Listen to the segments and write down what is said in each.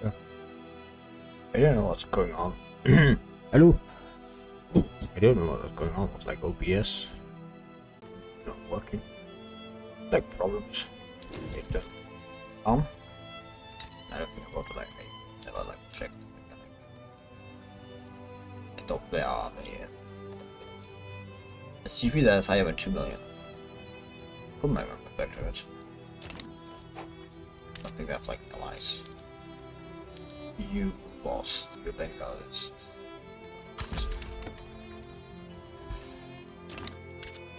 Yeah. I don't know what's going on. Hello? I don't know what's going on with like OBS. Not working. Like problems. Later. I don't think about it, like I never like checked. I thought where are they? The CP that is higher than 2 million. Couldn't I remember back to it? I think that's like allies. You lost your Bengalist.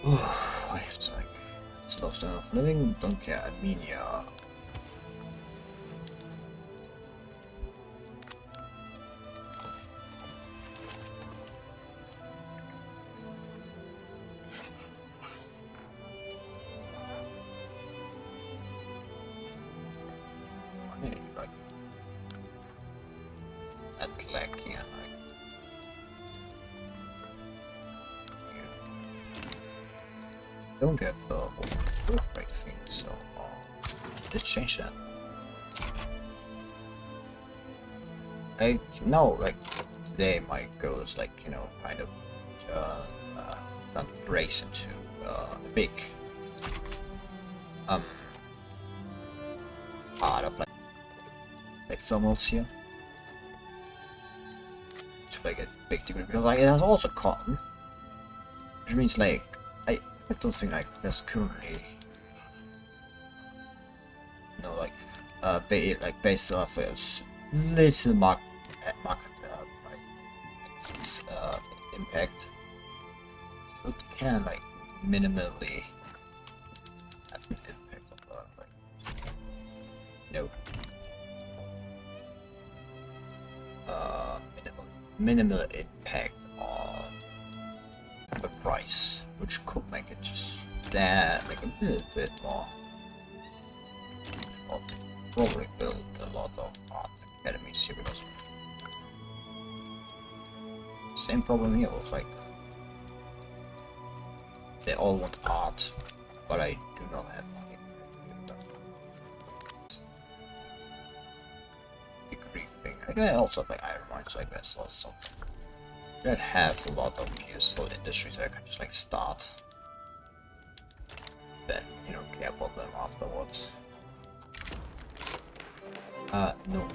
Oh, I have to like it's lost enough living, don't care, Armenia. Don't have the whole break thing, so let's change that. I know, like today my goal is like, you know, kind of not race into a big part of like thermals here to like a big degree, because like it has also cotton, which means like I don't think like there's currently based off of little market impact, so it can like minimally have an impact on minimal impact on the price, which could make it just that like a little bit more. I'll probably build a lot of art academies here because same problem here was like they all want art, but I do not have money. Degree thing. I can also have like iron mines like this or something. That have a lot of useful industries that I can just like start, then you know care about them afterwards. No.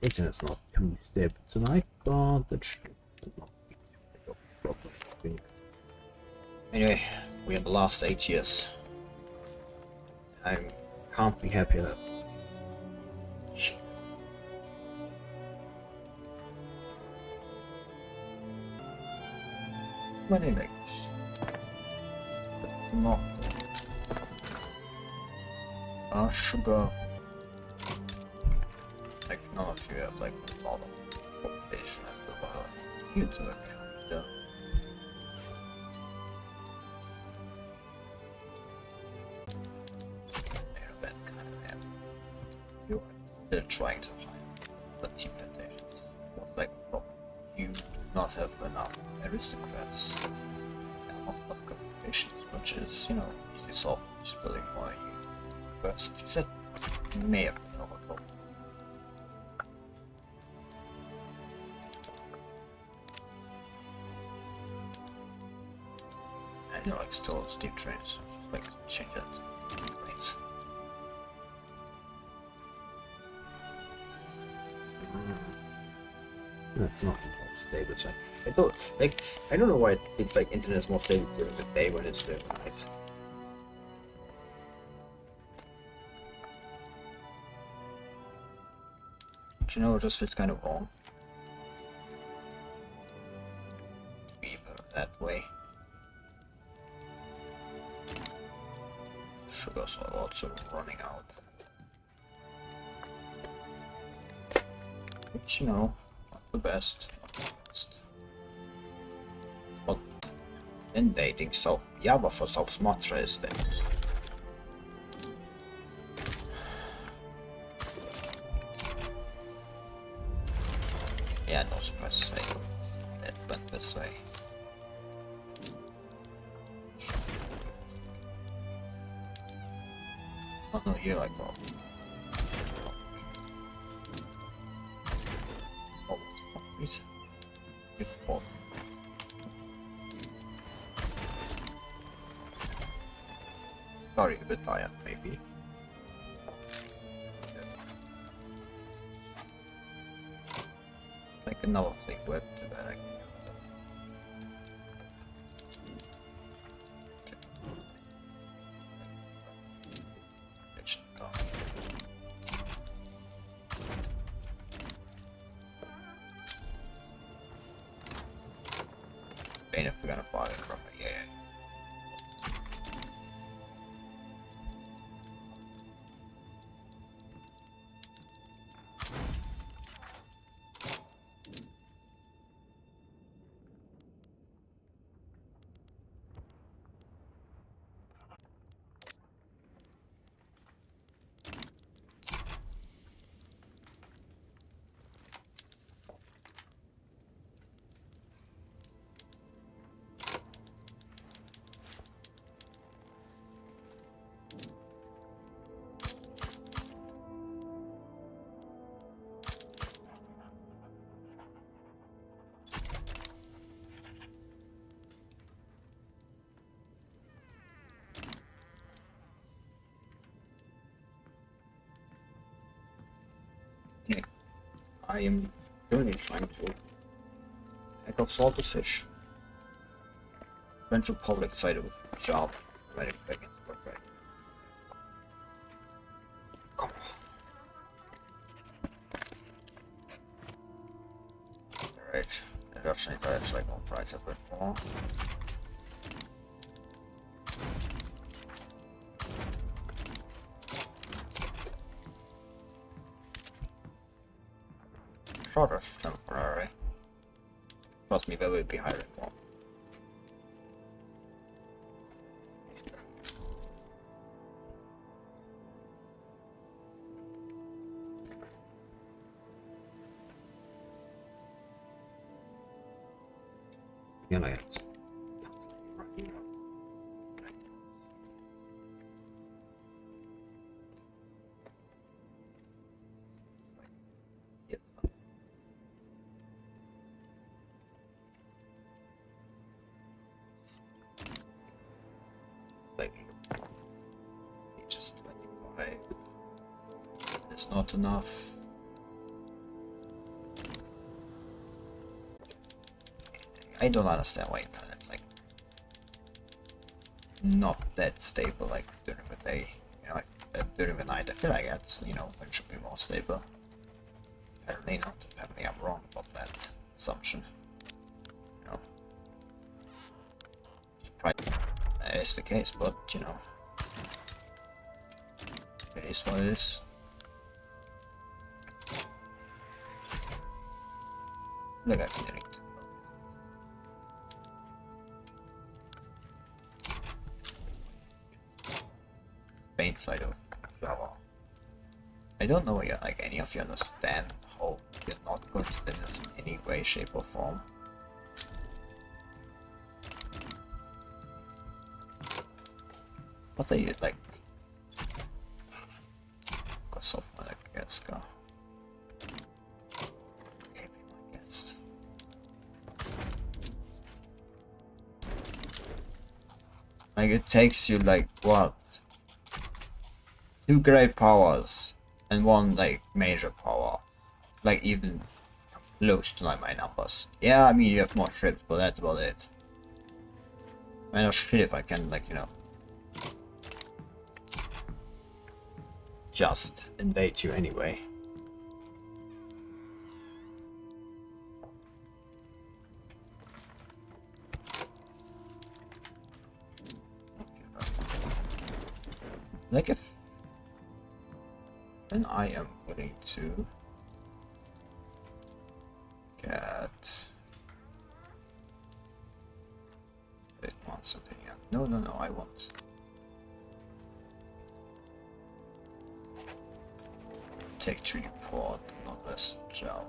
Internet's not too stable tonight, but that should not be a problem. Anyway, we are the last 8 years. I can't be happier. Shit. Many legs. Not sugar. Like none of you have like a lot of population and you to like yeah. That kind of happen. You are trying to find the team plantations. Like you do not have enough aristocrats. Of complications, which is, you know, easily solved just building more universities that may have been overcome. And you know, like still steam trains, just like change that trains. That's not stable. It's like, I don't know why it's like internet is more stable during the day when it's during the night. But you know, it just feels kind of wrong to be that way. Sugars are also running out. Which, you know, not the best. But invading South Java for South Sumatra is there. Yeah, no surprise it went this way. Oh no, you're like, well. Oh, concrete. You bought. Sorry, a bit tired, maybe. Like another thing wet that I can if we're gonna buy it from it, yeah. Okay. I am currently trying to hack off salted fish. French Republic side of job ready back into work, right? Come on. Alright. Adoption drives like on price a bit more. Shorter temporary. Trust me, they will be hiring more. Yeah, I Yes. Like, just 25. It's not enough. I don't understand why internet's like not that stable like during the day. You know, like during the night I feel like that's, you know, it should be more stable. Apparently not. Apparently I'm wrong about that assumption. You know. Surprised that is the case, but you know. It is what it is. Look at it. Paint side of Java. I don't know yet, like any of you understand how you're not going to spin this in any way, shape or form. What are you like? Got software like guest go. Okay, be my guest. Like it takes you like what? 2 great powers and 1 like major power, like even close to like my numbers. Yeah, I mean you have more ships, but that's about it. I know shit if I can like, you know, just invade you anyway. Like if then I am willing to get wait, want something else. No, I want take to report, not this job.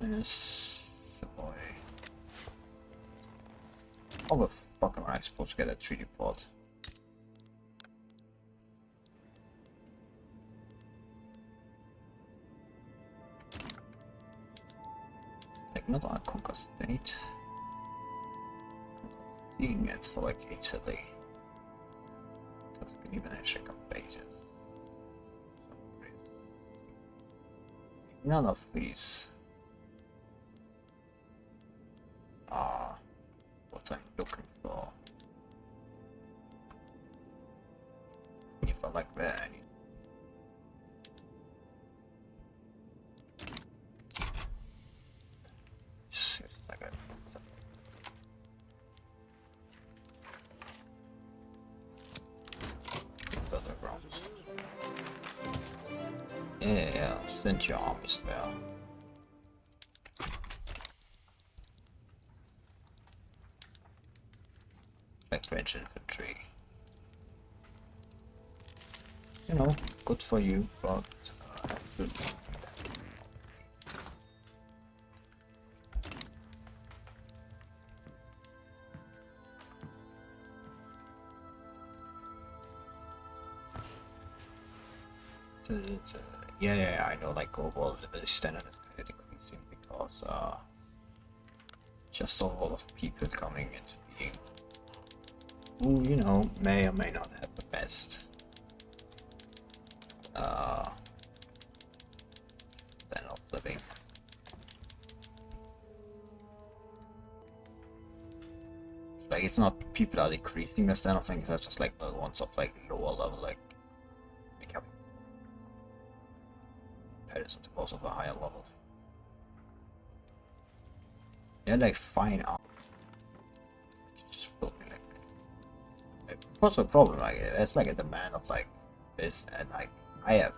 Yes, boy. Oh, fuck am I supposed to get a 3D pod? Like, not on a conquer state. Seeing it for like Italy. Doesn't even check on pages. None of these are what I'm looking for. If I like that, I need just seems like a further grounds. Yeah, send your armies there. Like range infantry. You know, good for you, but good. Yeah, I know, like overall the standard is kind of decreasing because just a lot of people coming into being who, you know, may or may not have the best standard of living. Like, it's not people are decreasing the standard of things, that's just like the ones of like lower level, like becoming competitors to those of a higher level. Yeah, like fine art. Just build me like what's the problem? Like it's like a demand of like this, and like I have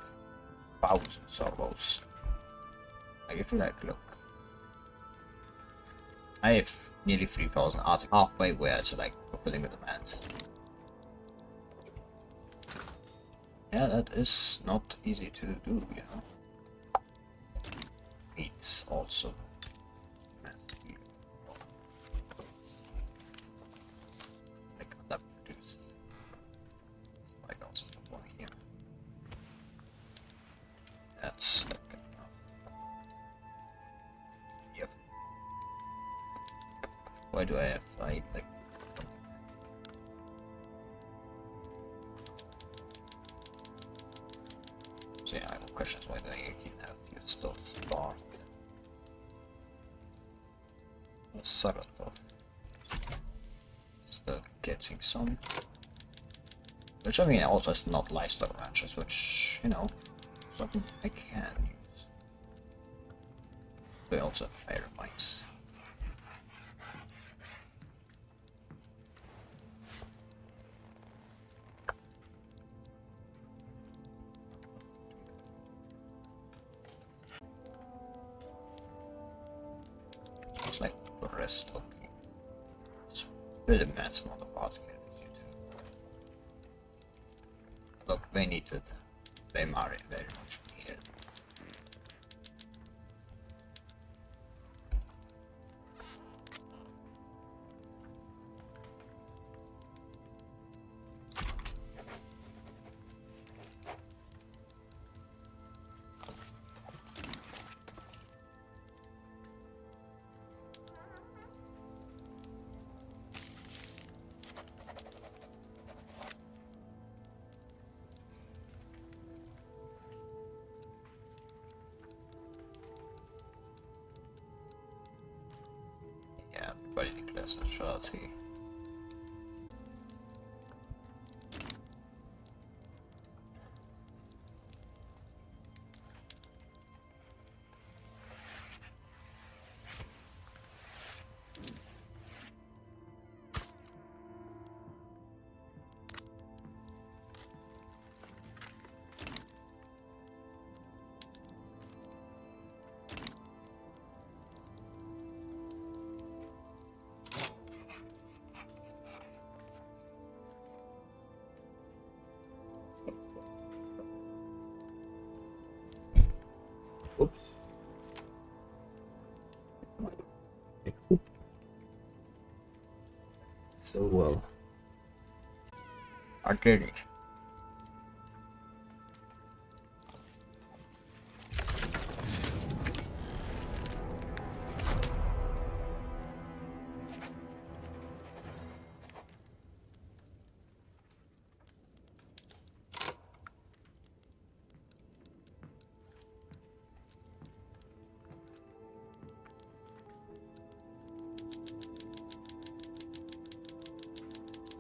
thousands of those. Like if you like look, I have nearly 3,000 articles halfway where to like fulfilling the demand. Yeah, that is not easy to do, you know. Meats also. Like that produce. Like also one here. That's like enough. Yep. Why do I have like so yeah, I have questions why do I even have you still start a Saratov. Still getting some, which I mean also is not livestock ranches, which, you know, something I can use. They also have higher mines. It's like the rest of the it's really massive amount of art can be used. Look, they need it. They are very much needed. Yeah, everybody declares neutrality. so well. I did it.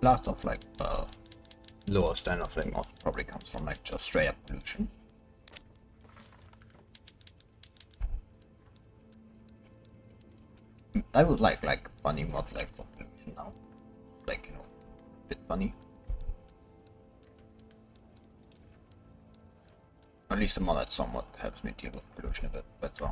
Lot of like lower standard of living also probably comes from like just straight up pollution. I would like funny mod like for pollution now. Like, you know, a bit funny. At least a mod that somewhat helps me deal with pollution a bit better.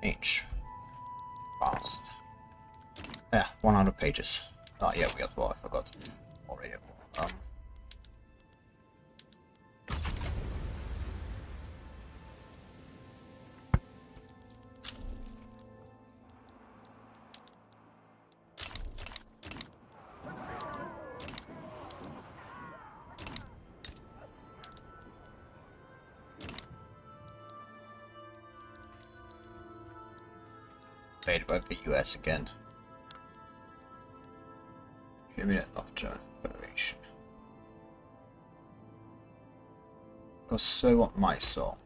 H. Fast. Yeah, 100 pages. Oh yeah, we got well, I forgot already. Made by the US again. Unit of German Federation. Because so want my soul.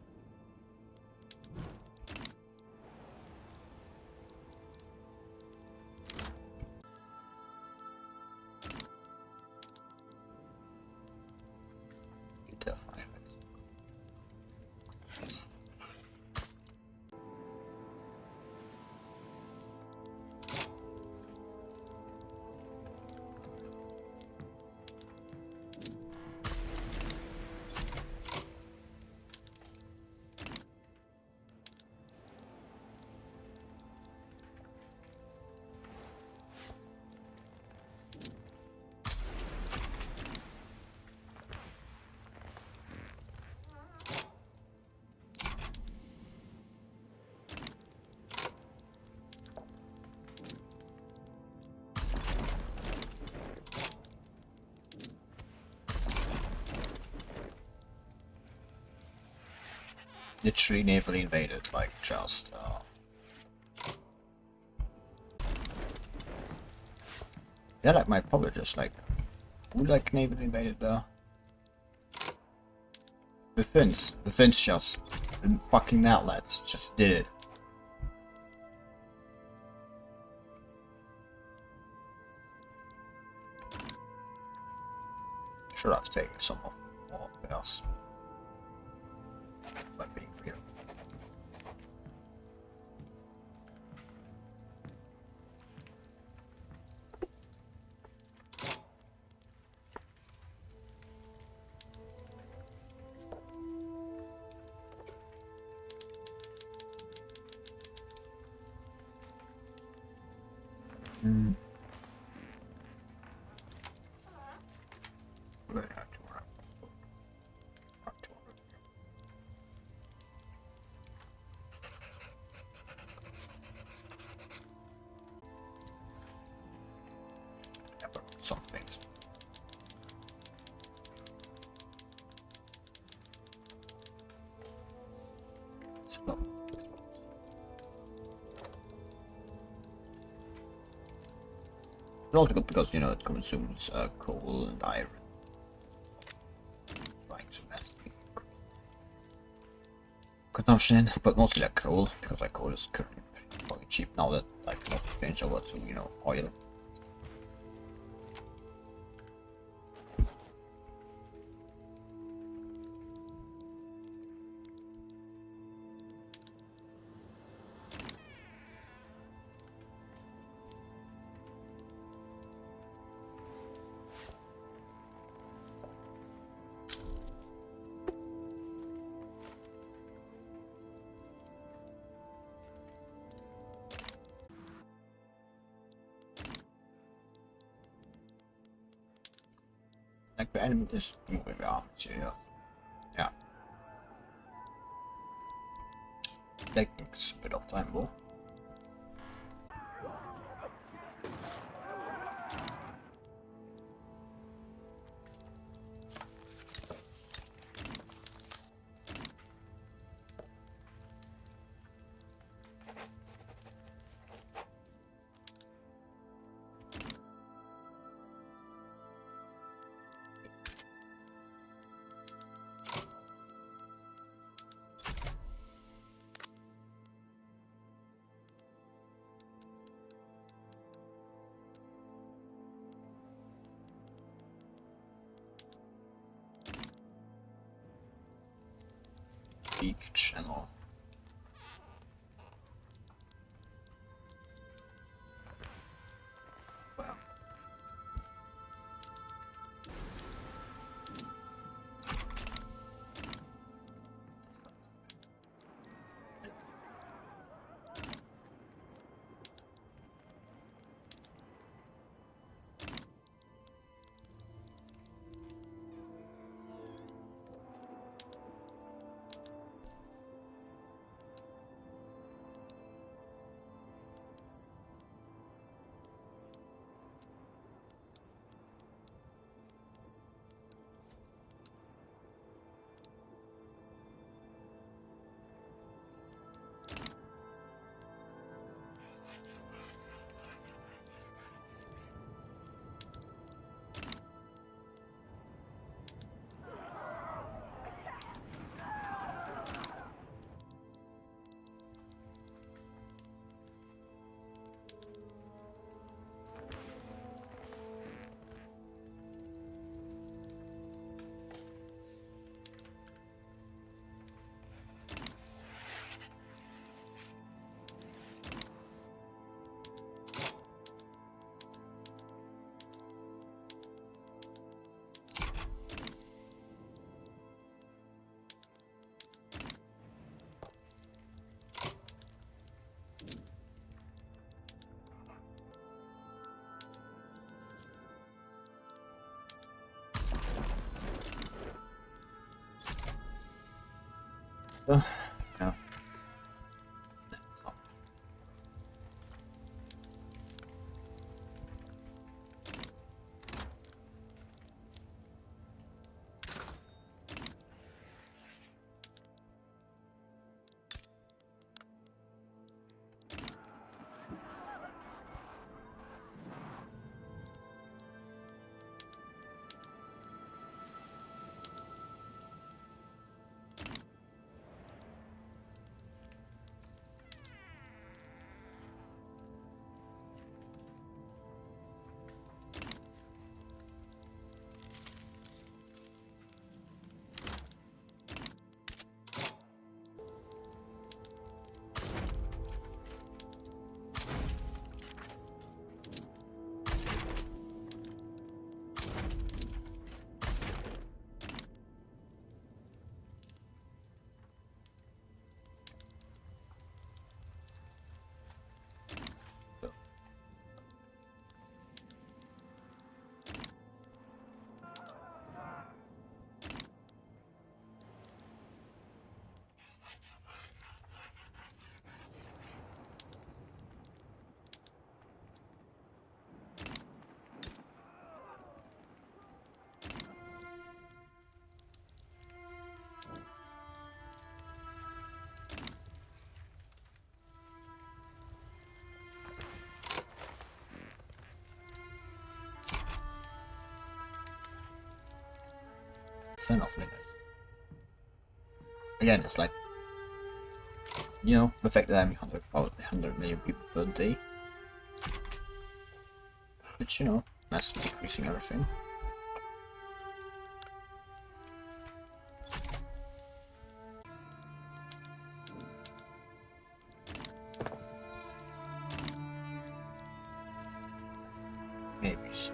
Literally navally invaded, like just yeah, like might probably just like who like navally invaded there? The Finns just the fucking outlets just did it. Should have taken some of more else. By being weird. Some things. So, it's also good because, you know, it consumes coal and iron. Trying to massively consumption, but mostly like coal, because like coal is currently pretty cheap now that I've not changed over to, you know, oil. Like the enemy just moving around here. Yeah. Takes a bit of time though. Big channel. Wow. Yeah. Send off niggas. Again, it's like, you know, the fact that I'm 100 million people per day. Which, you know, that's decreasing everything. Maybe so.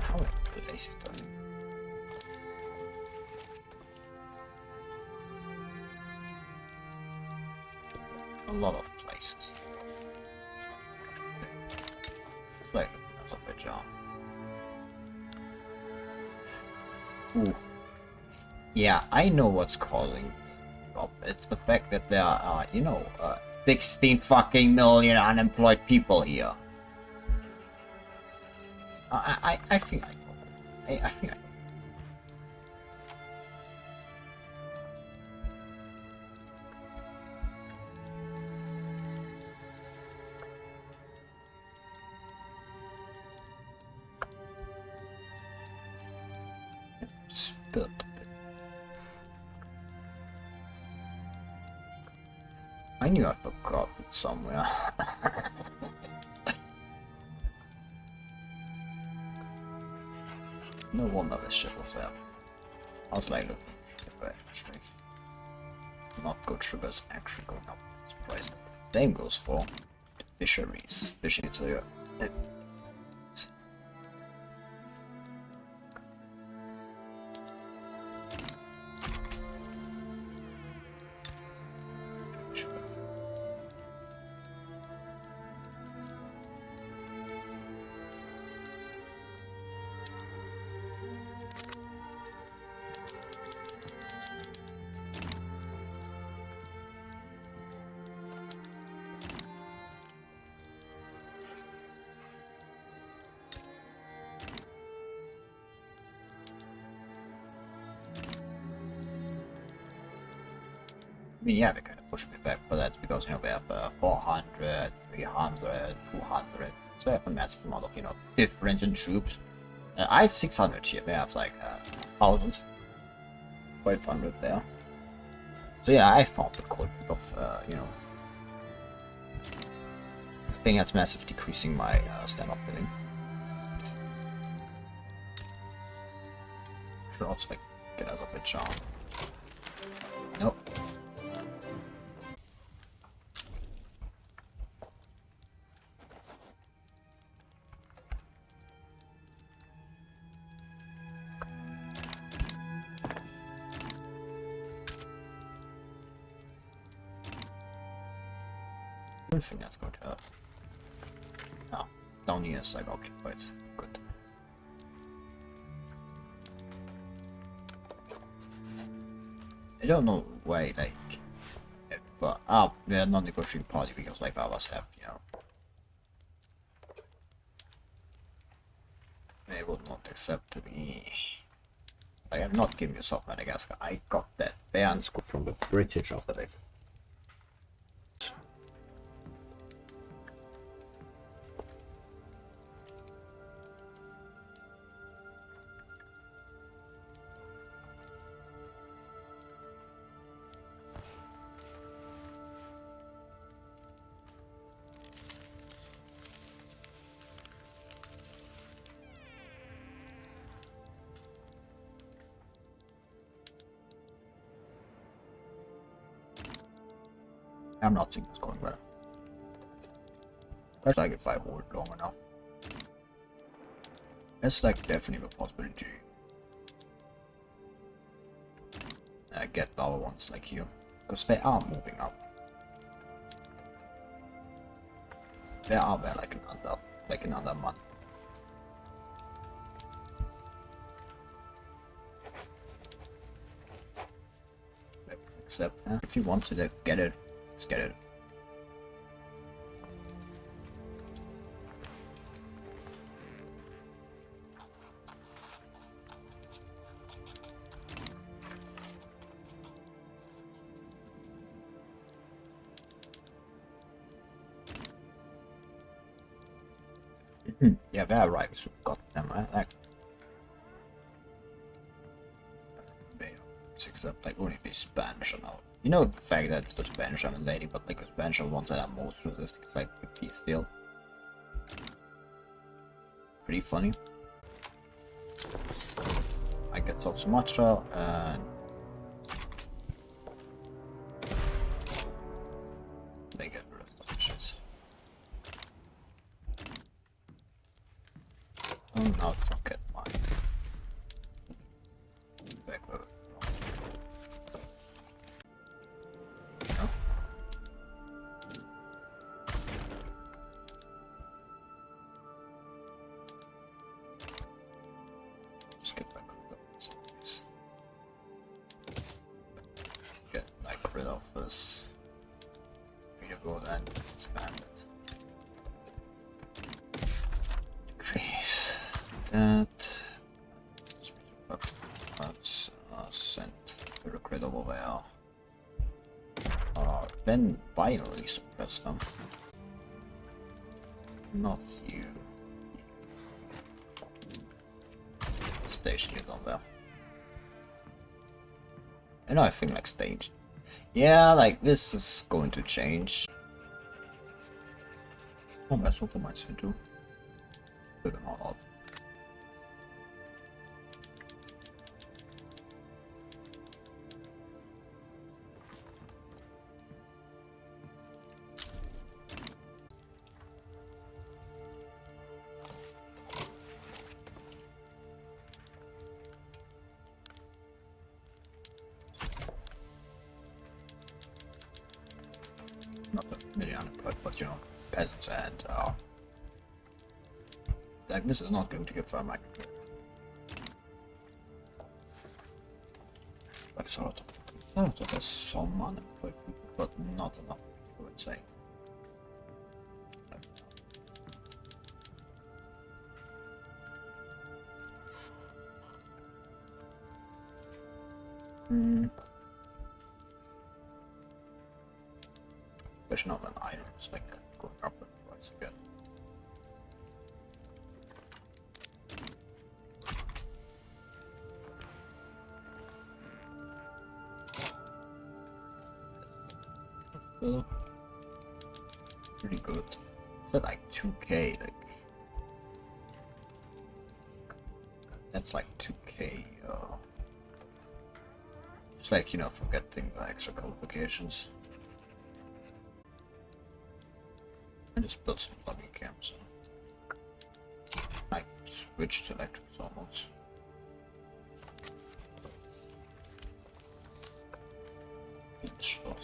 How am I lazy doing? A lot of places. like Azerbaijan. Ooh. Yeah, I know what's causing the drop. It's the fact that there are, 16 fucking million unemployed people here. I think I know. I think I know. Spilled a bit. I knew I forgot it somewhere. No wonder this shit was there. I was like looking for sugar actually. Not good sugars actually going up its price. Same goes for the fisheries. Fishing to your I mean, yeah, they kind of push me back, but that's because, we have 400, 300, 200, so I have a massive amount of, difference in troops. I have 600 here, they have like 1,000, 500 there. So yeah, I found a cool bit of, I think that's massively decreasing my standard living. Should also like get Azerbaijan. Nope. I think that's good. Oh, down here is like occupied. Good. I don't know why, like, but they're not negotiating party because like others have, they would not accept me. Like, I'm not giving you South Madagascar. I got that ban school from the British after they. I'm not seeing this going well. That's like if I hold long enough. It's like definitely a possibility. I get the other ones like here. Because they are moving up. They are there like another month. Except if you want to get it, just get it. Yeah, they're right. We should have got them. Except like only the Spanish are now. You know the fact that it's the Spanish are invading, but like the Spanish are the ones that are most resistant, like the peace deal. Pretty funny. I get South Sumatra and they get rid of those shits. Oh no, it's not get mine. Back where and expand it. Decrease that. Let's send Bureaucracy over there. Then finally suppress them. Not you. Station it on there. And I think like stage. Yeah, like this is going to change. Oh, that's what for my to do. Put them all out. Not a million unemployed, but you know, peasants and like this is not going to get far back. Like sort of has some unemployed people, but not enough, I would say. Especially not when iron's like going up in price again. Well, pretty good. Is like 2k? Like that's like 2k. Just like, you know, forgetting the extra qualifications. I just built some logging camps. I switched to electric almost. It's short.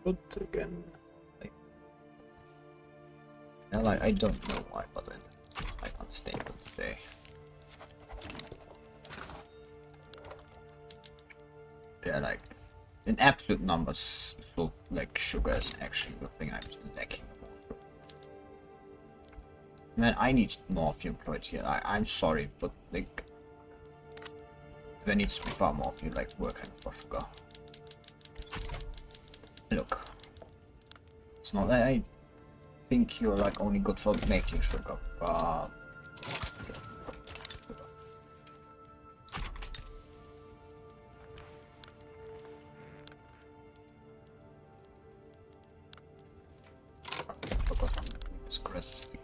But again, I don't know why, but it's like unstable today. Yeah, like in absolute numbers, so like sugar is actually the thing I'm lacking most. Man, I need more of you employed here. I'm sorry, but like there needs to be far more of you like working for sugar. Look, it's not that I think you're like only good for making sugar, but this crest stick.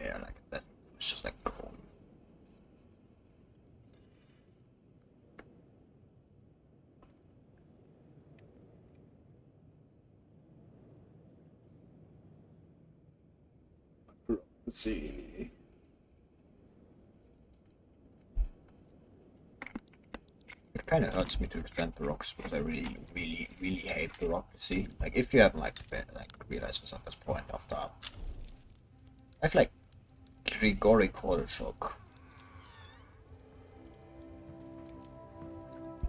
Yeah, like that. It's just like growing. Bureaucracy. It kind of hurts me to expand bureaucracy because I really hate bureaucracy. Like if you haven't like realized this at this point after I've like Grigori Korchok.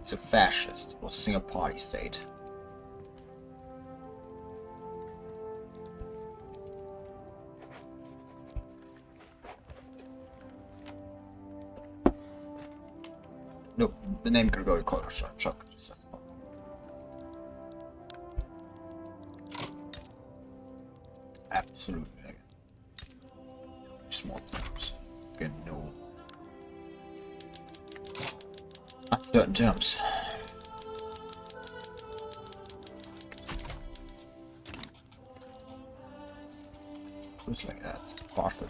He's a fascist. He was a single party state. No, the name Gregory Chuck. Absolutely. Like, small terms. Again, no. Uncertain terms. Just like that. Partial.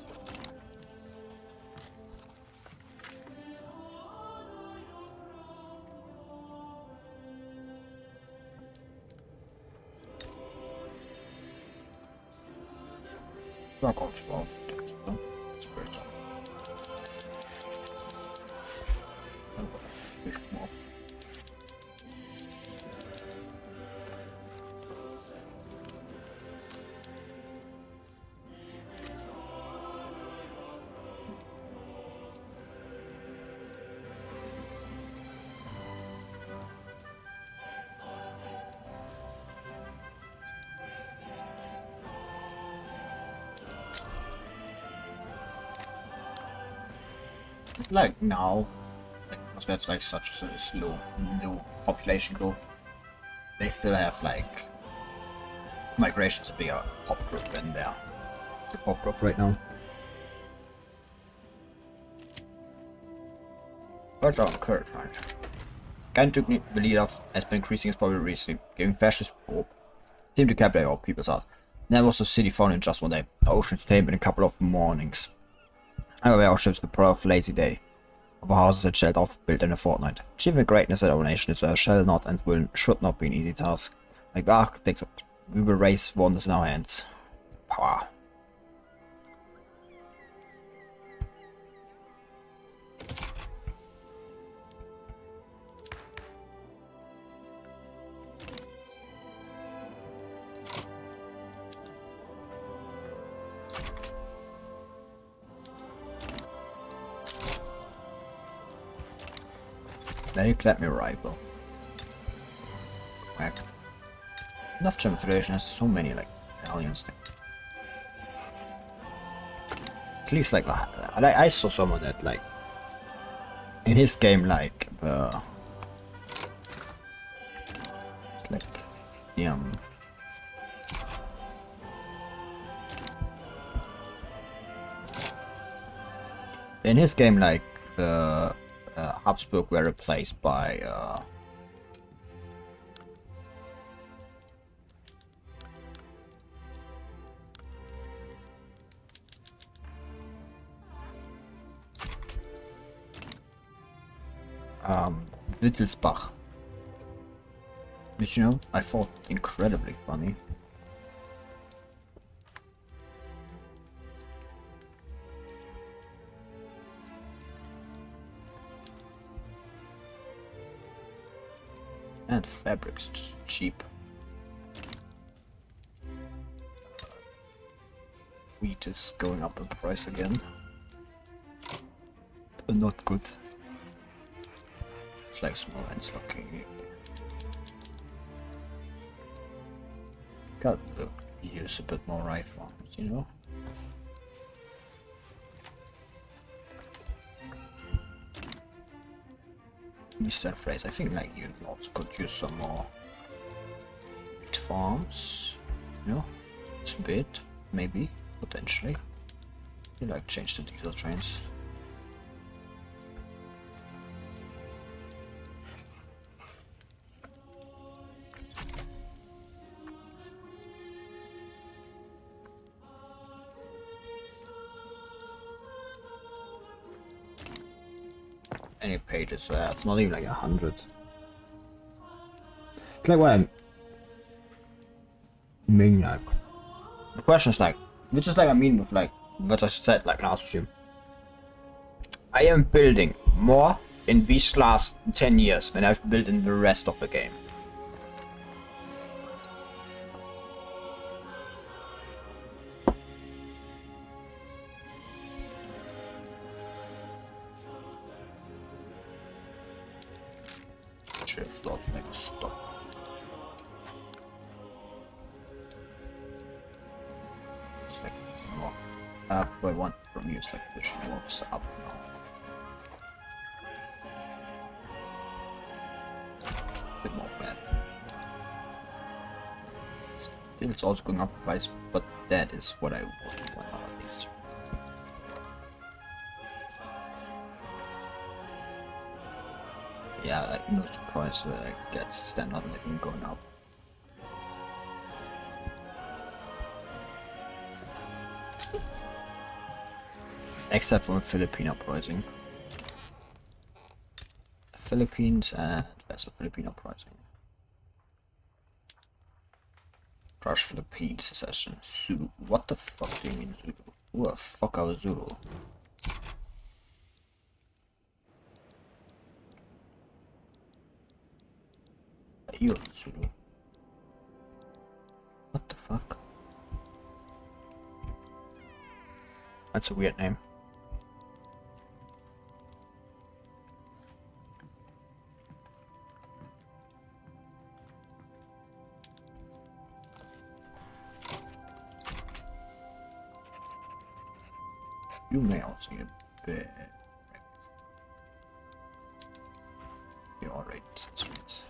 Rock out well. Spirits. Like now, like because we have like such a slow population growth, they still have like migration's a bigger pop group than their pop growth right now. But on current front, Gantuk, the leader has been increasing his popularity recently, giving fascist hope. Seemed to captivate all people's hearts. Never was the city found in just one day. The oceans tamed in a couple of mornings. However, our ships were proud of lazy day. Our houses had shelled off, built in a fortnight. Achieving the greatness of our nation is a shall not and should not be an easy task. Like the architects, we will raise wonders in our hands. Power. Then you clap me rifle. Whack. Enough German Federation has so many like aliens. At least like I saw someone that like in his game like like yeah. In his game like the Habsburg were replaced by Wittelsbach, which, you know, I thought incredibly funny. And fabric's cheap. Wheat is going up in price again. Not good. It's like small ends looking. Got to use a bit more rifle, you know. Eastern phrase. I think like you also could use some more wheat farms. You know, it's a bit, maybe, potentially. You like change the diesel trains. Any pages there? It's not even like 100. It's like what I mean, like the question is like, which is like I mean with like what I said like last stream. I am building more in these last 10 years than I've built in the rest of the game. What I want from you is like vision works up now. bit more flat. Still, it's also going up price, but that is what I want at least. Yeah, like no surprise that I get standard living going up. Except for the Philippine uprising. Philippines and there's a Philippine uprising. Crush Philippine secession. Zulu. What the fuck do you mean Zulu? Who the fuck are Zulu? You're Zulu. What the fuck? That's a weird name. You may also get a bit. You're alright, that's right.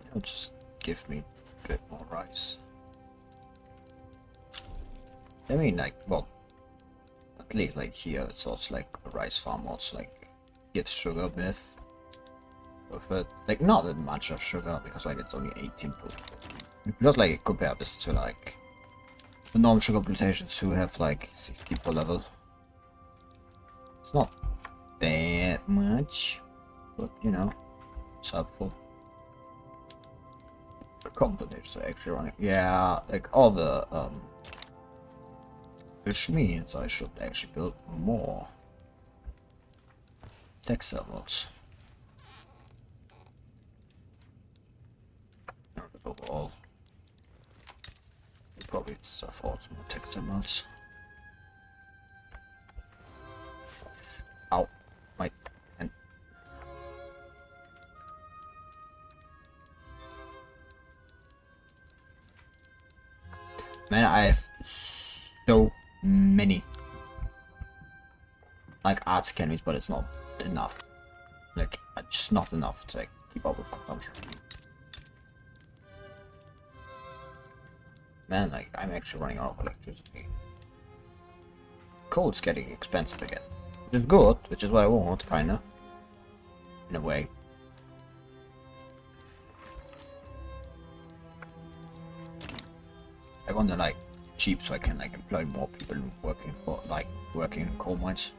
It'll just give me a bit more rice. I mean, like, well, at least like here, it's also like a rice farm, also like gives sugar with it. Like, not that much of sugar because like it's only 18 per. Because like compare this to like the normal sugar plantations who have like 60 per level. It's not that much, but you know, it's helpful. The cotton plantations are actually running. Yeah, like all the which means I should actually build more textile mills. Overall. Probably afford some more texture mods. Ow, my hand. Man, I have so many like arts academies, but it's not enough. Like, just not enough to like, keep up with consumption. Man, like, I'm actually running out of electricity. Coal's getting expensive again. Which is good, which is what I want, kinda. In a way. I want to, like, cheap so I can, like, employ more people working for, like, working in coal mines.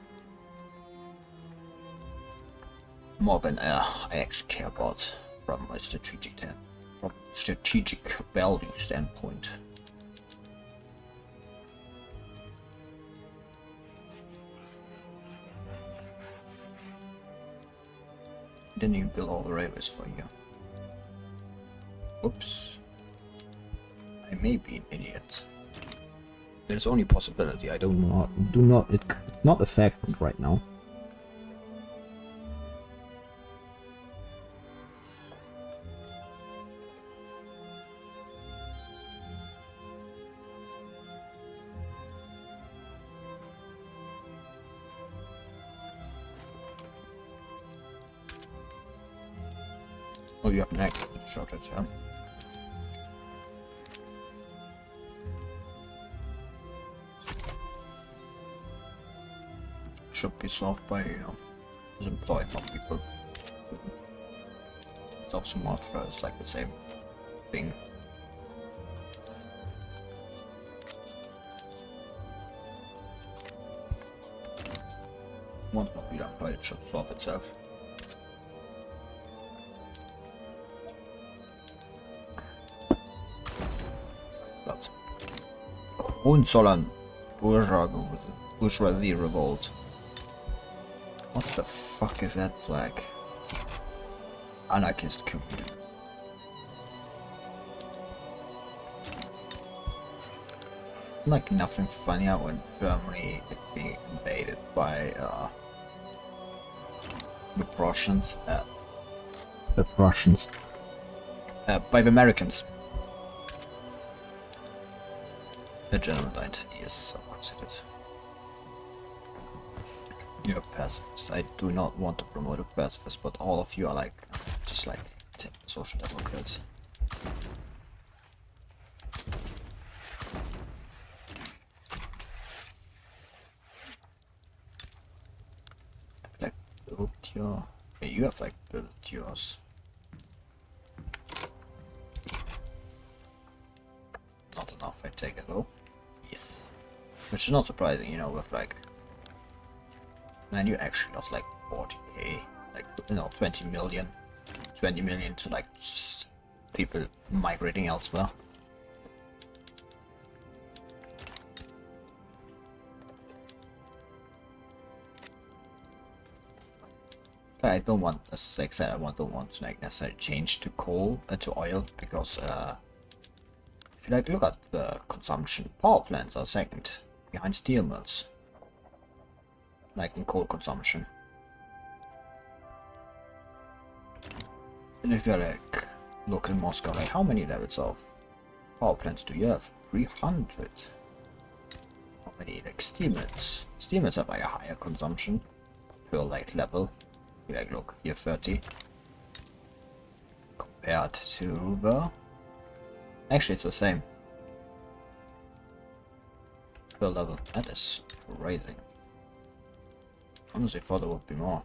More than, I actually care about from a strategic value standpoint. Didn't even build all the railways for you. Oops. I may be an idiot. There's only possibility. I don't know. It's not affected right now. Oh, you have an active shortage, yeah? Should be solved by, just employing more people. Solve some more threats, like the same thing. Once more people employed, it should solve itself. Hohenzollern bourgeoisie revolt. What the fuck is that flag? Anarchist coup. Like nothing funnier when Germany is being invaded by the Prussians. The Russians. By the Americans. The general died. Yes, of course it is. You're pacifist. I do not want to promote a pacifist, but all of you are like, just like social democrats. Like built your... Yeah, you have like built yours. Not enough, I take it though. Yes. Which is not surprising, you know, with like... Man, you actually lost like 40k. Like, you know, 20 million. 20 million to like just people migrating elsewhere. I don't want, as like I said, don't want to like necessarily change to coal to oil because if you like look at the consumption, power plants are second behind steel mills, like in coal consumption. And if you like look in Moscow, like how many levels of power plants do you have? 300. How many like steel mills? Steel mills have like a higher consumption per like level. Like look here, 30 compared to the... Actually it's the same per level. That is crazy. Honestly thought there would be more.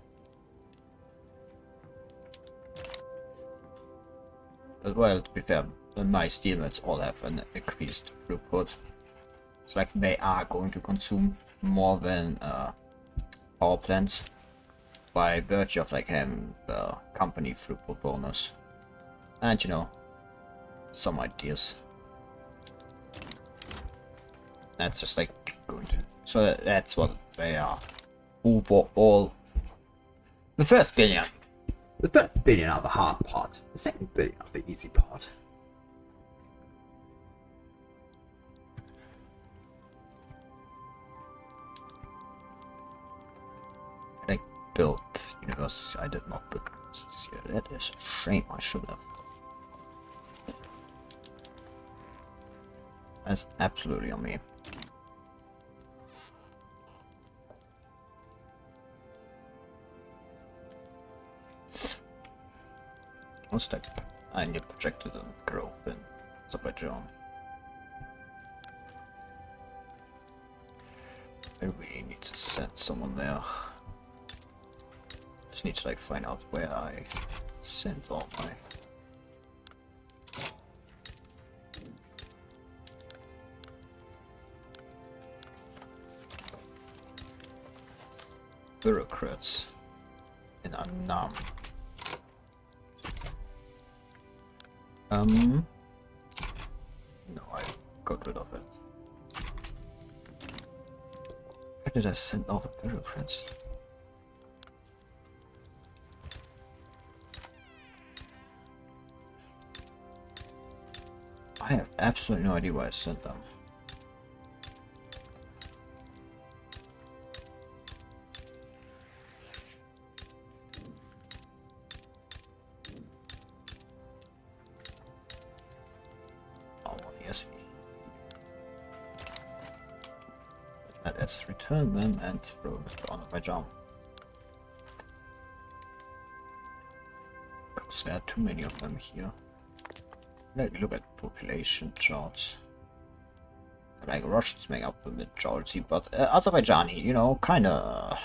As well, to be fair, my steel mills all have an increased throughput. It's like they are going to consume more than power plants, by virtue of like having the company throughput bonus and, you know, some ideas. That's just like good. So that's what they are overall. The first billion. The first billion are the hard part. The second billion are the easy part. Built Universalis. I did not build this year. That is a shame. I should have. That's absolutely on me. One step. I need projected growth in Azerbaijan. I really need to send someone there. Just need to like find out where I sent all my bureaucrats in Annam. No, I got rid of it. Where did I send all the bureaucrats? I have absolutely no idea why I sent them. Oh, yes. Let's return them and throw them to Azerbaijan. Because there are too many of them here. Like, look at population charts. Like, Russians make up the majority, but Azerbaijani, you know, kinda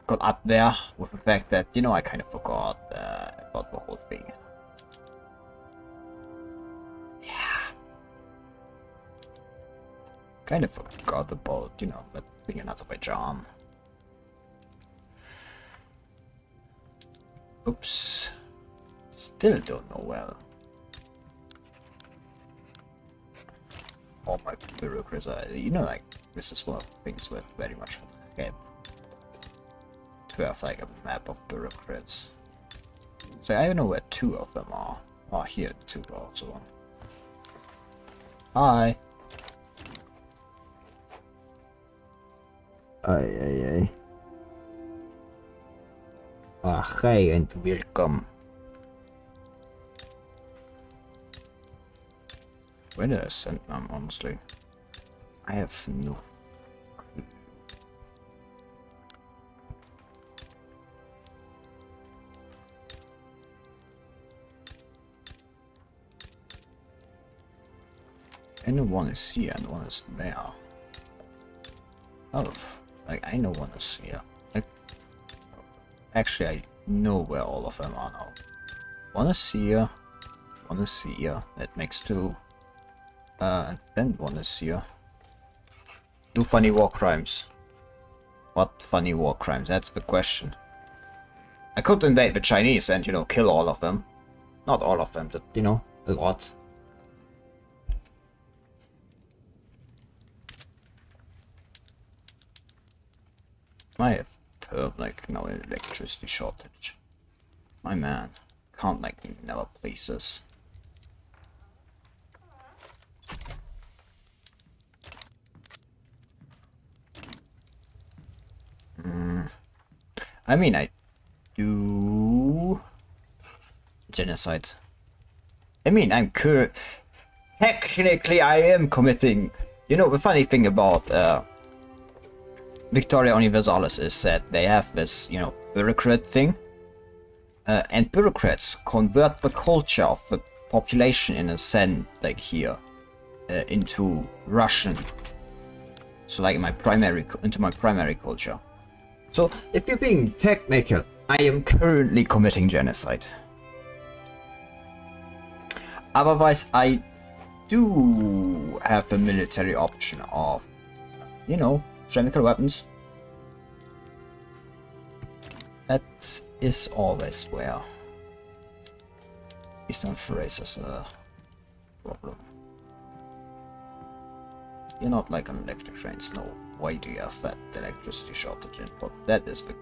got up there with the fact that, you know, I kind of forgot about the whole thing. Yeah. Kind of forgot about, you know, that thing in Azerbaijan. Oops. Still don't know well. All my bureaucrats are, you know, like, this is one of the things with very much help to have like a map of bureaucrats. So I don't know where two of them are. Oh, here two are also one. Hi. Ay. Hi and welcome. Where did I send them, honestly? I have no clue. And one is here and one is there. Oh, like I know one is here. Like, actually, I know where all of them are now. One is here, one is here. That makes two. And then one is here. Do funny war crimes. What funny war crimes? That's the question. I could invade the Chinese and, you know, kill all of them. Not all of them, but, you know, a lot. I have like now an electricity shortage. My man can't like never please us. I mean, I do genocide. I mean, technically I am committing. You know, the funny thing about Victoria Universalis is that they have this, you know, bureaucrat thing. And bureaucrats convert the culture of the population in a sense, like here, into Russian. So like into my primary culture. So if you're being technical, I am currently committing genocide. Otherwise, I do have a military option of, you know, chemical weapons. That is always where Eastern Thrace is a problem. You're not like on electric trains, no. Why do you have that electricity shortage input? That is the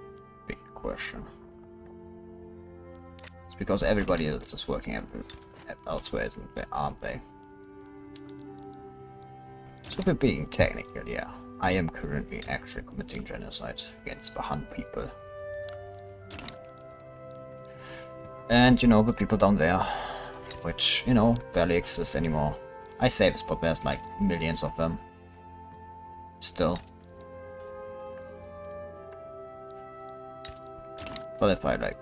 big question. It's because everybody else is working elsewhere, isn't they? Aren't they? So if we're being technical, yeah, I am currently actually committing genocide against the Han people. And, you know, the people down there, which, you know, barely exist anymore. I say this, but there's like millions of them. Still. But if I like...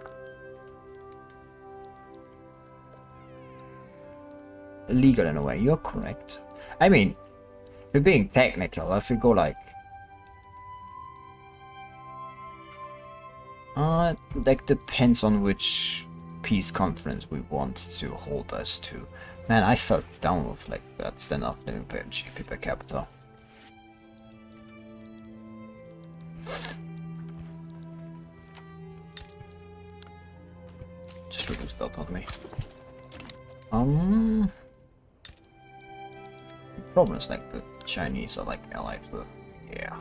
illegal in a way, you're correct. I mean, if we're being technical, if we go like... like depends on which peace conference we want to hold us to. Man, I felt down with like that standard of living per GDP per capita. Just reduce the economy. The problem is like the Chinese are like allied with, yeah.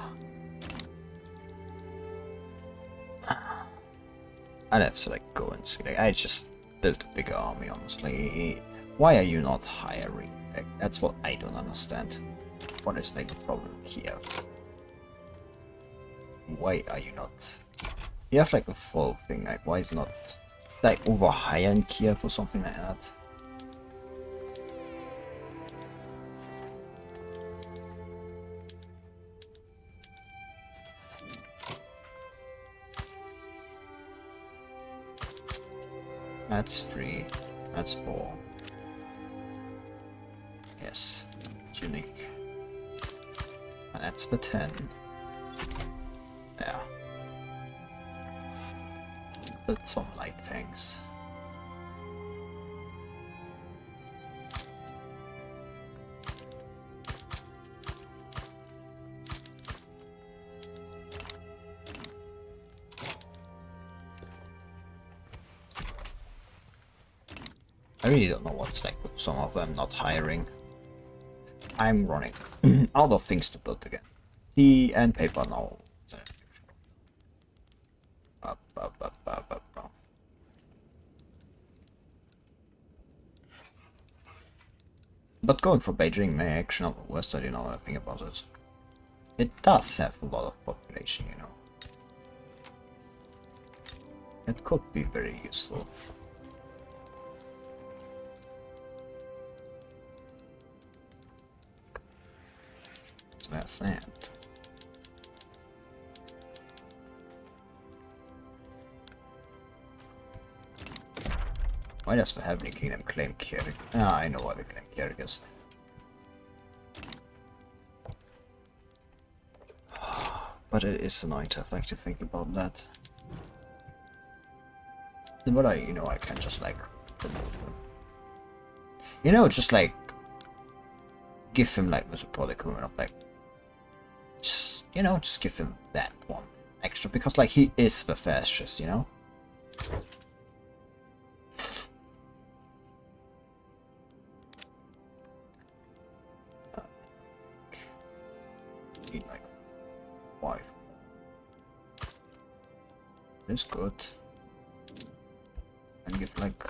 I'd have to like go and see. Like, I just built a bigger army, honestly. Why are you not hiring? Like, that's what I don't understand. What is like the problem here? Why are you not? You have like a full thing. Like, why is not like over hire in Kiev or something like that? That's 3. That's 4. Yes, it's unique. And that's the 10. Yeah. Build some light tanks. I really don't know what's like with some of them not hiring. I'm running out of things to build again. Tea and paper now. But going for Beijing may actually not be worse, I don't know anything about it. It does have a lot of population, you know. It could be very useful. That's sand. Why does the Heavenly Kingdom claim Kierik? Ah, I know why they claim Kierik is. but it is annoying to have like to think about that. Then what I can just like remove him. Just like give him like Mesopolitan and like just just give him that one extra because like he is the fascist, Need like 5. It's good. And give like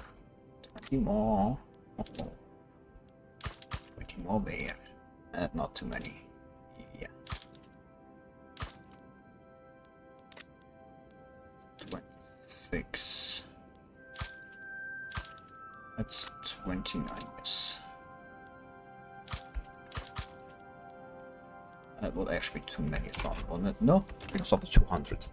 20 more. 20 more there. Not too many. Yeah. 26. That's 29, yes. That would actually be too many, wouldn't it? No, because of the 200.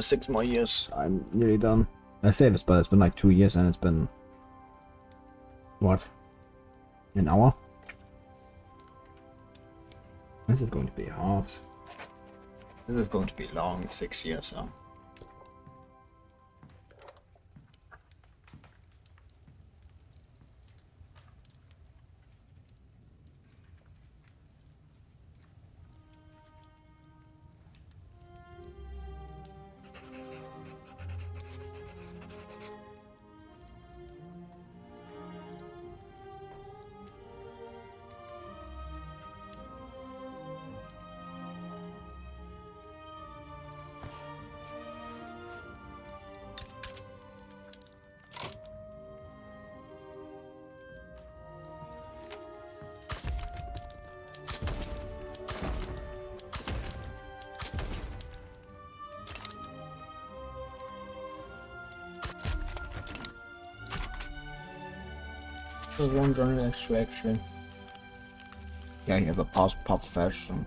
Six more years. I'm nearly done. I say this, but it's been like 2 years and it's been... What? An hour? This is going to be hard. This is going to be long, 6 years now. One journal extraction. Yeah, you have a pop fashion.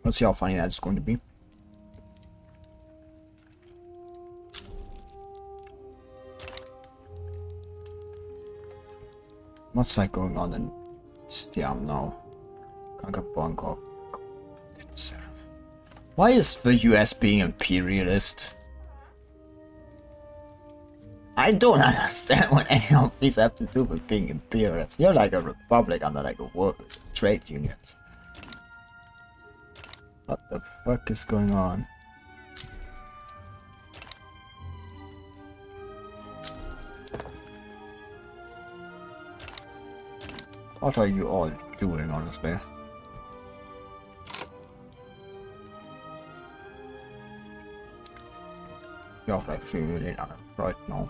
Let's see how funny that's going to be. What's like going on in Stiam now? Bangkok. Why is the US being imperialist? I don't understand what any of these have to do with being imperialist. You're like a republic under like a world trade unions. What the fuck is going on? What are you all doing, honestly? You have like 3 million on it right now.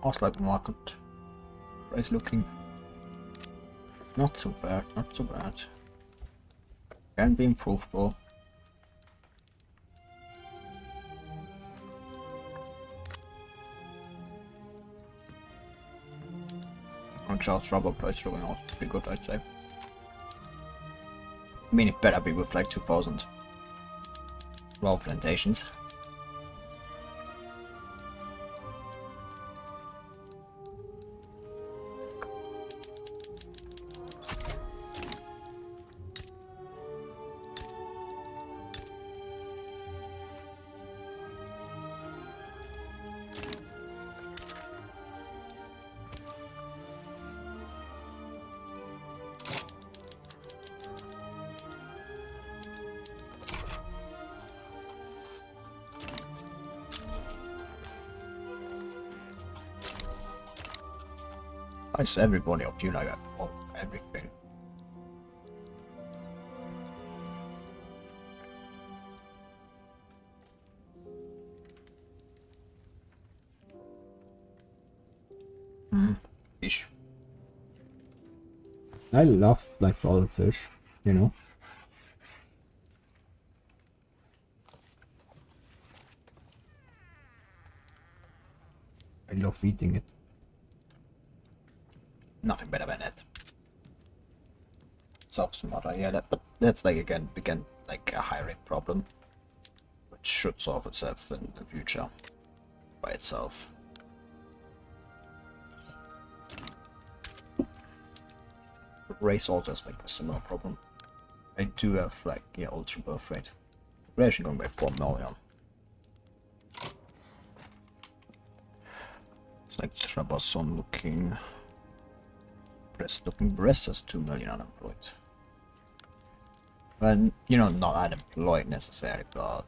How's like market price looking? Not so bad, not so bad. Can be improved though. On Charles rubber price going out pretty good, I'd say. I mean, it better be with like 2000 raw plantations. It's everybody of you like that. Everything. Fish. I love like all fish, you know. I love eating it. Nothing better than that. Solves the matter, yeah, but that's like again like a high rate problem, which should solve itself in the future by itself. Race also has like a similar problem. I do have like, yeah, ultra birth rate. Population going by 4 million. It's like Trabzon looking. Brest has 2 million unemployed. Well, you know, not unemployed necessarily, but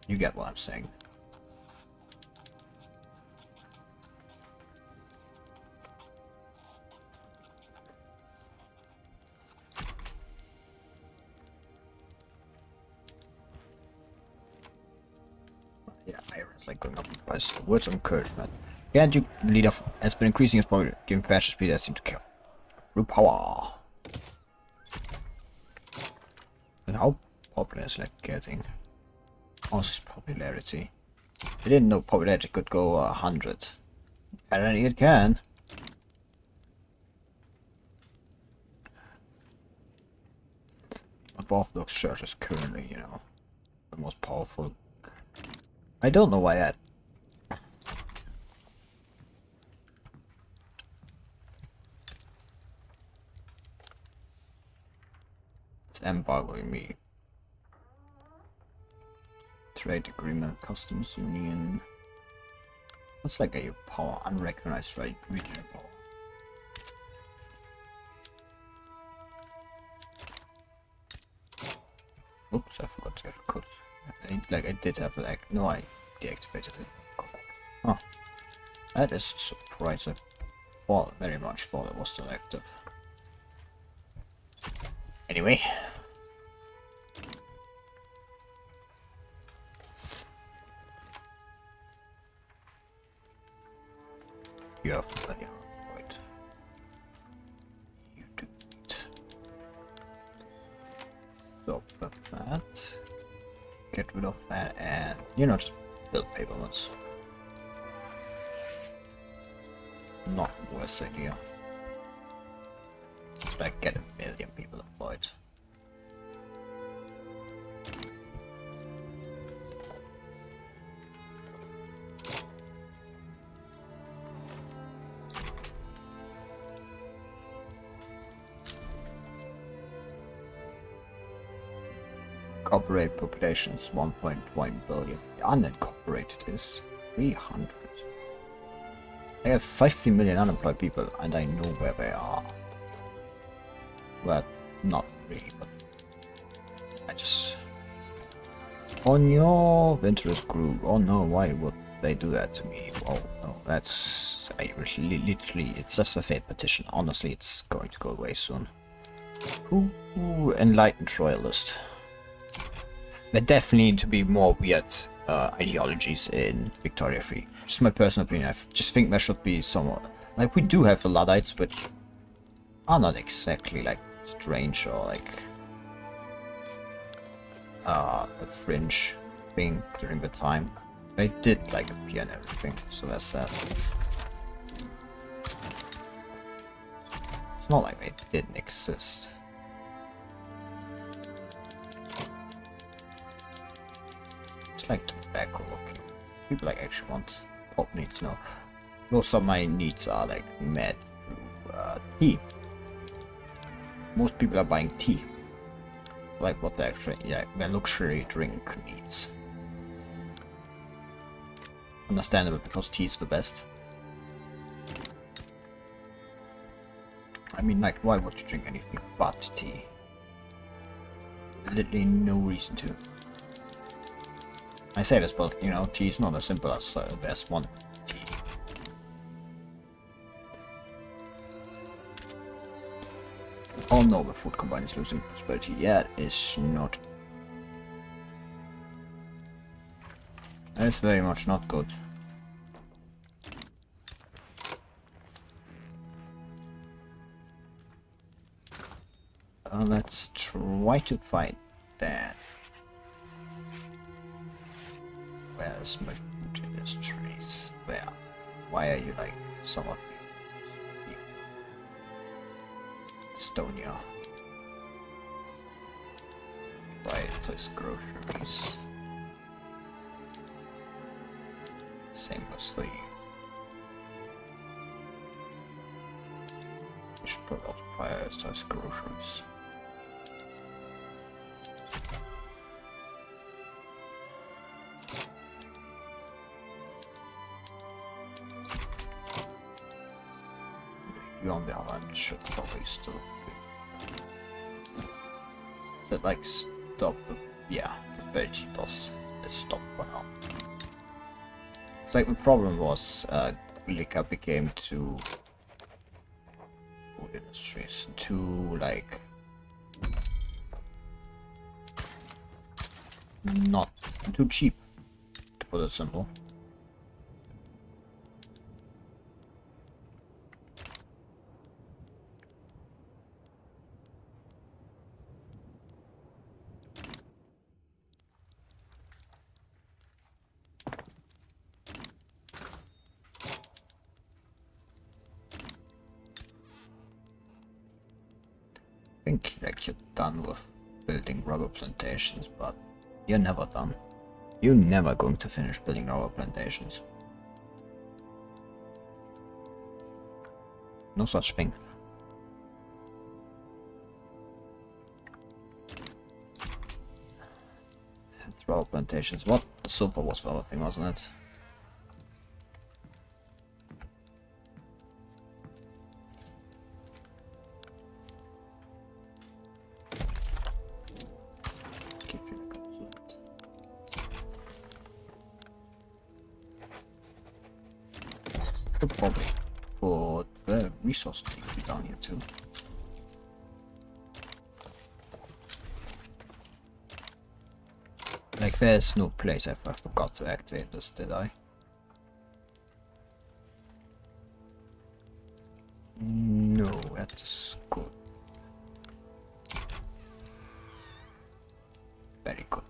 you get what I'm saying. Yeah, iron is like going up in price. Words of encouragement. Yeah, Duke leader has been increasing his power, giving faster speed that seem to kill. Through power. And how popular is like getting? Also his popularity. I didn't know popularity could go 100. Apparently it can. But Orthodox Church is currently, you know, the most powerful. I don't know why that. It's embargoing me. Trade agreement, customs union. What's like a power? Unrecognized trade regional power. Oops, I forgot to have a code. I did have like no, I deactivated it. Oh, that is surprising. Well, very much thought it was still active. Anyway. You have plenty of right. You do it. Stop that. Get rid of that and, you know, just build paper ones. Not the worst idea. Just like get 1 million people employed. Incorporated population is 1.1 billion. The unincorporated is 300. I have 50 million unemployed people and I know where they are. Well, not really, but I just... On your interest group. Oh no, why would they do that to me? Oh no, that's... literally, it's just a fake petition. Honestly, it's going to go away soon. Ooh, enlightened royalist. There definitely need to be more weird ideologies in Victoria 3. Just my personal opinion. I just think there should be somewhat... Like, we do have the Luddites, which are not exactly, like, strange or, like... a fringe thing during the time. They did, like, appear and everything, so that's that. It's not like they didn't exist. Like tobacco looking. People like actually want pop needs now. Most of my needs are like met through tea. Most people are buying tea. Like what they actually, yeah, their luxury drink needs. Understandable because tea is the best. I mean, like, why would you drink anything but tea? Literally no reason to. I say this, but you know, tea is not as simple as there's one tea. Oh no, the food combine is losing prosperity. Yeah, it is not. That's very much not good. Let's try to fight that. Where's my food industries? There. Why are you like some of you Estonia? Right, so it's groceries. Same goes for you. You should probably also prioritize groceries. You on the other hand should probably still be. Is it like stop? Yeah, prosperity does. Let's stop for now. It's like the problem was Lika became too food industries too like not too cheap, to put it simple. I think like you're done with building rubber plantations, but you're never done. You're never going to finish building rubber plantations. No such thing. It's rubber plantations. What? The silver was the other thing, wasn't it? Could probably put the resource thing down here too. Like there's no place I forgot to activate this, did I? No, that's good. Very good.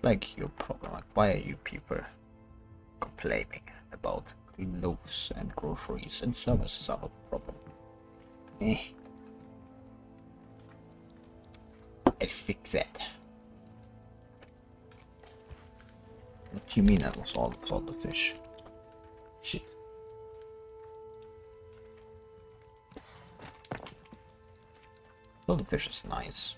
Like your problem, like why are you people complaining about clothes and groceries and services are a problem? I'll fix that. What do you mean I was all for the fish? Shit. Well, the fish is nice.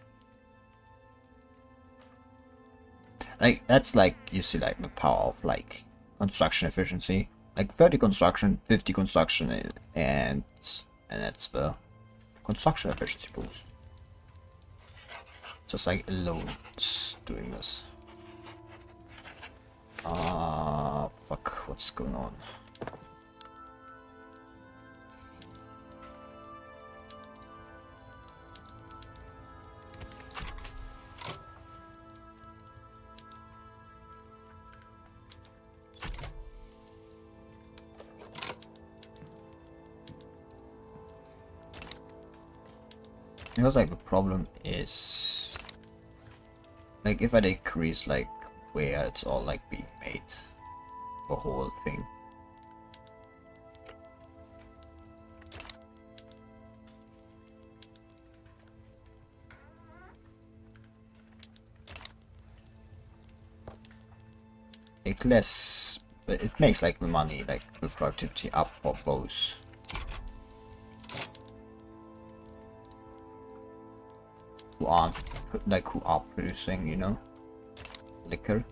Like that's like you see like the power of like construction efficiency, like 30 construction, 50 construction, and that's the construction efficiency boost. Just like alone doing this. Fuck, what's going on? Because like the problem is like if I decrease like where it's all like being made, the whole thing. Like less, but it makes like the money, like the productivity up for both. Who are producing, you know, liquor.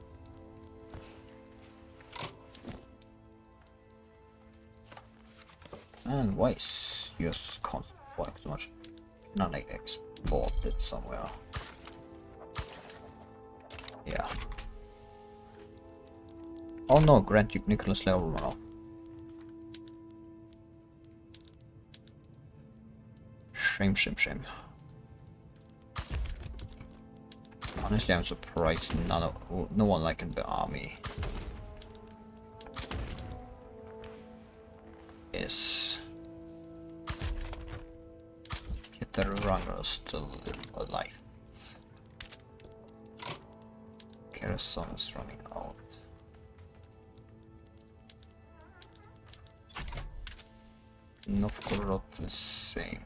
And why is yours constant buying so much? Not like export it somewhere. Yeah. Oh no, Grand Duke Nicholas level run off. Shame, shame, shame. Honestly, I'm surprised no one like in the army. is get the runner still alive. Kerosene is running out. Novgorod the same.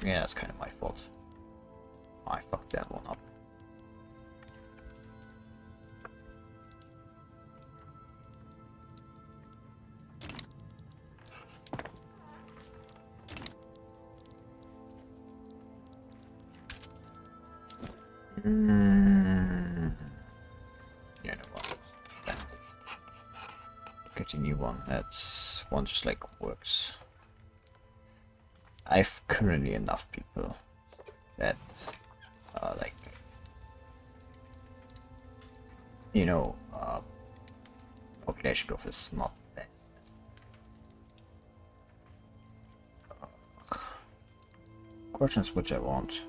Yeah, that's kind of my fault. I fucked that one up. Yeah, no one. Get a new one. That's one just like works. I've currently enough people that like, you know, population growth is not that. Questions which I want.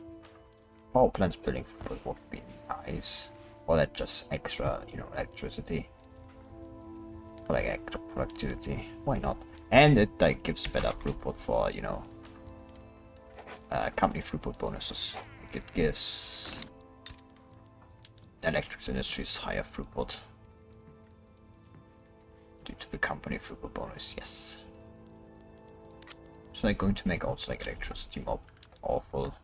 Power plants building throughput would be nice. Or that just extra, you know, electricity. Or like extra productivity. Why not? And it like gives better throughput for, you know, company throughput bonuses. Like it gives electric industries higher throughput due to the company throughput bonus. Yes. So they're going to make also like electricity more powerful.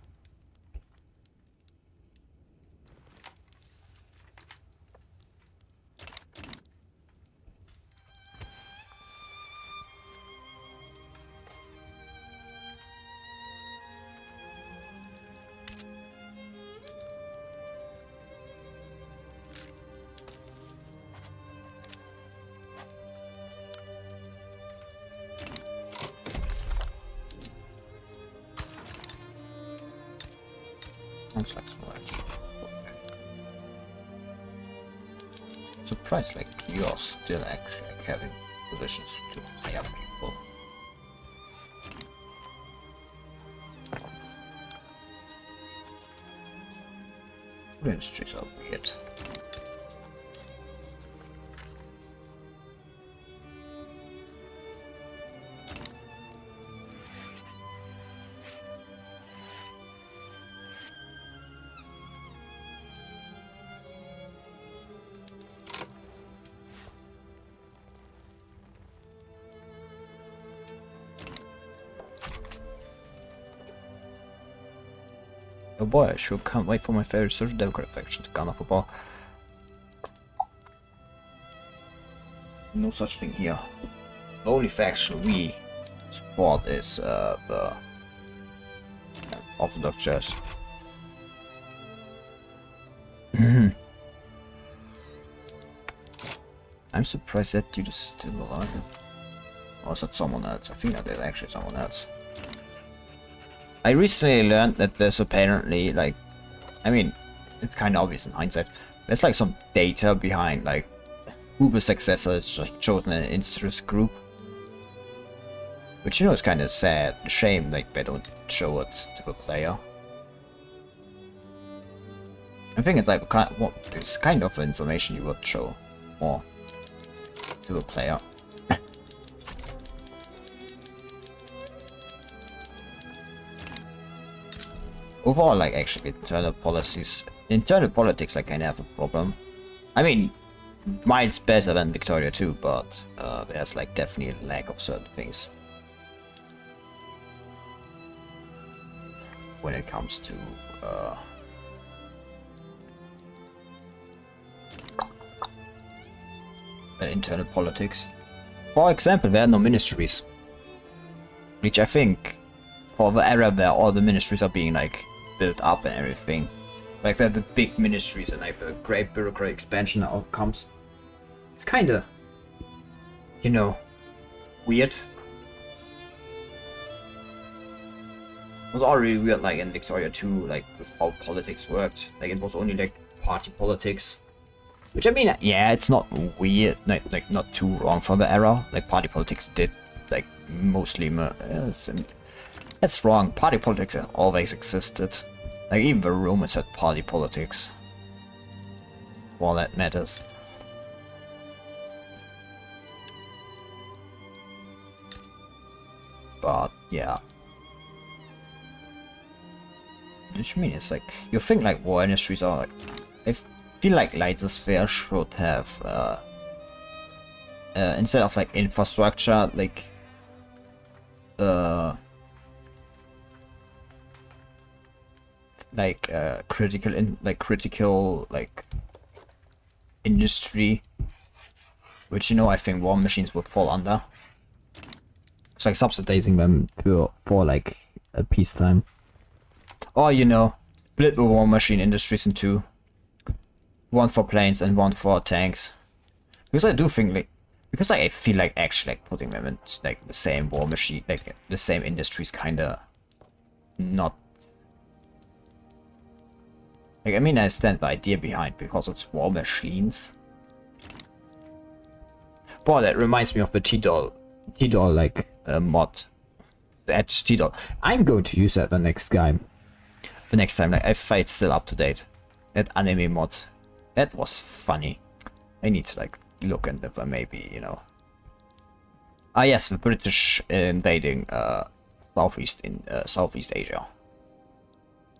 Sounds like smart. Surprised like you are still actually like, having positions to hire people. Industries are weird. Oh boy, I sure can't wait for my favorite social democrat faction to gun off a ball. No such thing here. The only faction we support is the Orthodox Church. I'm surprised that dude is still alive. Or is that someone else? I think that is actually someone else. I recently learned that there's apparently like, I mean, it's kind of obvious in hindsight. There's like some data behind like who the successor is like, chosen in an interest group, which you know is kind of sad. Shame like they don't show it to the player. I think it's like it's kind of information you would show more to the player. Overall, like actually internal politics, I kind of have a problem. I mean, mine's better than Victoria too, but there's like definitely a lack of certain things when it comes to internal politics. For example, there are no ministries, which I think for the era where all the ministries are being like built up and everything, like where the big ministries and like the great bureaucratic expansion outcomes, it's kind of, you know, weird. It was already weird like in Victoria too, like with how politics worked. Like it was only like party politics, which I mean, yeah, it's not weird, like not too wrong for the era. Like party politics did like mostly that's wrong. Party politics have always existed. Like even the Romans had party politics. For all that matters. but yeah. Which means like you think like war industries are like, I feel like Sphere should have instead of like infrastructure critical industry, which I think war machines would fall under. It's like subsidizing them for like a peacetime. Or split the war machine industries in two. One for planes and one for tanks. Because I do think because I feel like actually putting them in the same war machine, the same industries kinda not. I mean, I stand the idea behind because it's war machines. Boy, that reminds me of the T-Doll mod. That T-Doll. I'm going to use that the next time. The next time, if it's still up to date. That anime mod. That was funny. I need to look into them maybe, Ah yes, the British invading Southeast Asia.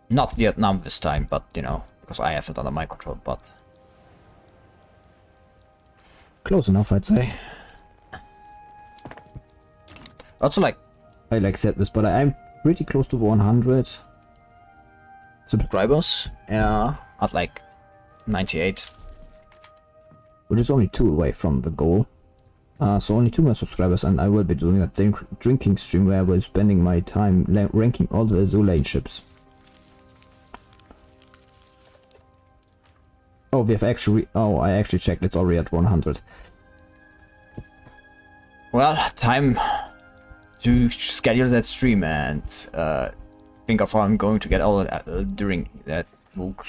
Not Vietnam this time, but because I have it under my control, but close enough, I'd say. Also I said this, but I'm pretty close to 100 subscribers. Yeah, at 98. Which is only 2 away from the goal. So only 2 more subscribers, and I will be doing a drinking stream where I will be spending my time ranking all the Azulane ships. Oh, we have actually. Oh, I actually checked. It's already at 100. Well, time to schedule that stream and think of how I'm going to get all of that during that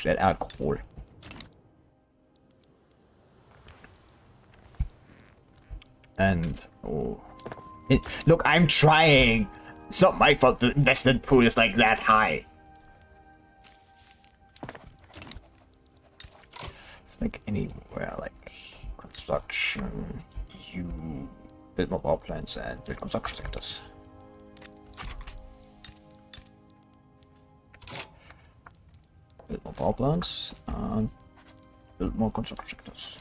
alcohol. And look, I'm trying. It's not my fault the investment pool is that high. It's anywhere construction, you build more power plants and build construction sectors. Build more power plants and build more construction sectors.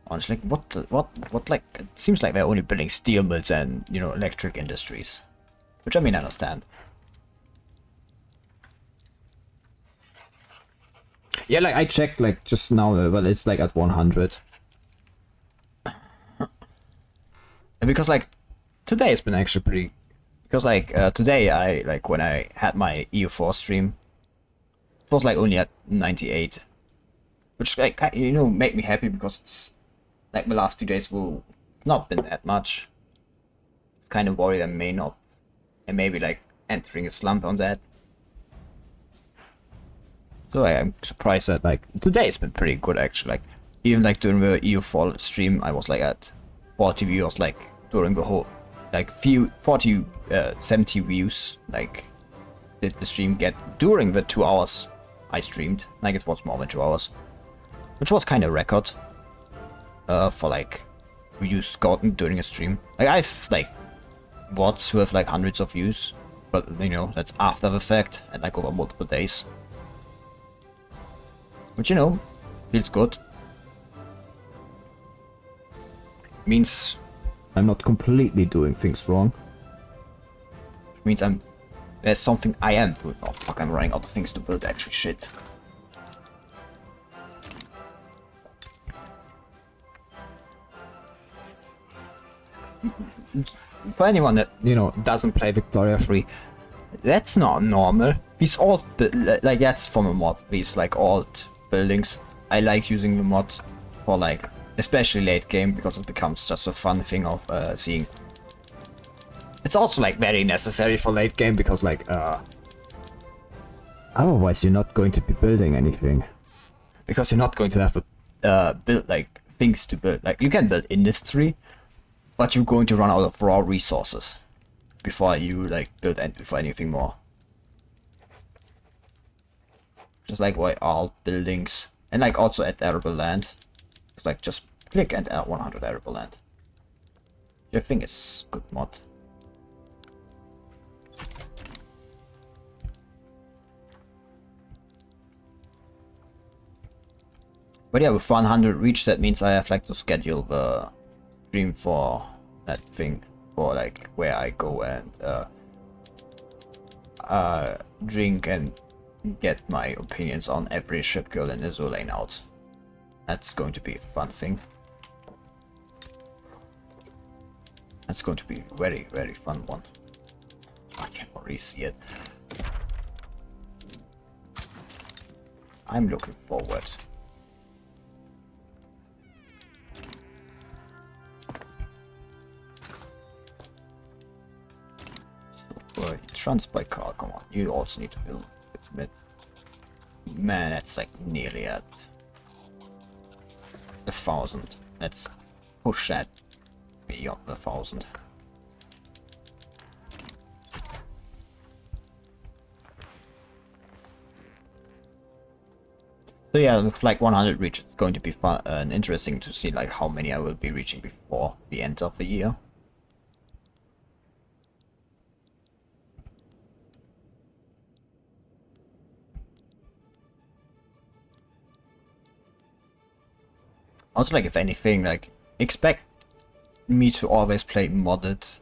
Honestly, what it seems like they're only building steel mills and electric industries, which I mean I understand. Yeah, I checked just now, but it's at 100. And because today it's been actually pretty, because today I when I had my EU4 stream, it was only at 98, which made me happy because it's the last few days will not been that much. It's kind of worried I may not, and maybe entering a slump on that. So I'm surprised that today it's been pretty good actually. Even during the EU4 stream I was at 40 views during the whole 70 views did the stream get during the 2 hours I streamed. It was more than 2 hours, which was kind of a record for views gotten during a stream. I've bots with hundreds of views, but that's after the fact and over multiple days. Which feels good. Means I'm not completely doing things wrong. Means there's something I am doing. Oh fuck, I'm running out of things to build actually, shit. For anyone that doesn't play Victoria 3, that's not normal. These old that's from a mod. These old buildings. I like using the mod for especially late game because it becomes just a fun thing of seeing. It's also very necessary for late game because otherwise you're not going to be building anything. Because you're not going to have to build things to build. You can build industry, but you're going to run out of raw resources before you build for anything more. Just why all buildings and also add arable land. It's just click and add 100 arable land. I think is good mod. But yeah, with 100 reach, that means I have like to schedule the stream for that thing, for like where I go and drink and get my opinions on every ship girl in the lane out. That's going to be a fun thing. That's going to be a very, very fun one. I can already see it. I'm looking forward. So, transport car, come on. You also need to build it. Man, that's like nearly at 1,000. Let's push that beyond 1,000. So yeah, with like 100 reach, it's going to be fun and interesting to see like how many I will be reaching before the end of the year. Also, like, if anything, like, expect me to always play modded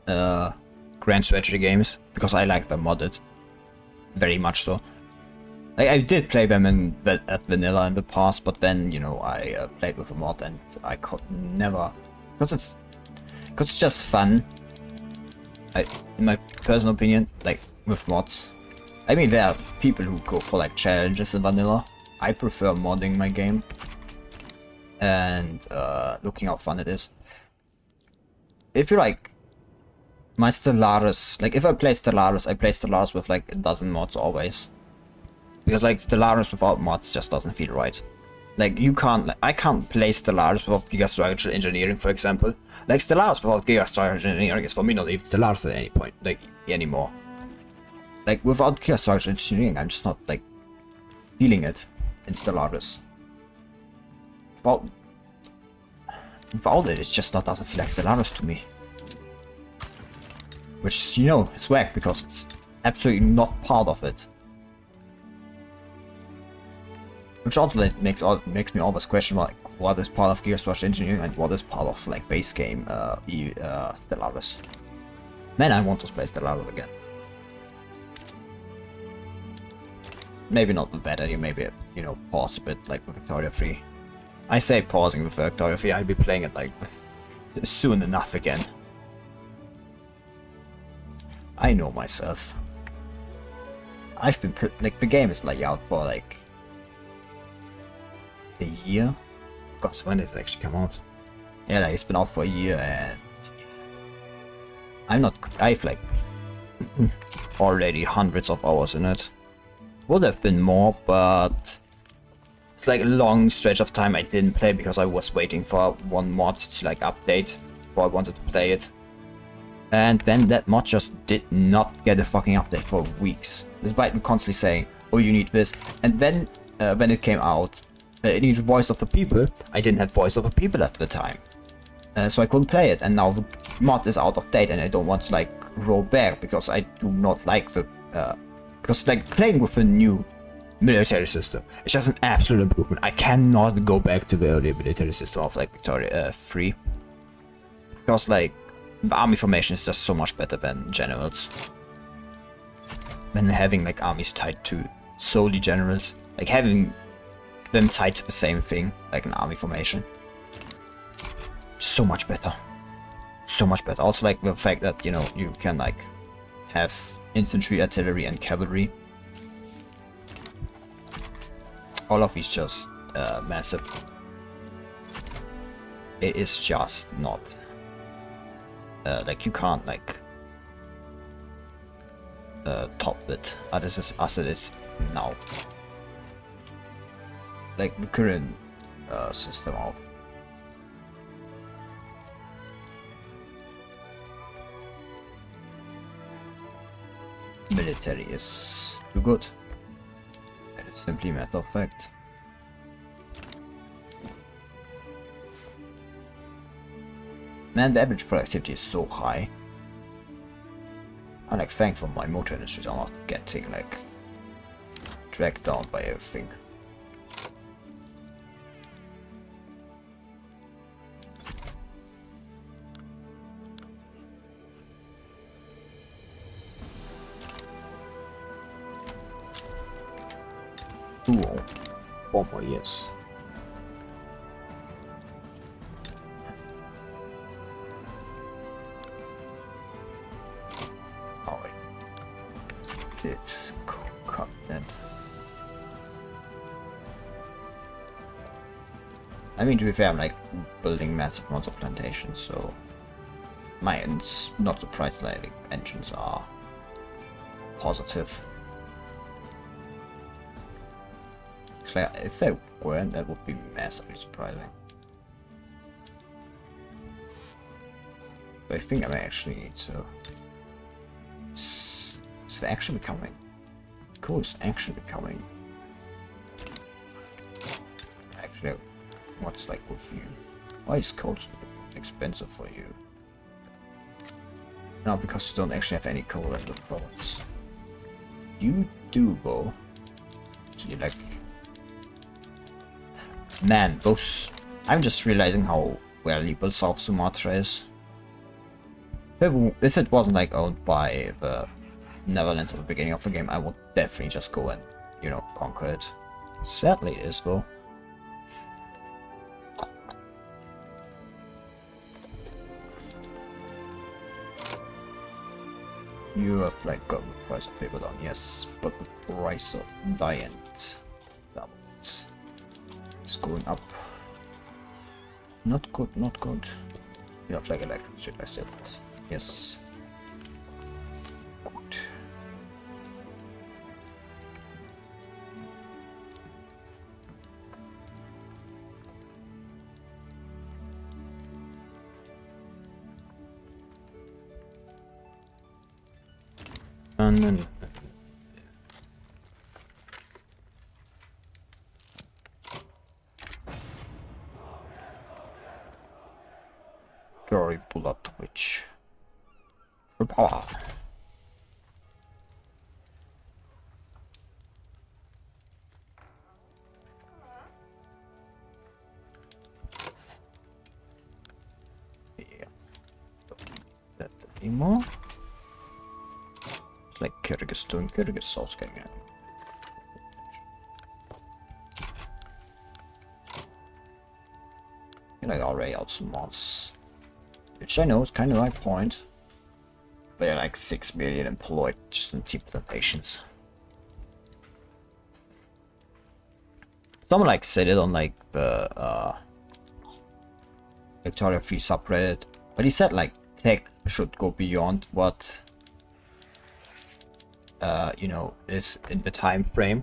grand strategy games, because I like them modded. Very much so. Like, I did play them at vanilla in the past, but then, you know, I played with a mod and I could never... Because it's just fun. In my personal opinion, like, with mods. I mean, there are people who go for, like, challenges in vanilla. I prefer modding my game. And looking how fun it is. If you like my Stellaris, like if I play Stellaris, I play Stellaris with like a dozen mods always. Because like Stellaris without mods just doesn't feel right. Like you can't, like, I can't play Stellaris without gigastructural engineering, for example. Like Stellaris without gigastructural engineering is for me not even Stellaris at any point, like anymore. Like without gigastructural engineering, I'm just not like feeling it in Stellaris. Without it, just not doesn't feel like Stellaris to me. Which, you know, it's whack because it's absolutely not part of it. Which also like, makes me always question like what is part of gigastructural engineering and what is part of like base game Stellaris. Man, I want to play Stellaris again. Maybe not the bad idea, maybe, you know, pause a bit like with Victoria 3. I say pausing with Victoria 3, I'll be playing it like soon enough again. I know myself. I've been like the game is like out for like a year. Gosh, when did it actually come out? Yeah, like, it's been out for a year and I've like already hundreds of hours in it. Would have been more, but it's like a long stretch of time I didn't play because I was waiting for one mod to like update before I wanted to play it. And then that mod just did not get a fucking update for weeks. Despite me constantly saying, oh, you need this. And then when it came out, it needed Voice of the People. I didn't have Voice of the People at the time. So I couldn't play it. And now the mod is out of date and I don't want to like roll back because I do not like the... because like playing with a new military system, it's just an absolute improvement. I cannot go back to the earlier military system of like Victoria 3. Because like the army formation is just so much better than generals. When having like armies tied to solely generals, like having them tied to the same thing, like an army formation. So much better. So much better. Also like the fact that, you know, you can like have infantry, artillery and cavalry. All of these just massive. It is just not like you can't like top it as it is now. Like the current system of military is too good. It's simply a matter of fact. Man, the average productivity is so high. I'm like thankful my motor industries are not getting like dragged down by everything. Ooh, 4 more years. Alright. It's content. I mean, to be fair, I'm like building massive amounts of plantations, so mine's not surprised that the engines are positive. Like, if they weren't, that would be massively surprising. But I think I may actually need to. Is it actually becoming? Coal is actually becoming. Actually, what's like with you? Why is coal so expensive for you? No, because you don't actually have any coal in the province. You do, though. So you like. Man, those... I'm just realizing how valuable South Sumatra is. If it wasn't like owned by the Netherlands at the beginning of the game, I would definitely just go and, you know, conquer it. Sadly it is though. You have like got the price of paper down, yes, but the price of diamond doubles. It's going up. Not good, not good. You have like electricity, I said. Yes. Good. And then Glory bullet witch. For power. Yeah. Don't need that anymore. It's like Kyrgyz doing Kyrgyz sauce getting out. Like already out some mods. Which I know is kind of my point. They're like 6 million employed just in tea plantations. Someone like said it on like the Victoria Free subreddit, but he said like tech should go beyond what you know is in the time frame,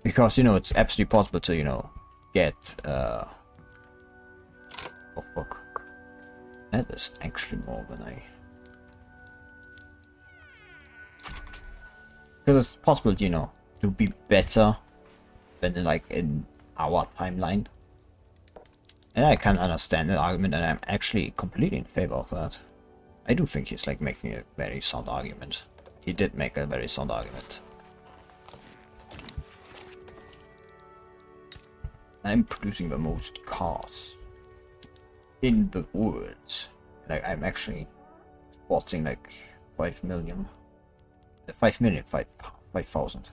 because you know it's absolutely possible to, you know, get oh fuck. That is actually more than I... Because it's possible, you know, to be better than like in our timeline. And I can understand the argument, and I'm actually completely in favor of that. I do think he's like making a very sound argument. He did make a very sound argument. I'm producing the most cars in the world. Like I'm actually spotting like 5 million. 5,000.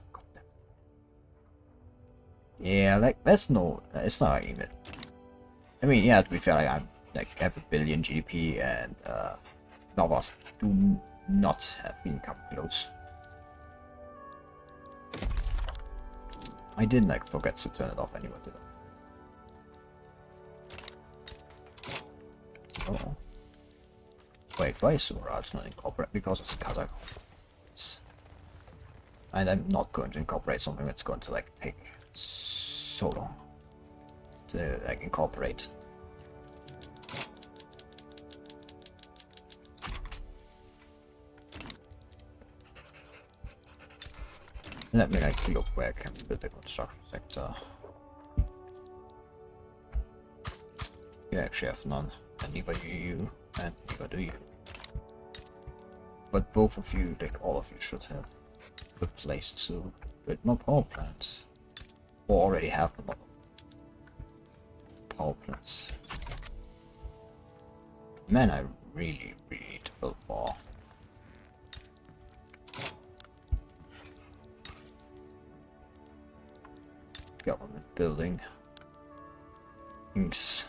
Yeah, like that's no, it's not even. I mean, yeah, to be fair, like, I'm like have a billion GDP, and none of us do not have income close. I didn't like forget to turn it off anyway, did I? Oh. Wait, why is Suraj not incorporated? Because it's Kazakh. And I'm not going to incorporate something that's going to like take so long to like incorporate. Let me like look where I can build the construction sector. You actually have none. And neither do you, and neither do you. But both of you, like all of you, should have a place to build more power plants. Or already have a lot of power plants. Man, I really need to build more. Government building. Things.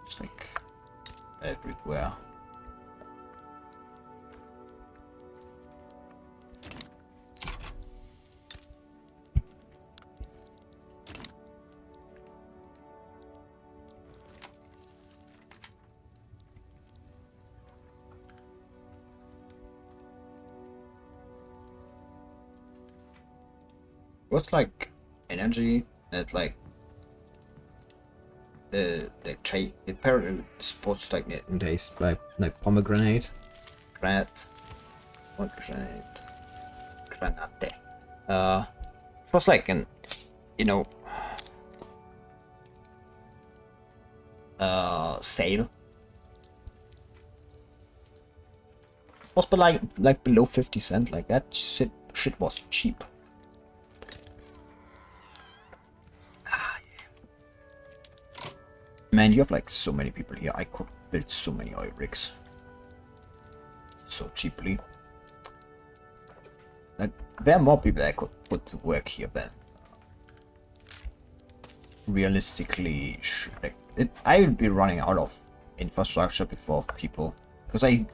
Just like everywhere. What's like energy that like the trade apparently supposed to like it Taste like pomegranate. granite granate it was like an sale. Was but like below 50 cents, like that shit was cheap. Man, you have like so many people here. I could build so many oil rigs so cheaply. Like there are more people I could put to work here than realistically I will be running out of infrastructure before people, because I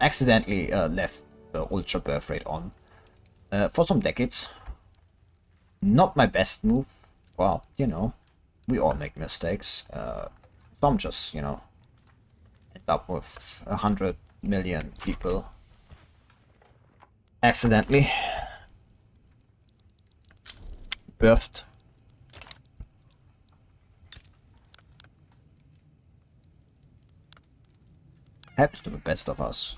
accidentally left the ultra birth rate on for some decades. Not my best move. Well, we all make mistakes. Some just, end up with 100 million people accidentally birthed. Happens to the best of us.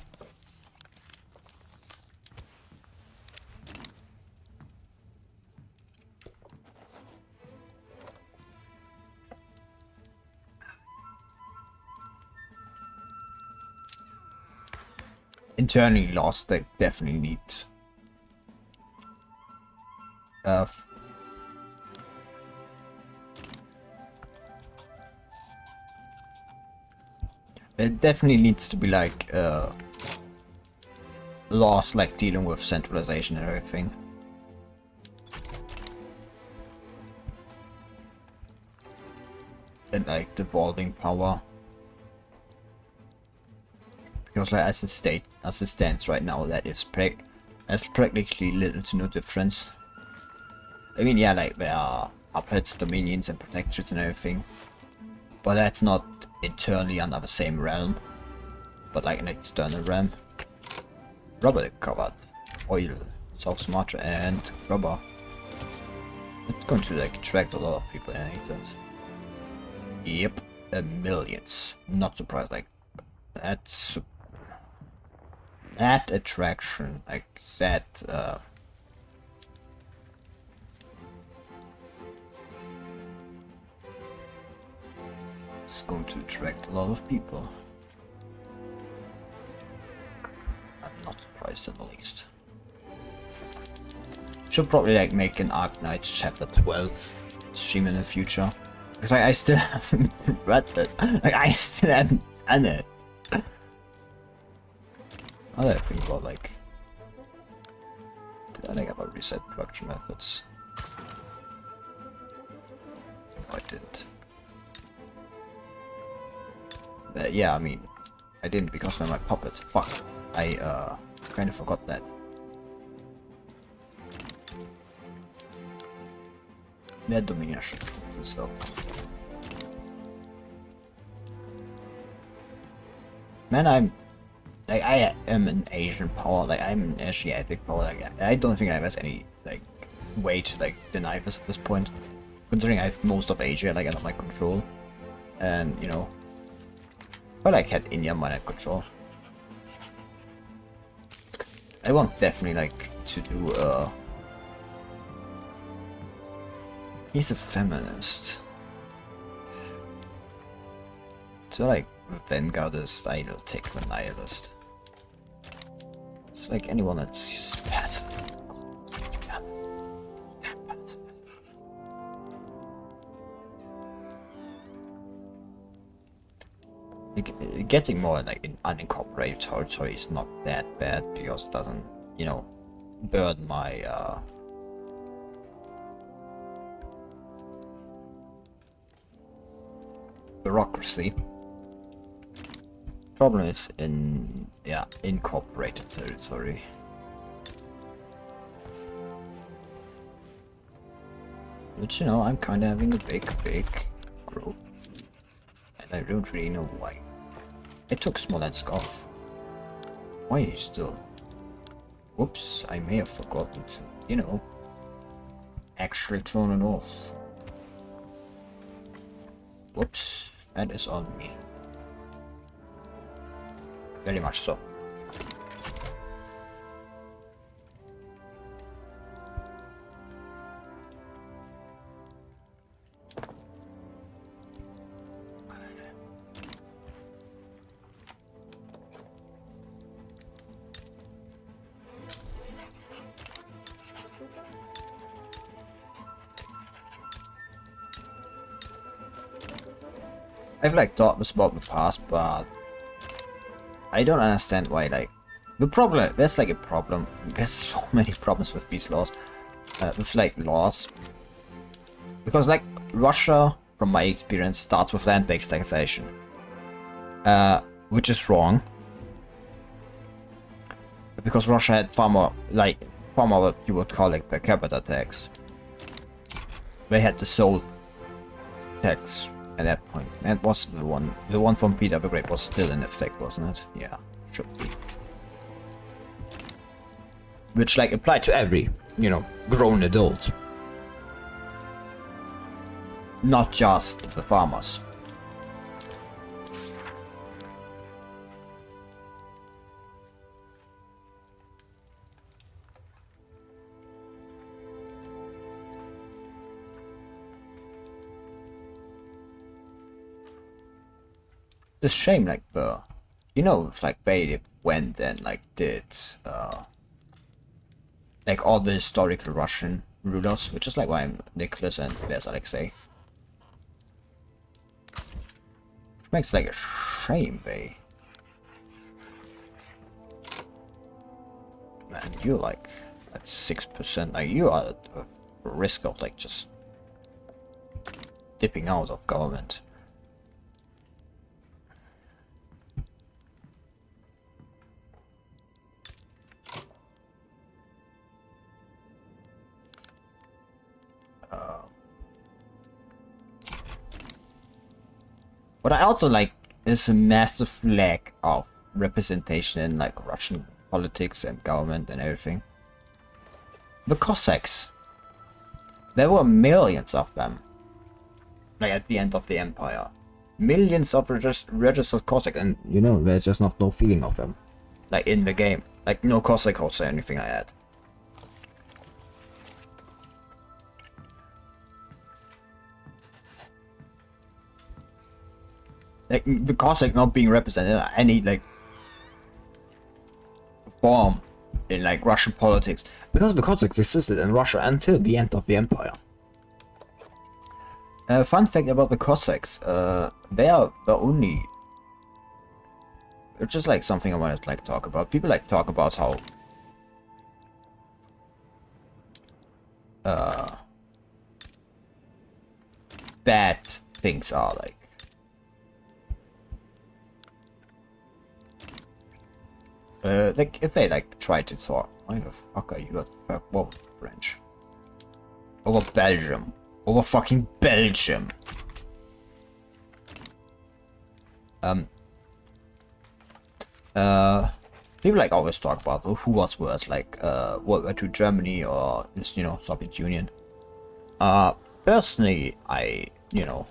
Internally lost, they definitely need it definitely needs to be like laws like dealing with centralization and everything. And like devolving power. Because like as it stands right now, that is practically little to no difference. I mean, yeah, like there are upwards, dominions and protectorates and everything, but that's not internally under the same realm, but like an external realm. Rubber covered, oil, South Sumatra and rubber. It's going to like attract a lot of people, and I hate that. Yep, millions. Not surprised, like that's that attraction, like that is going to attract a lot of people. I'm not surprised in the least. Should probably like make an Arc Knight chapter 12 stream in the future, because I still haven't read it. Like I still haven't done it. Other thing about like, did I think about reset production methods? No, I didn't. Yeah, I mean, I didn't because of my puppets. Fuck, I kind of forgot that. Their domination and stuff. Man, I am an Asian power, like I'm an Asiatic power, like I don't think I have any like way to like deny this at this point, considering I have most of Asia like under my control, and if I like had India under my control, I want definitely like to do He's a feminist. So like vanguardist, I'll take the nihilist. It's like anyone that's bad. Getting more like in unincorporated territory is not that bad because it doesn't, you know, burden my bureaucracy. Problem is in incorporated territory. But you know, I'm kinda having a big growth. And I don't really know why. It took Smolensk off. Why are you still? Whoops, I may have forgotten to, you know, actually turn it off. Whoops, that is on me. Very much so. I've like thought this about the past, but I don't understand why. Like the problem, there's like a problem. There's so many problems with these laws, with like laws, because like Russia, from my experience, starts with land-based taxation, which is wrong. Because Russia had far more what you would call like per capita tax. They had the sole tax. At that point, that was the one from Peter the Great was still in effect, wasn't it? Yeah, should be. Which like applied to every, you know, grown adult. Not just the farmers. It's a shame, like you know, if, like they went and like did like all the historical Russian rulers, which is like why I'm Nicholas and there's Alexei. Which makes like a shame they. Man, you're like at 6%. Like you are at a risk of like just dipping out of government. What I also like is a massive lack of representation in like Russian politics and government and everything. The Cossacks. There were millions of them. Like at the end of the empire. Millions of registered Cossacks, and you know, there's just not no feeling of them. Like in the game. Like no Cossack house or anything like that. Like the Cossack not being represented in any like form in like Russian politics, because the Cossacks existed in Russia until the end of the empire. Fun fact about the Cossacks, they are the only. It's just like something I want to like talk about. People like talk about how bad things are like. Like if they like try to talk, why the fuck are you at French? Over Belgium. Over fucking Belgium. People like always talk about who was worse, like World War II Germany or just, you know, Soviet Union. Personally, I, you know,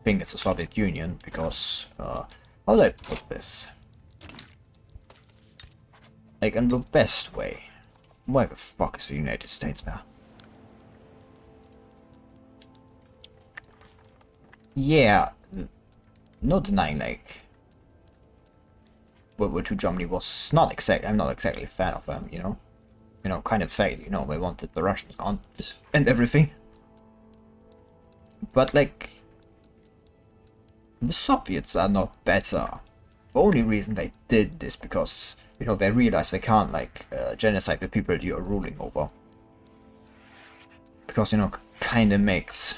think it's the Soviet Union because how do I put this? Like in the best way. Why the fuck is the United States there? yeah, no denying like World War II Germany was not exactly. I'm not exactly a fan of them. Kind of failed. They wanted the Russians gone and everything. But like, the Soviets are not better. The only reason they did this because they realized they can't like genocide the people you're ruling over. Because kind of makes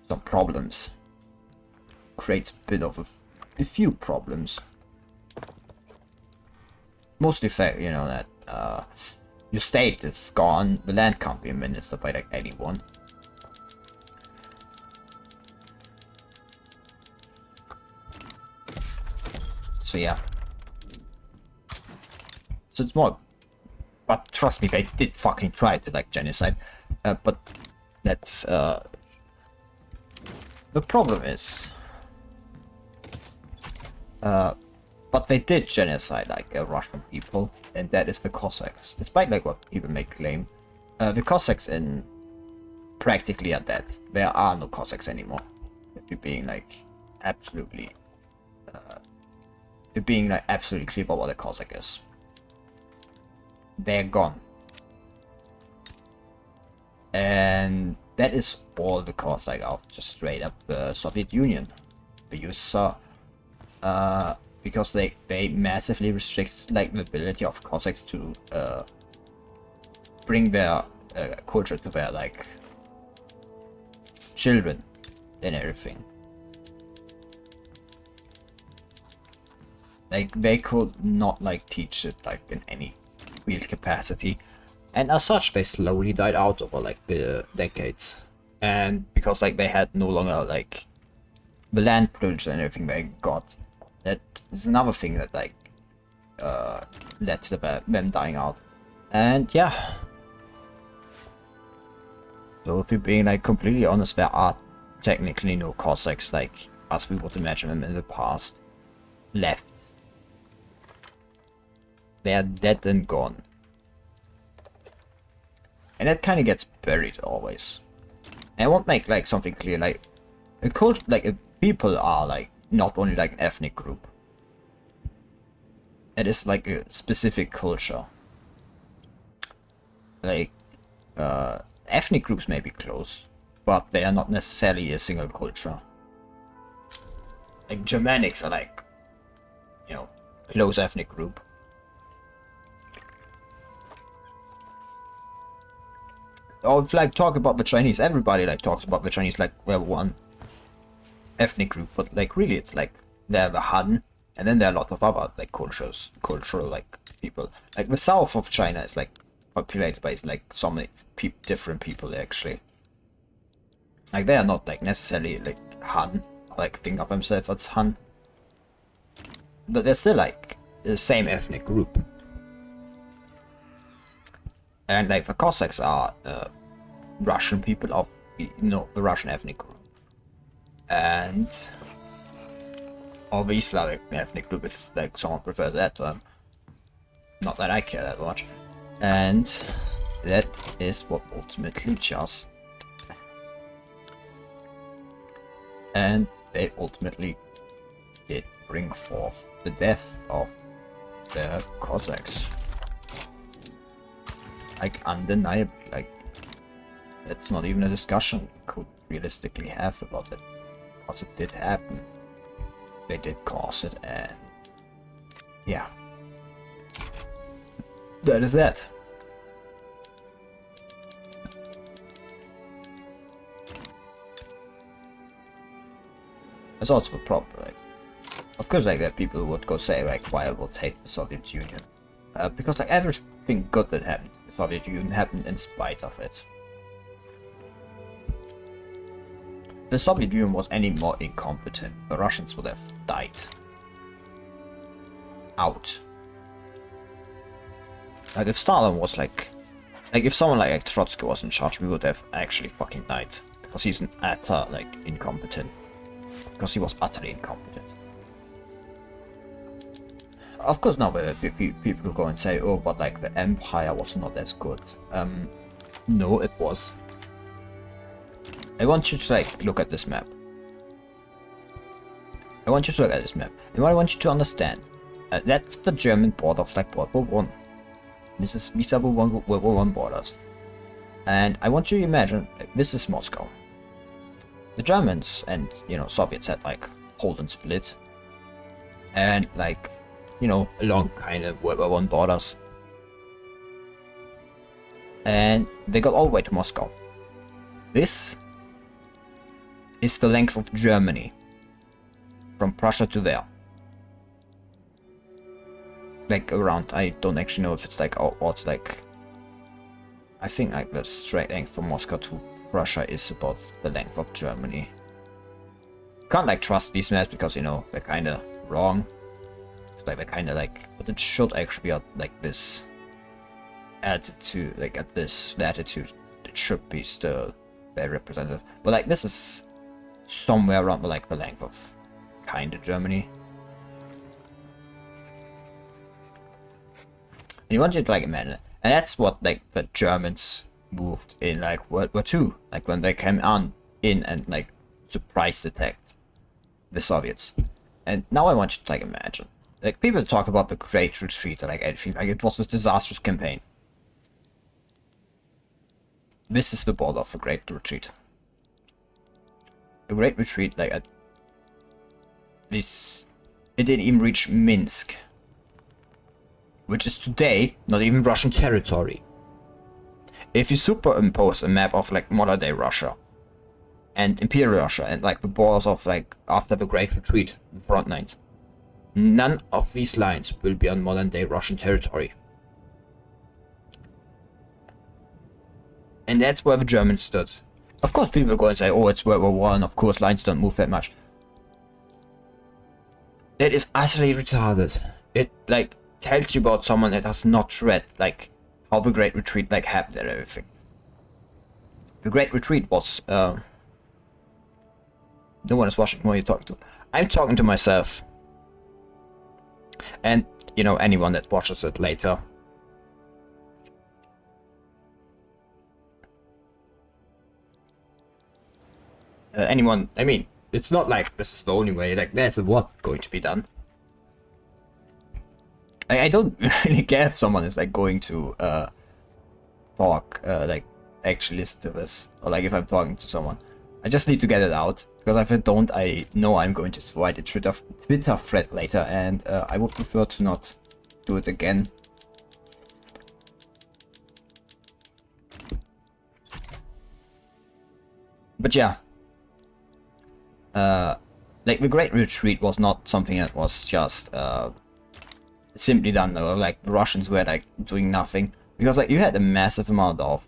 some problems. Creates a bit of a few problems. Mostly fact, that your state is gone, the land can't be administered by like anyone. So yeah. So it's more, but trust me, they did fucking try to like genocide. But that's the problem is but they did genocide like Russian people, and that is the Cossacks. Despite like what people may claim, the Cossacks in practically are dead. There are no Cossacks anymore. If you're being like absolutely, clear about what a Cossack is, they're gone, and that is all because like of just straight up the Soviet Union, the USSR. Because they massively restrict like the ability of Cossacks to bring their culture to their like children and everything. Like they could not like teach it like in any real capacity, and as such they slowly died out over like the decades. And because like they had no longer like the land privilege and everything they got. That is another thing that like led to them dying out. And yeah, so if you're being like completely honest, there are technically no Cossacks like as we would imagine them in the past left. They are dead and gone, and that kind of gets buried always. And I won't make like something clear, like a cult, like a people are like not only like an ethnic group. It is like a specific culture. Like ethnic groups may be close, but they are not necessarily a single culture. Like Germanics are like, close ethnic group. Or if like talk about the Chinese, everybody like talks about the Chinese like we're one ethnic group, but like really it's like they're the Han, and then there are a lot of other like cultural like people. Like the south of China is like populated by like so many different people actually. Like they are not like necessarily like Han, like think of themselves as Han, but they're still like the same ethnic group. And like the Cossacks are Russian people of the Russian ethnic group. And or the Slavic ethnic group, if like someone prefers that term. Not that I care that much. And that is what ultimately just, and they ultimately did bring forth the death of the Cossacks. Like undeniably, like that's not even a discussion we could realistically have about it. Because it did happen. They did cause it, and yeah. That is that. That's also a problem, like, of course like that people would go say like why I will take the Soviet Union. Because like everything good that happened to the Soviet Union happened in spite of it. If the Soviet Union was any more incompetent, the Russians would have died out. Like if Stalin was like if someone like Trotsky was in charge, we would have actually fucking died. Because he's an utter like incompetent. Because he was utterly incompetent. Of course now there are people who go and say, oh, but like the empire was not as good. No, it was. I want you to like look at this map. I want you to look at this map, and what I want you to understand, that's the German border of like World War One. These are World War One borders, and I want you to imagine like, this is Moscow. The Germans and Soviets had like Poland split, and like along kind of World War One borders, and they got all the way to Moscow. This is the length of Germany. From Prussia to there. Like around, I don't actually know if it's like, or it's like, I think like the straight length from Moscow to Prussia is about the length of Germany. Can't like trust these maps because they're kinda wrong. Like they're kinda like, but it should actually be like this altitude, like at this latitude, it should be still very representative. But like this is somewhere around like the length of kind of Germany. And you want you to like imagine it. And that's what like the Germans moved in like World War II. Like when they came in and like surprise attacked the Soviets. And now I want you to like imagine. Like people talk about the Great Retreat or like anything. Like it was this disastrous campaign. This is the border of the Great Retreat. The Great Retreat, like it didn't even reach Minsk, which is today not even Russian territory. If you superimpose a map of like modern day Russia and Imperial Russia and like the borders of like after the Great Retreat, the front lines, none of these lines will be on modern day Russian territory. And that's where the Germans stood. Of course people go and say, oh, it's World War One, of course lines don't move that much. It is utterly retarded. It like tells you about someone that has not read like how the Great Retreat like happened and everything. The Great Retreat was no one is watching who you're talking to. I'm talking to myself. And anyone that watches it later. Anyone, I mean, it's not like this is the only way, like there's a what going to be done. I don't really care if someone is like going to talk, like actually listen to this, or like if I'm talking to someone. I just need to get it out, because if I don't, I know I'm going to write a Twitter thread later, and I would prefer to not do it again. But yeah. Like the Great Retreat was not something that was just simply done, or like the Russians were like doing nothing, because like you had a massive amount of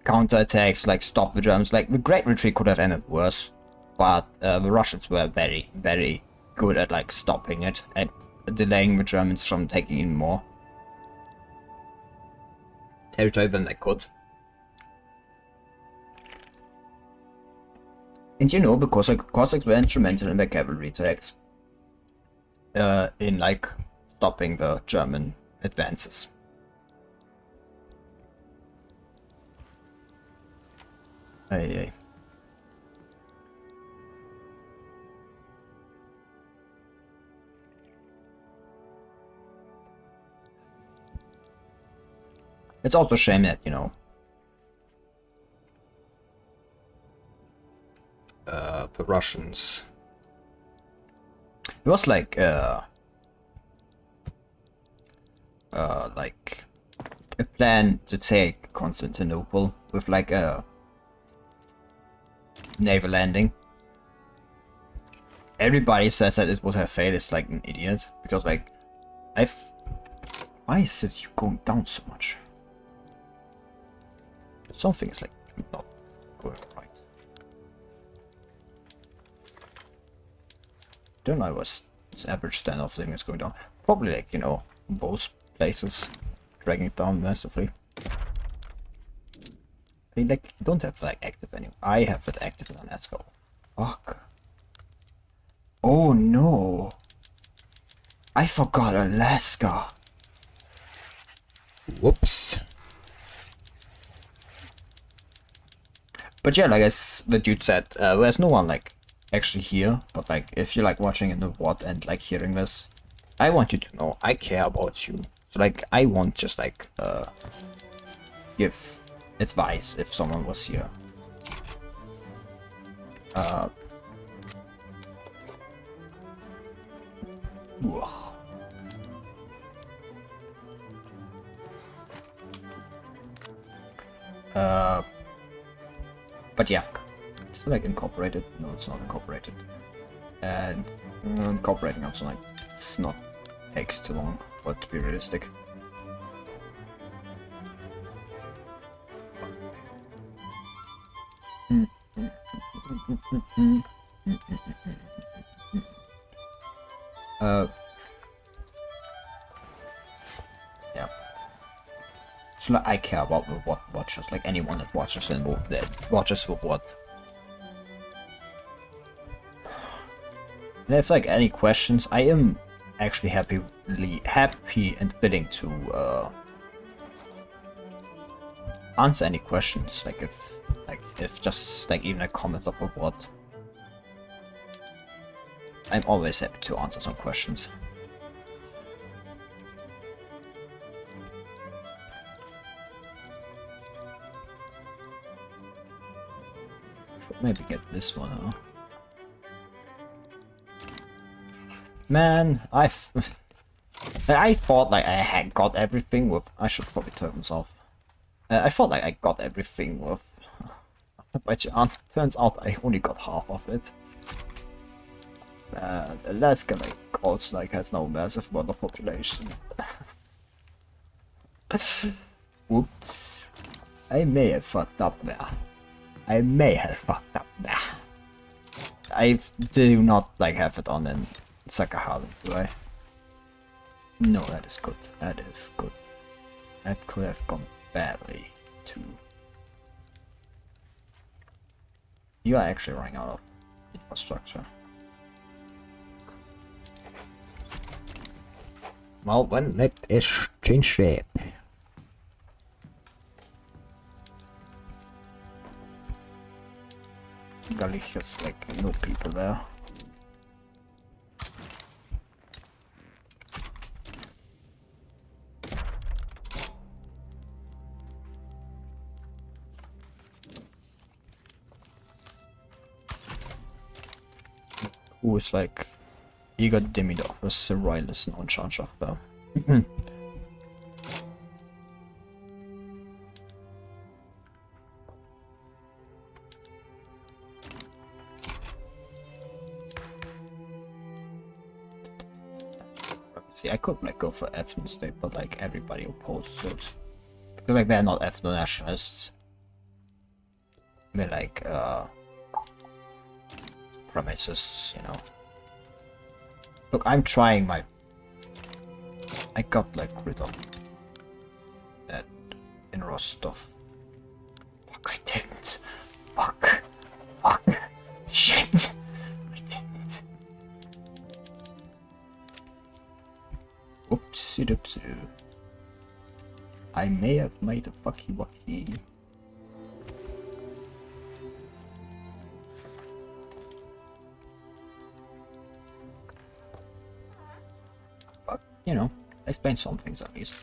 counterattacks, like stop the Germans. Like the Great Retreat could have ended worse, but the Russians were very, very good at like stopping it and delaying the Germans from taking in more territory than they could. And the Cossacks were instrumental in the cavalry attacks, in like stopping the German advances. Aye. It's also a shame that, the Russians. It was like a plan to take Constantinople with like a naval landing. Everybody says that it would have failed. It's like an idiot, because like why is it you going down so much? Something is like not going right. Don't know what's this average standoff thing is going down. Probably like, both places dragging it down massively. I like don't have like active anymore. I have it active on. Let's go. Fuck. Oh no. I forgot Alaska. Whoops. But yeah, like as the dude said, there's no one like actually here, but like if you're like watching in the VOD and like hearing this, I want you to know I care about you. So like I won't just like give advice if someone was here. Ugh. But yeah, it's like incorporated. No, it's not incorporated. And incorporating also like it's not takes too long for it to be realistic. Yeah. So like, I care about the watchers, like anyone that watches and that watches the what. And if like any questions, I am actually happy and willing to answer any questions. Like if just like even a comment of a what. I'm always happy to answer some questions. Should maybe get this one, huh? Man, I thought like I had got everything with. I should probably turn this off. I thought like I got everything with. But turns out I only got half of it. Alaska like also like has no massive water population. Whoops. I may have fucked up there. I may have fucked up there. I do not like have it on in Sakahara, do I? No, that is good. That is good. That could have gone badly too. You are actually running out of infrastructure. Well, then let us change it. Galicia's like no people there. Who is like Igor Demidov as the royalist now in charge of See, I could like go for ethno state, but like everybody opposes it. Because like they're not ethno nationalists. They're like supremacists, you know. Look, I'm trying my... I got like rid of that in Rostov. Fuck, I didn't. Fuck. Fuck. Shit. I didn't. Oopsie doopsie. I may have made a fucky wucky. You know, explain some things at least.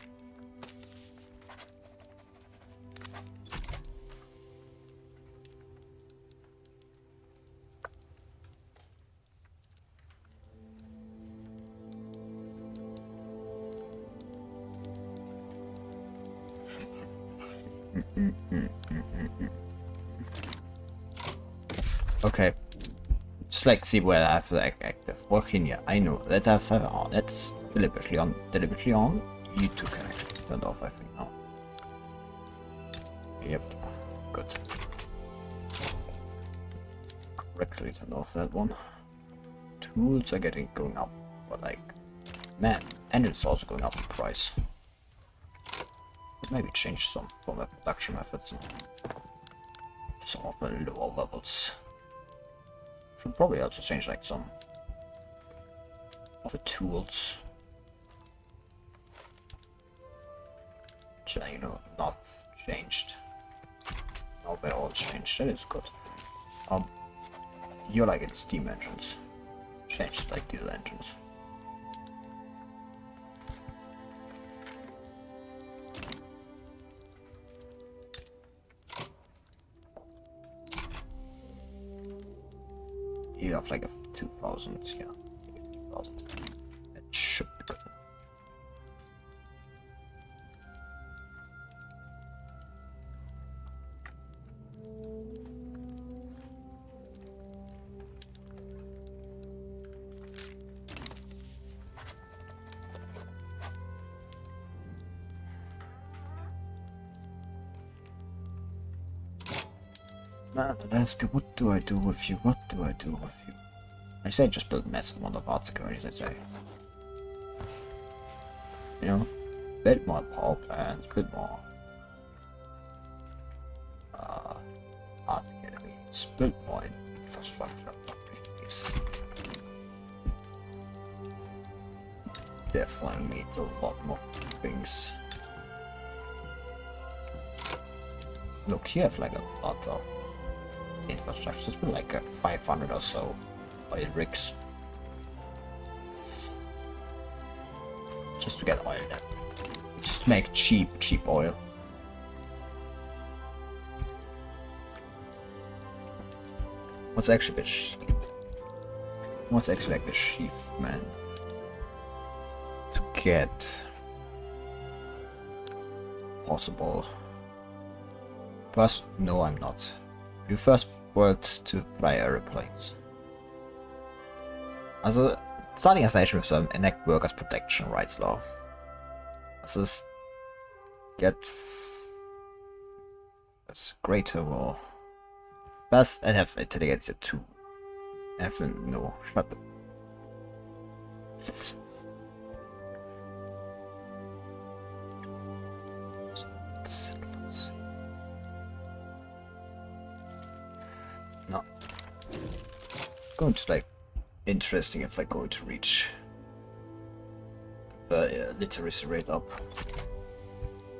Okay. Just like see where I have like active working here. I know that I have on. That's deliberately on. Deliberately on. You two can actually turn off, I think now. Yep. Good. Correctly turned off that one. Tools are going up, but like, man, and it's also going up in price. Maybe change some from the production methods and some of the lower levels. Should probably also change like some of the tools. Which are, you know, not changed. Now they all changed. That is good. You're like in steam engines. Changed like diesel engines. You have like a 2000, yeah. 2000. It should be good. Alaska, what do I do with you? What do I do with you? I say just build massive amount of art securities, I say. You know? Build more power plants, build more art academies, build more infrastructure. Please. Definitely needs a lot more things. Look, you have like a lot of infrastructure. It's been like 500 or so oil rigs. Just to get oil that. Just to make cheap oil. What's actually the What's actually like the achievement to get possible? First, no, I'm not. You first word to fly aeroplanes. Also, starting as nation with enact workers' protection rights law. Also, get as greater war. Best and have intelligence 2. F no, shut up. No. Going to like interesting if I go to reach the literacy rate up.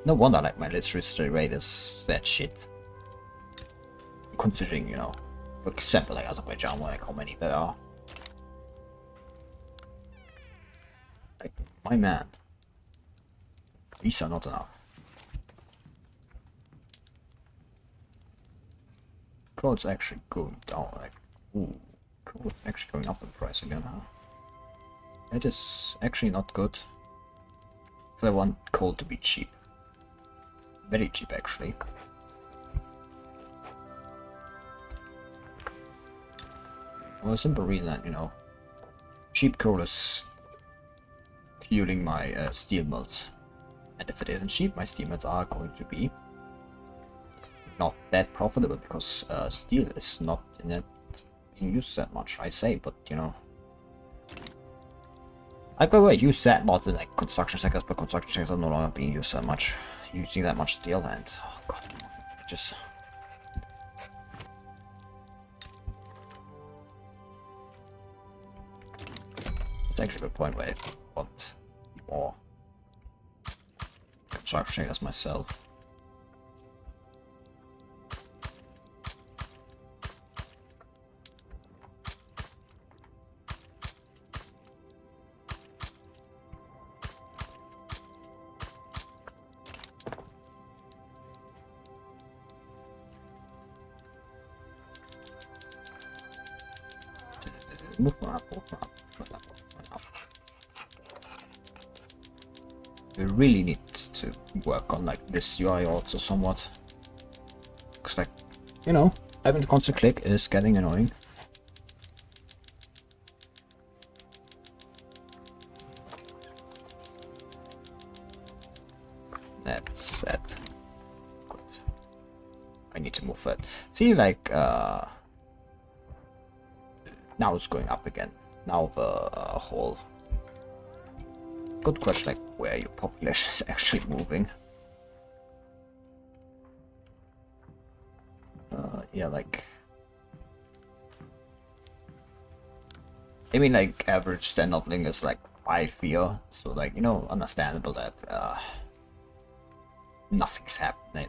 No wonder like my literacy rate is that shit. Considering, you know, for example like Azerbaijan, like how many there are. Like, my man. These are not enough. Code's actually going down, like, ooh, code's actually going up in price again, huh? That is actually not good. I want coal to be cheap. Very cheap, actually. Well, a simple reason that, you know, cheap coal is fueling my steel mills. And if it isn't cheap, my steel mills are going to be not that profitable because steel is not in it being used that much, I say, but you know. I go away, use that lot in like construction sectors, but construction sectors are no longer being used that much, using that much steel, and oh god, just. It's actually the point where I want more construction sectors myself. Move up, move up, move up, move up. We really need to work on like this UI also somewhat. Because like, you know, having the constant click is getting annoying. That's set. Good. I need to move that. See, like, now it's going up again. Now the whole good question, like where your population is actually moving. Yeah, like I mean, like average stand-up link is like 5 here, so like, you know, understandable that nothing's happening.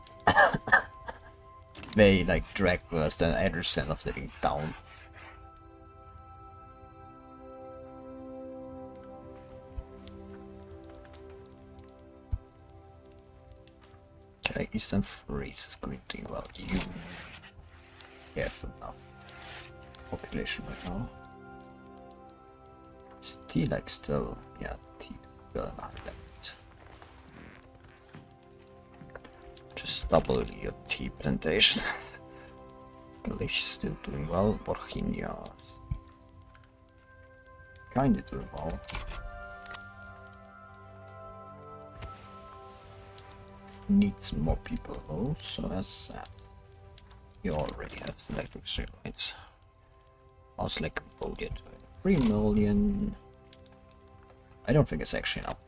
they like drag worse than average standard of living down. Okay, Eastern Freeze is going to well. You have enough population right now. Still like still, yeah, T still not that. Just double your tea plantation. Galicia still doing well. Virginia kinda doing well. Needs more people though, so that's that. You already have electric streetlights. Also like Cambodia to 3 million. I don't think it's actually enough.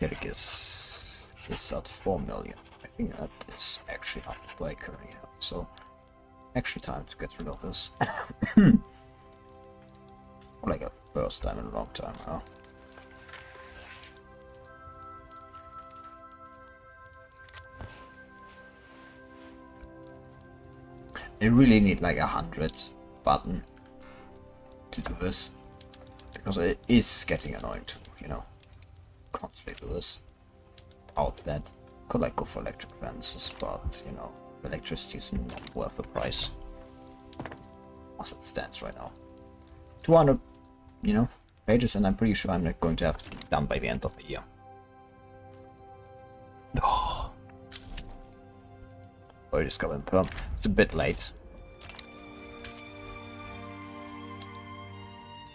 Kyrgyz is at 4 million. I think that is actually enough what I currently have, so actually time to get rid of this. Or like a first time in a long time now. I really need like 100 button to do this, because it is getting annoying to, you know, constantly do this. Out that could like go for electric fences, but you know, electricity is not worth the price as it stands right now. 200, you know, pages, and I'm pretty sure I'm not going to have it done by the end of the year. Oh. I discovered perm. It's a bit late.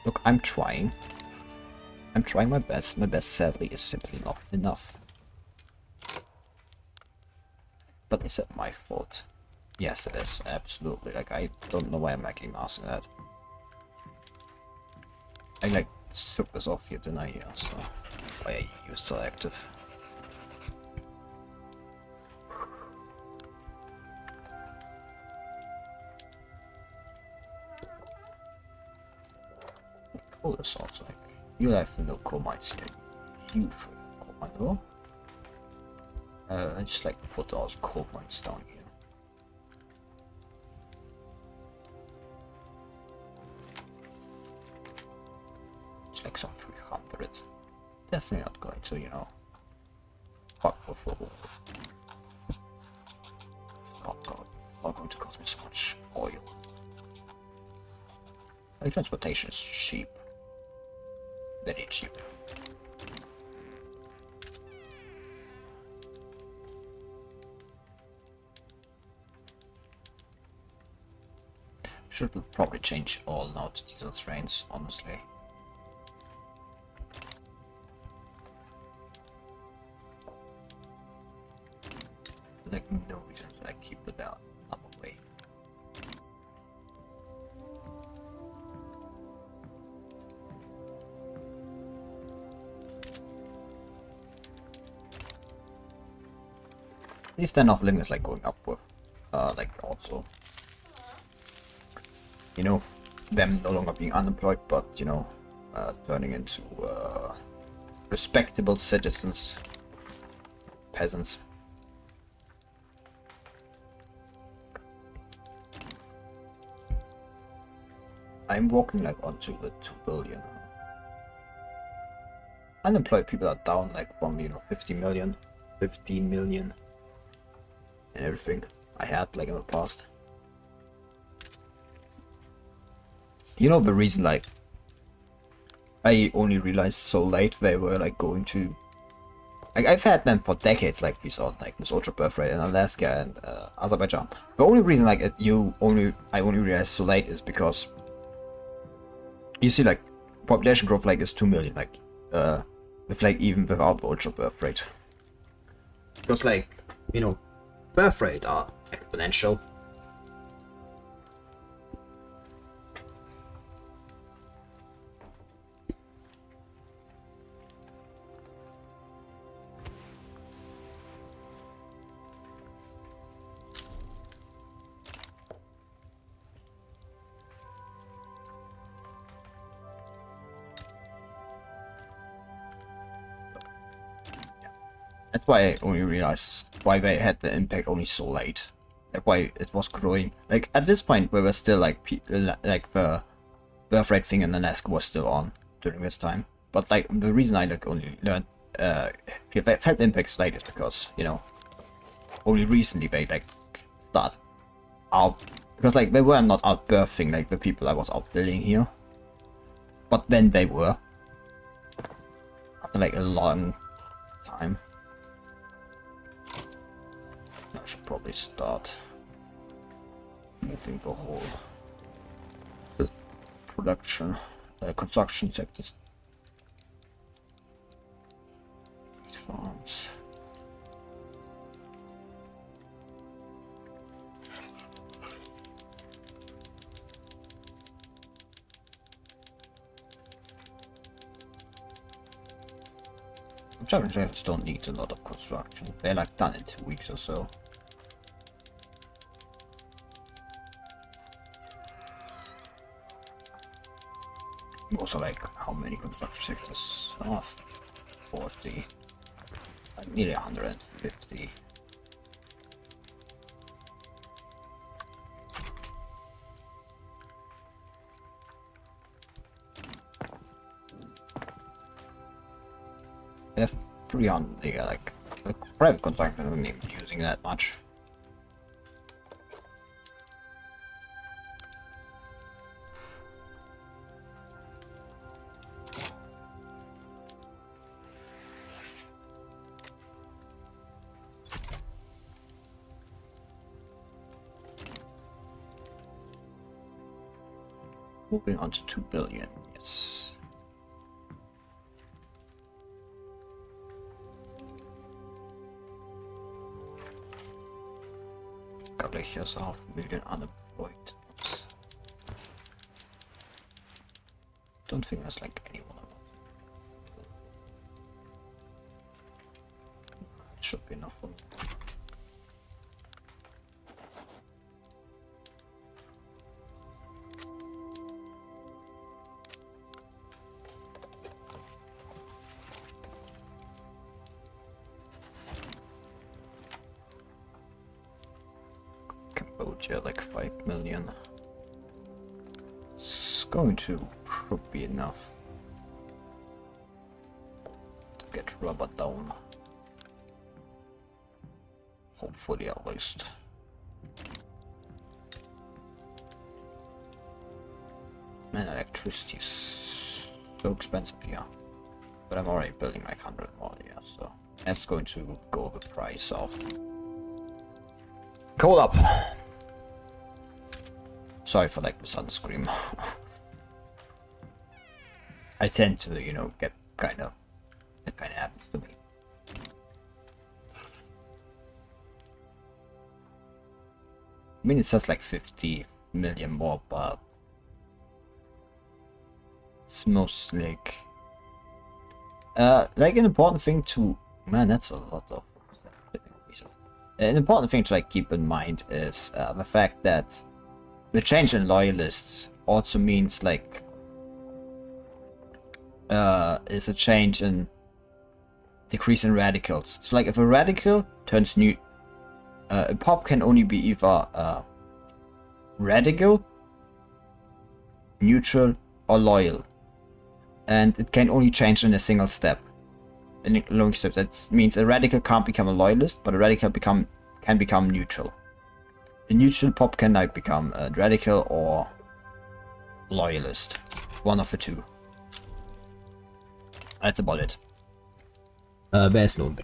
Look, I'm trying. I'm trying my best. My best, sadly, is simply not enough. But is that my fault? Yes, it is. Absolutely. Like, I don't know why I'm making masking that. I, like, took this off here, didn't I? Yeah, so why I use selective. Cool, this also like you have no coal mines here. Usually coal mine though. I just like put all the coal mines down here. It's like some 300. Definitely not going to, you know, fuck with the whole. Not going to cost me so much oil. Like, transportation is cheap. Very cheap. Should probably change all now to diesel trains, honestly. Like no reason to like keep it out up away. These stand off limits like going upward, like also, you know, them no longer being unemployed, but you know, turning into respectable citizens, peasants. I'm walking like onto the 2 billion. Unemployed people are down like from, you know, 50 million, 15 million. And everything I had like in the past. You know the reason like I only realized so late they were like going to, like I've had them for decades, like we saw like this ultra birth rate in Alaska and Azerbaijan. The only reason like I only realized so late is because you see like population growth like is 2 million, like with like even without the ultra birth rate. Because like, you know, birth rate are exponential. That's why I only realized why they had the impact only so late. Like why it was growing. Like at this point, we were still like like the birth rate thing in the NASC was still on during this time. But like the reason I like only learned felt impacts late is because, you know, only recently they like start out, because like they were not out birthing like the people I was out building here. But then they were after like a long time. I should probably start moving the whole production, construction sectors. Farms. Challenges don't need a lot of construction. They're like done in 2 weeks or so. Also, like, how many construction sectors? Oh, 40. Like, nearly 150. They have 300, yeah, like, the private contractor isn't even using that much. Moving on to 2 billion, yes. Couple of years, 500,000 unemployed. Oops. Don't think there's like anyone about it. Should be enough for me. Cambodia, like 5 million. It's going to should be enough to get rubber down. Hopefully at least. Man, electricity is so expensive here. But I'm already building like 100 more, yeah, so that's going to go the price of coal up. Sorry for like the sunscreen. I tend to, you know, get kind of, it kind of happens to me. I mean, it says like 50 million more, but it's mostly like an important thing to, man, that's a lot of. An important thing to like keep in mind is the fact that the change in loyalists also means like is a change in decrease in radicals. So like if a radical turns new, a pop can only be either radical, neutral, or loyal, and it can only change in a single step. In a long step, that means a radical can't become a loyalist, but a radical can become neutral. A neutral pop can like become a radical or loyalist, one of the two. That's about it. There's no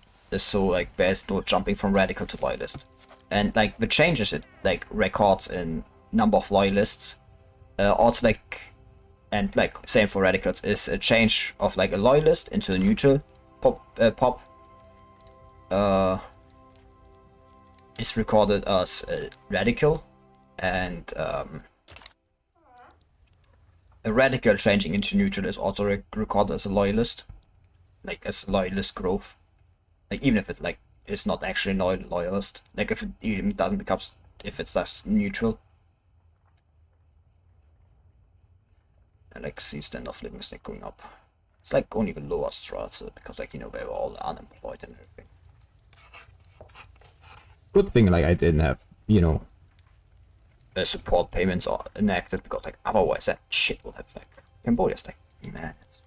jumping from radical to loyalist, and like the changes it like records in number of loyalists, also like, and like same for radicals, is a change of like a loyalist into a neutral pop. Is recorded as a radical, and a radical changing into neutral is also recorded as a loyalist, like as loyalist growth. Like even if it like is not actually loyalist, like if it even doesn't become, if it's just neutral. And like see standard of living is like going up. It's like only the lower strata because like, you know, they were all unemployed and everything. good thing like I didn't have, you know, support payments are enacted, because like otherwise that shit would have like Cambodia's like, man, it's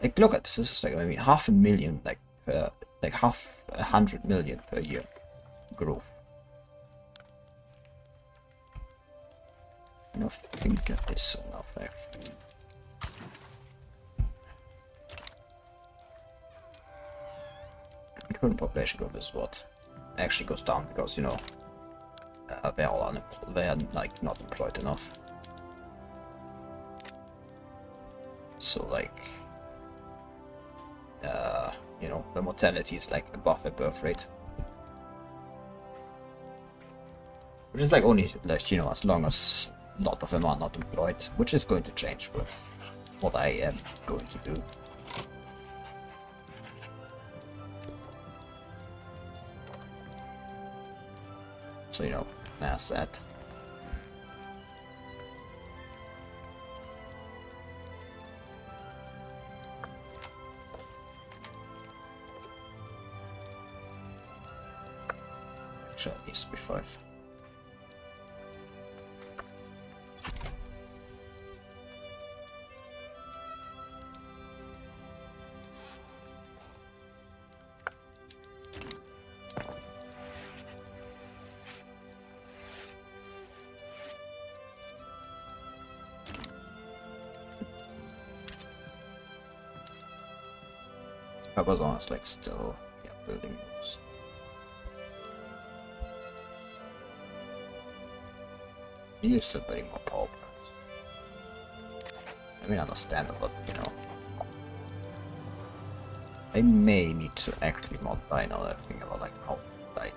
like look at this. This is like, I mean, 500,000 like per, like 500,000,000 per year growth. I don't think that is enough actually. Current population growth is what actually goes down, because you know they're all unemployed. They are like not employed enough. So like you know, the mortality is like above the birth rate, which is like only like, you know, as long as a lot of them are not employed, which is going to change with what I am going to do. So, you know, that's that. Actually, it needs to be 5. I was honest, like still, yeah, building those. You're still building more power plants. I mean, understandable, but you know, I may need to actually modify another thing about like how I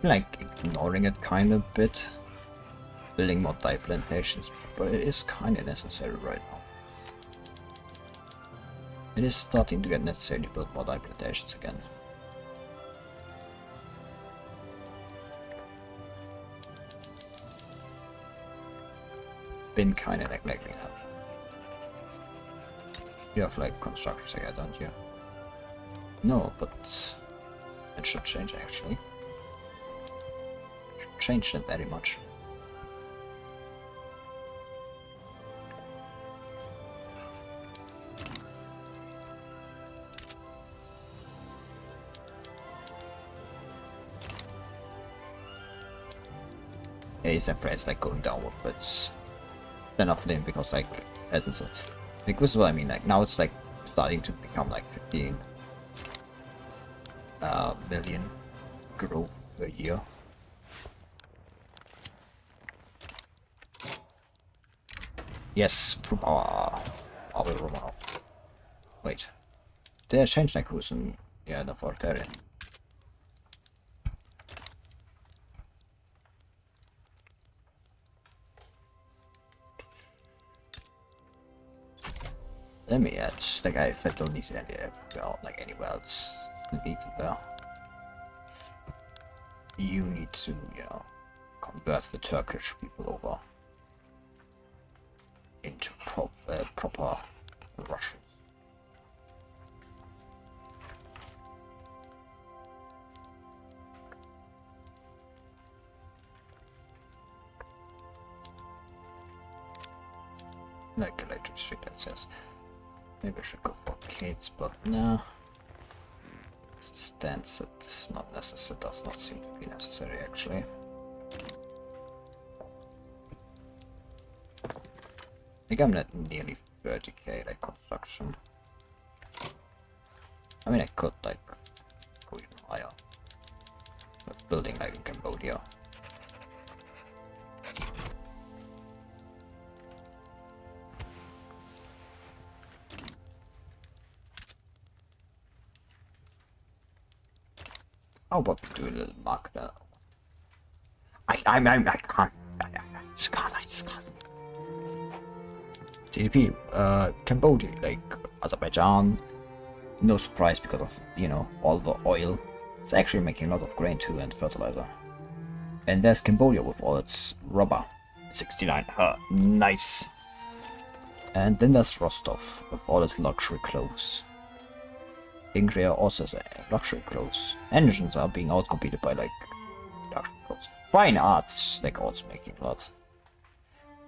like ignoring it kind of bit, building more dye plantations, but it is kind of necessary right now. It is starting to get necessary to build more dye plantations again. Been kind of neglecting that. You have like constructors again, don't you? No, but it should change actually. It should change that very much. Yeah, his afraid it's like going downward, but it's enough for him because like as I said, like this is what I mean, like now it's like starting to become like 15 million growth per year. Yes, from our Romanov. Wait. Did I change like who's in, yeah, the fourth area? Let me add, like if I don't need it anywhere else, leave it there. You need to, you know, convert the Turkish people over into proper Russians. Like electric street, that says. Maybe I should go for Kate's, but no. As it stands, it is not necessary. It does not seem to be necessary actually. I think I'm at nearly 30k like construction. I mean, I could like go even higher. But building like in Cambodia. How about we do a little mark there? I can't. I just can't. GDP, Cambodia, like Azerbaijan, no surprise because of, you know, all the oil. It's actually making a lot of grain too and fertilizer. And there's Cambodia with all its rubber. 69, nice. And then there's Rostov with all its luxury clothes. Ingria also has luxury clothes. Engines are being outcompeted by like luxury clothes. Fine arts, like also making a lot.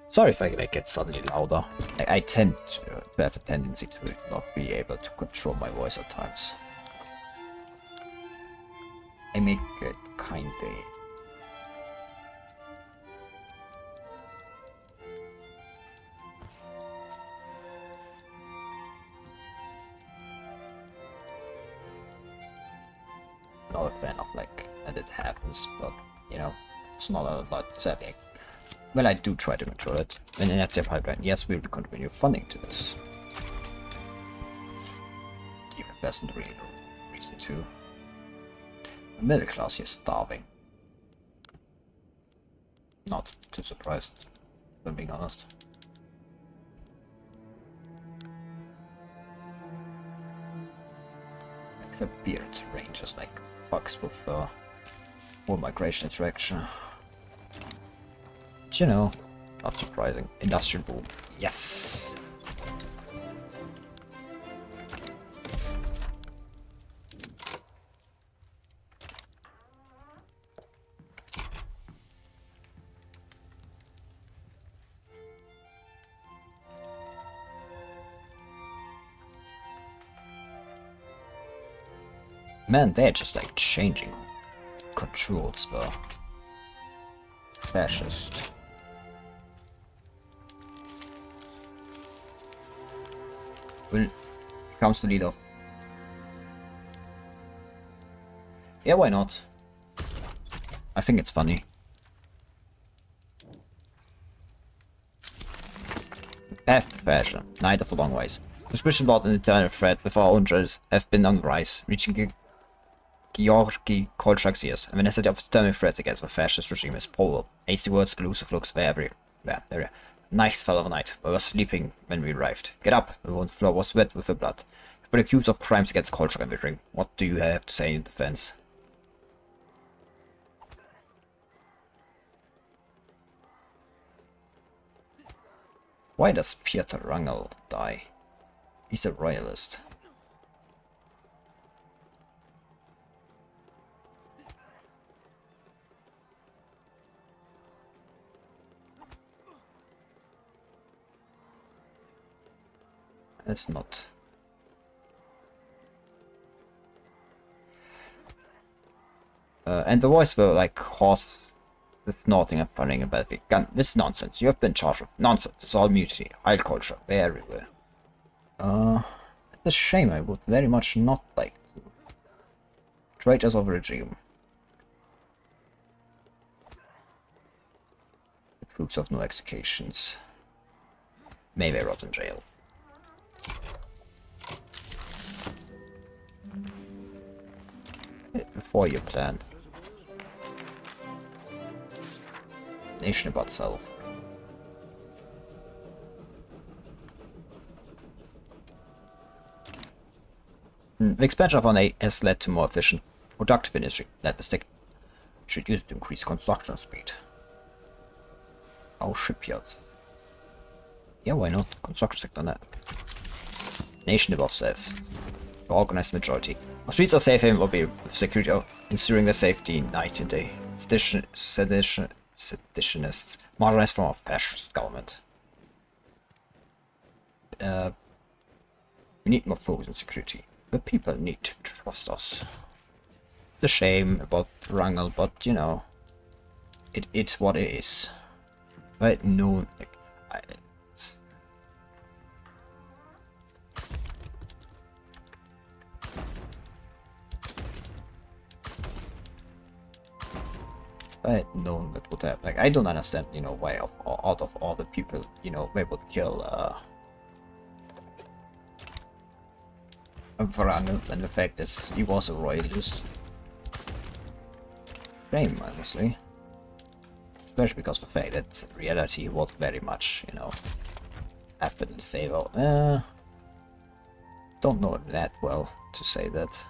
Sorry if I like get suddenly louder. Like, I tend to have a tendency to not be able to control my voice at times. I make it kinda. Not a fan of like that it happens, but you know, it's not a lot sadly. Well, I do try to control it. And in that pipeline, yes, we will continue funding to this. Even if there's not really no reason to. The middle class here is starving. Not too surprised, if I'm being honest. Except beard range just like fucks with more migration attraction. But you know, not surprising. Industrial boom. Yes! Man, they're just like changing controls for fascist. Will becomes the leader of. Yeah, why not? I think it's funny. Path to fashion, neither for long ways. Suspicion about an eternal threat with our own dread have been on the rise, reaching Georgi Kolchak's ears, and the necessity of determining threats against the fascist regime is probable. Hasty words, elusive looks, they're everywhere. Nice fellow of a night. We were sleeping when we arrived. Get up. The whole floor was wet with the blood. You've been accused of crimes against Kolchak and the regime. What do you have to say in defense? Why does Piotr Rangel die? He's a royalist. It's not. And the voice were like horse snorting and funning about the gun. This is nonsense. You have been charged with nonsense. It's all mutiny. I'll culture. They're everywhere. It's a shame. I would very much not like to. Traitors of regime. The proofs of no executions. Maybe I rot in jail. Before you plan. Nation about self. The expansion of RNA has led to more efficient, productive industry. That mistake should use it to increase construction speed. Our shipyards. Yeah, why not? Construction sector net. Nation above self. The organized majority. Our streets are safe haven will be with security ensuring their safety night and day. Seditionists modernized from a fascist government. We need more focus on security. The people need to trust us. It's a shame about Rangel, but you know, it's what it is. But no, like, I know that would happen. Like, I don't understand, you know, why out of all the people, you know, they would kill Varangel, and the fact is he was a royalist. Shame, honestly. Especially because of the fact that reality was very much, you know, happened in his favor. Don't know it that well to say that.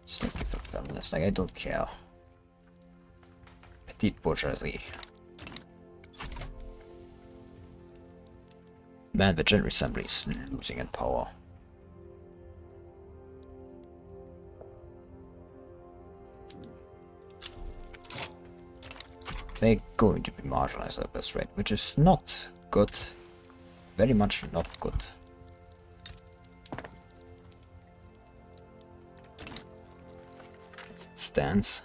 Sneaky for feminist, like I don't care. Petite bourgeoisie. Man, the General Assembly is losing in power. They're going to be marginalized at this rate, which is not good. Very much not good. As it stands.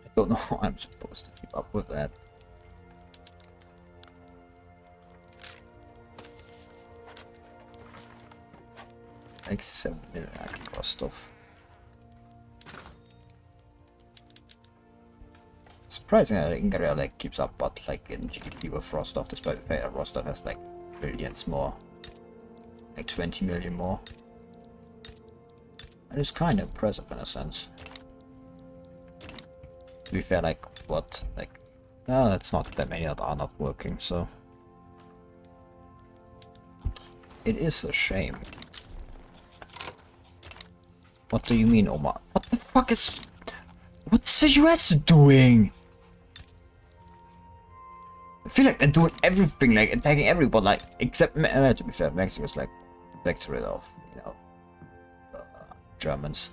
I don't know how I'm supposed to keep up with that. Like 7 million I can cross stuff. Surprising that Ingria like keeps up, but like in GDP with Rostov, despite the fact that Rostov has like billions more, like 20 million more. That is kind of impressive in a sense. To be fair, like what, like, no, it's not that many that are not working, so it is a shame. What do you mean, Omar? What the fuck is... What's the US doing? I feel like they're doing everything, like attacking everyone, like, except, to be fair, Mexico's like, victory of, you know, Germans.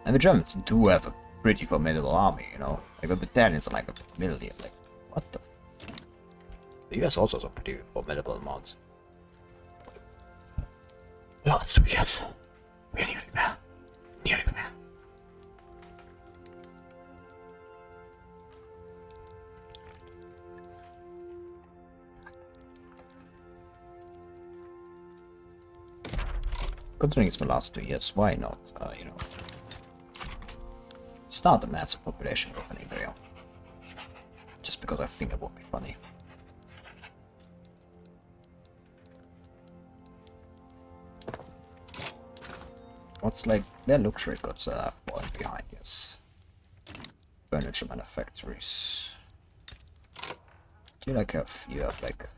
And the Germans do have a pretty formidable army, you know? Like, the battalions are like a million, like, what the... The US also has a pretty formidable amount. Last 2 years. We're nearly there. Nearly there. Considering it's the last 2 years, why not, you know, start a massive population of an area? Just because I think it would be funny. What's like their luxury goods that are falling behind? Yes, furniture manufacturers. Do you like have like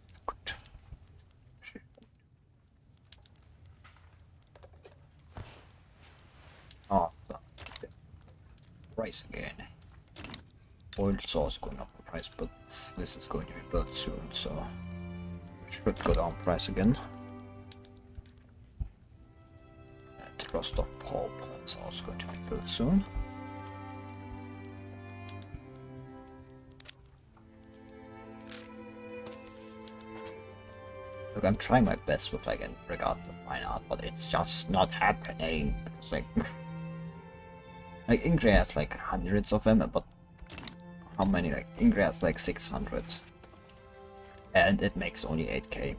it's good. Oh, price again. Oil is also going up in price, but this is going to be built soon, so it should go down price again. And Rostov power plant's also going to be built soon. Look, I'm trying my best with like in regard to fine art, but it's just not happening. Because like Ingrid has like hundreds of them, but how many? Like Ingrid has like 600, and it makes only 8k,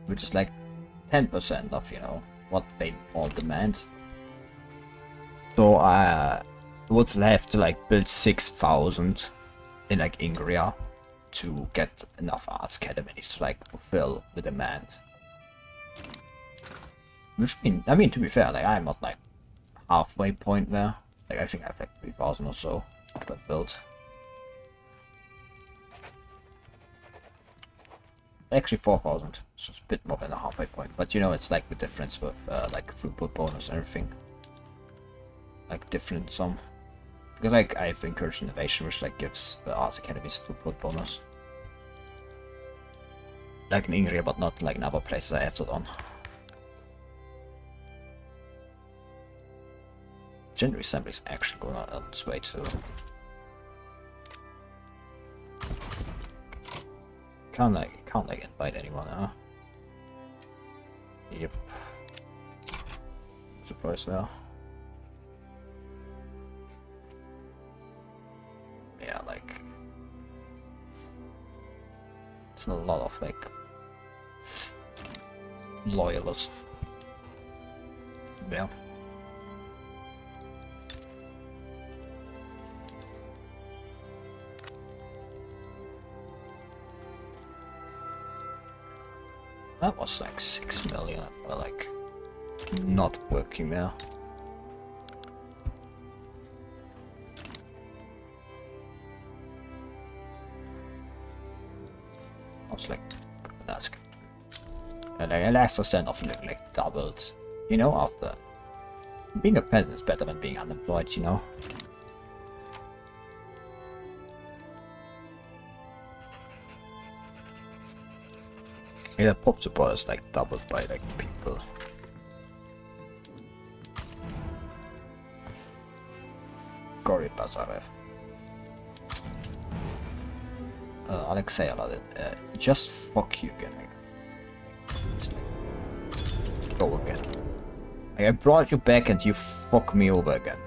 which is like 10% of, you know, what they all demand. So I would have to like build 6,000 in like Ingria to get enough arts academies to like fulfill the demand. Which I mean to be fair, like I'm not like halfway point there. Like I think I have like 3,000 or so got built. Actually 4,000, so it's a bit more than a halfway point. But you know, it's like the difference with like throughput bonus and everything. Like different some. Because like I have encouraged innovation, which like gives the arts academies throughput bonus. Like in Ingria, but not like in other places I have that on. General Assembly is actually going on its way too. Can't like invite anyone, huh? Yep. Surprise there. Yeah, like it's a lot of like loyalists. Yeah. That was like 6 million, but like not working now. I was like, that's good. And like, last stand off like doubled, you know, after being a peasant is better than being unemployed, you know. Yeah, pop support is like doubled by like people. Gory Lazarev. Alexei Aladin, just fuck you again. Go again. I brought you back and you fuck me over again.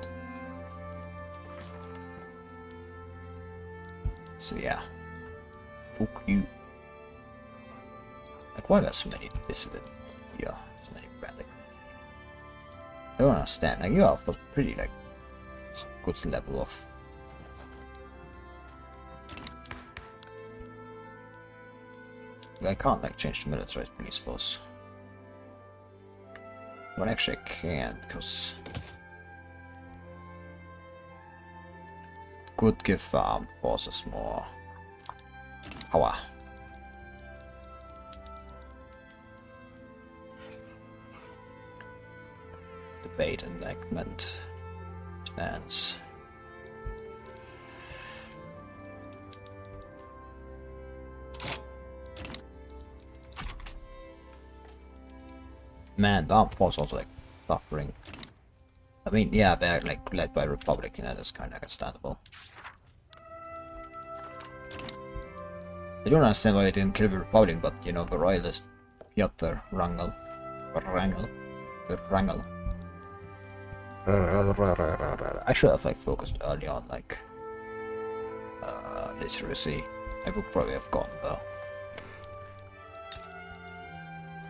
So yeah. Fuck you. Like, why are there so many dissidents? Yeah, so many radicals. I don't understand. Like, you have a pretty, like, good level of... I can't, like, change the militarized police force. Well, actually, I can't, because... Could give armed forces more power. Debate enactment demands. Man, the armed force also like suffering. I mean, yeah, they're like led by Republican, and that's kind of understandable. I don't understand why they didn't kill the Republican, but you know, the royalist Piotr Wrangel. I should have like focused early on like literacy. I would probably have gone though.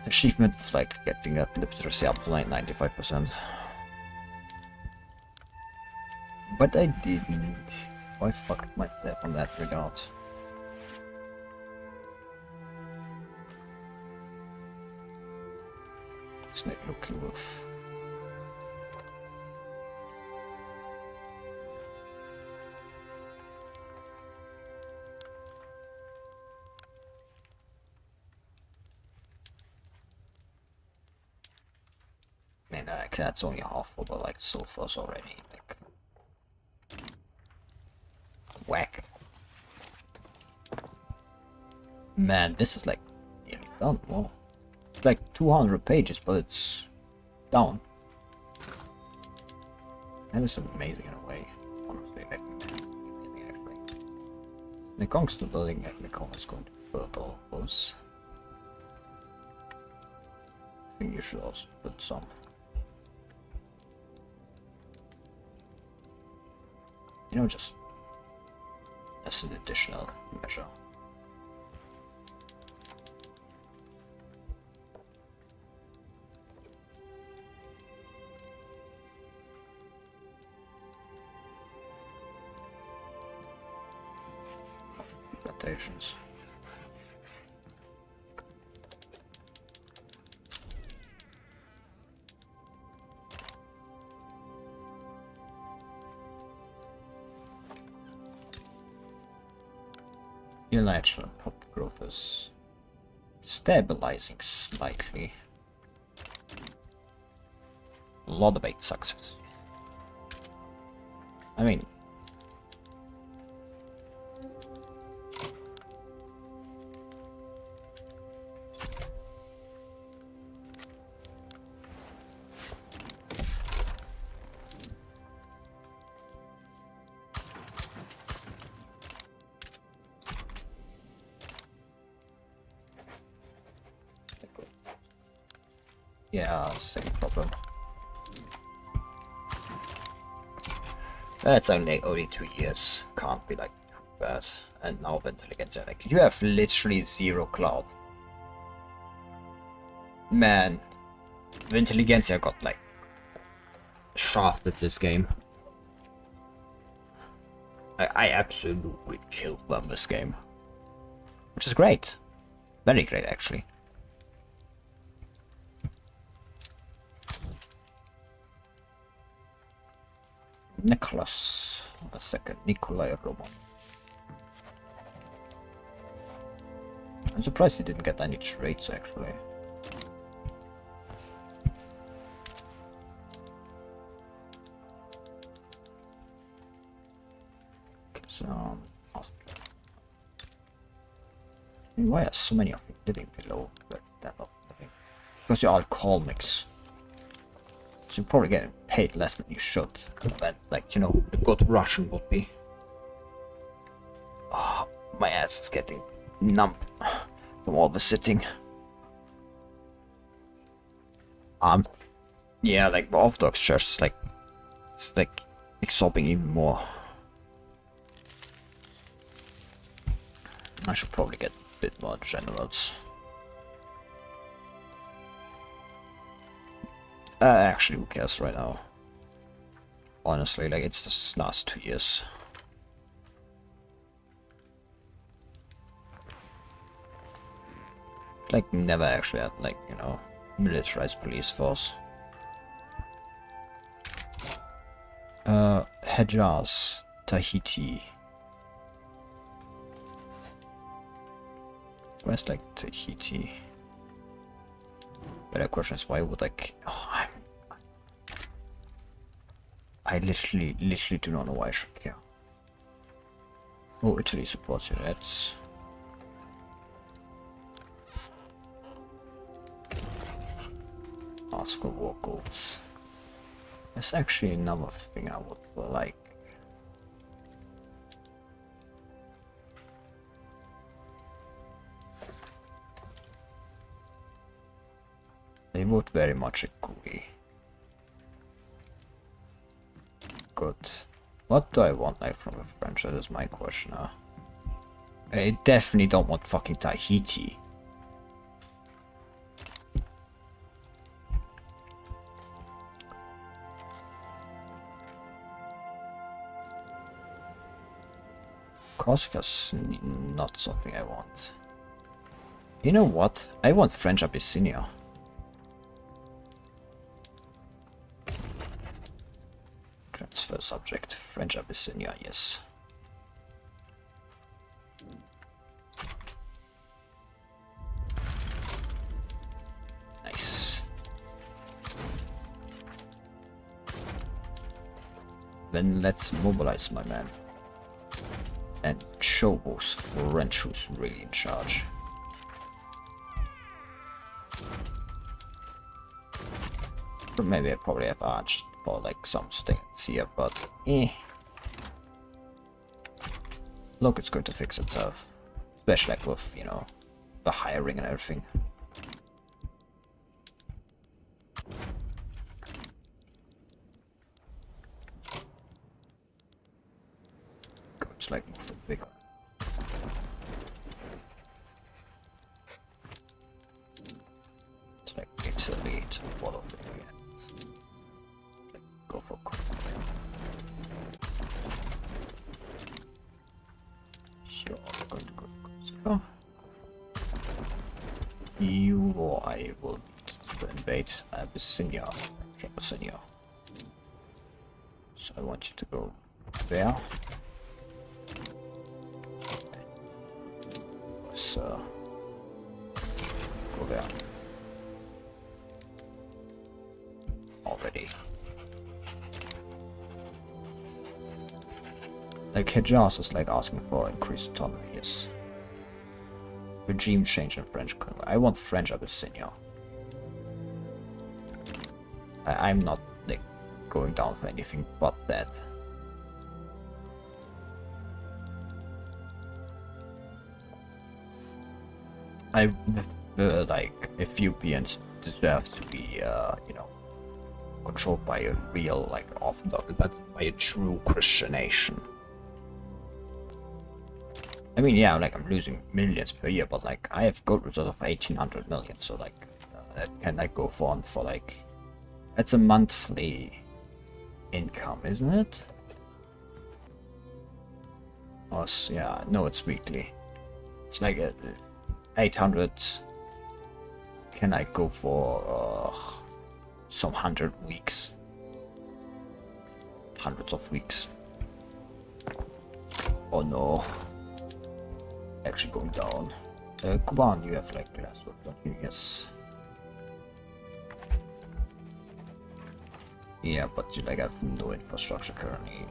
Achievement was like getting that literacy up to like 95%. But I didn't. So I fucked myself on that regard. It's not looking with. Man, like, that's only half of the like sulfurs already. Like, whack. Man, this is like nearly done. Whoa. It's like 200 pages, but it's down. That is amazing in a way. Honestly, like, amazing actually. The constant building at Mekong is going to build all those. I think you should also put some. You know, just as an additional measure. Plantations. Natural pop growth is stabilizing slightly. A lot of 8 success. I mean, yeah, same problem. That's only 2 years. Can't be like too bad. And now the intelligence, like you have literally 0 cloud. Man, the intelligentsia got like shafted this game. I absolutely killed them this game, which is great, very great actually. Nicholas II, Nikolai Roman. I'm surprised he didn't get any traits actually. Why are so many of you living below that level? Because you're all colmics. So you're probably getting paid less than you should. Than, like, you know, a good Russian would be. Oh, my ass is getting numb from all the sitting. Yeah, like the Orthodox Church is like, it's like absorbing even more. I should probably get a bit more generals. Actually, who cares right now? Honestly, like, it's the last 2 years. Like, never actually had, like, you know, militarized police force. Hejaz, Tahiti. Where's, like, Tahiti? Better question is, why would, like... Oh, I literally do not know why I should care. Oh, Italy supports you, that's... Ask for war goals. There's actually another thing I would like. They would very much agree. Good. What do I want like from the French? That is my question. I definitely don't want fucking Tahiti. Corsica's not something I want. You know what? I want French Abyssinia. Transfer subject, French Abyssinia, yes. Nice. Then let's mobilize, my man. And show those French who's really in charge. Or maybe I probably have arched for like some things here, but look, it's going to fix itself. Especially like with, you know, the hiring and everything. It's like bigger. It's like Italy to what of it again. Like, go for sure, going to go. You or I will invade Abyssinia. Abyssinia. So I want you to go there. Go there. Already. Like Hejaz is like asking for increased autonomy, yes. Regime change in French. I want French Abyssinia. I'm not like going down for anything but that. I like Ethiopians deserve to be, you know, controlled by a real, like, Orthodox, but by a true Christian nation. I mean, yeah, like, I'm losing millions per year, but, like, I have gold reserves of 1800 million, so, like, that can, like, go on for, like, that's a monthly income, isn't it? Oh, yeah, no, it's weekly. It's like 800. Can I go for some 100 weeks? hundreds of weeks. Oh no. Actually going down. Kuban, you have like glass work, don't you? Yes. Yeah, but you like have no infrastructure currently.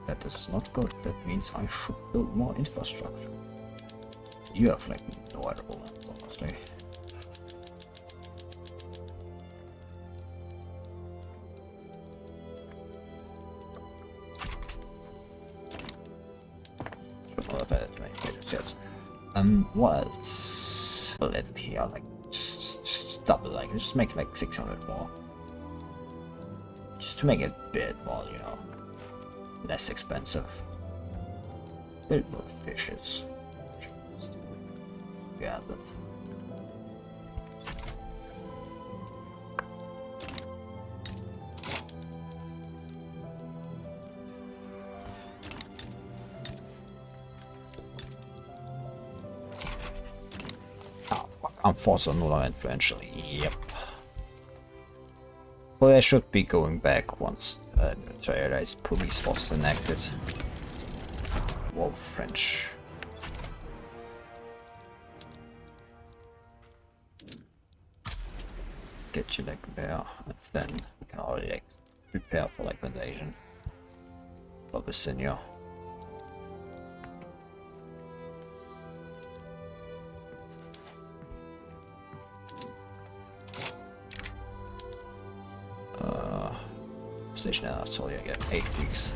That is not good. That means I should build more infrastructure. You have like no other moments, honestly. Should not have added many pages yet. What else? Well, let here, like just double, like just make like 600 more. Just to make it a bit more, you know, less expensive. Build more fishes. Yeah, that's... Oh, fuck. I'm forced no longer influential. Yep. Well, I should be going back once militarized police force enacted. Whoa, French. Get you like there, and then we can already like prepare for like invasion of Abyssinia. Station Anatolia, I get 8 weeks.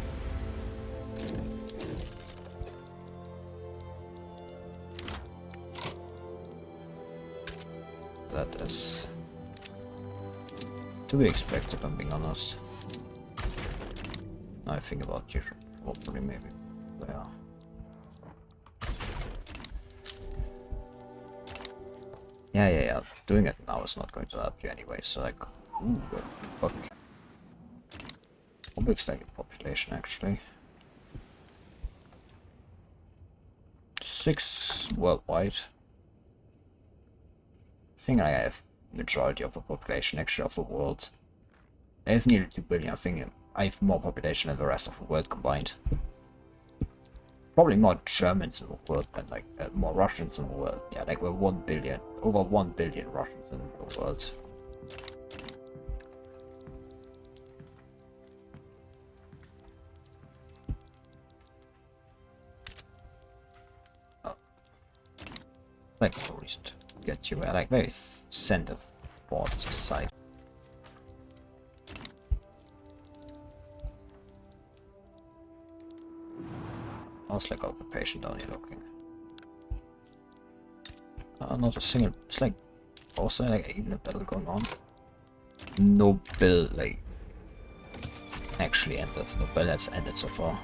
That is to be expected, if I'm being honest. Now I think about you should hopefully maybe there. Yeah. Doing it now is not going to help you anyway, so like, ooh, fuck. How big's like the population actually? 6 worldwide. I think I have majority of the population actually of the world. I have nearly 2 billion. I think I have more population than the rest of the world combined. Probably more Germans in the world than like more Russians in the world. Yeah, like we're 1 billion, over 1 billion Russians in the world. Like no reason to get you like very center board side. I was like occupation down here looking. Not a single. It's like also like even a battle going on. No bill like actually ended. No bill has ended so far.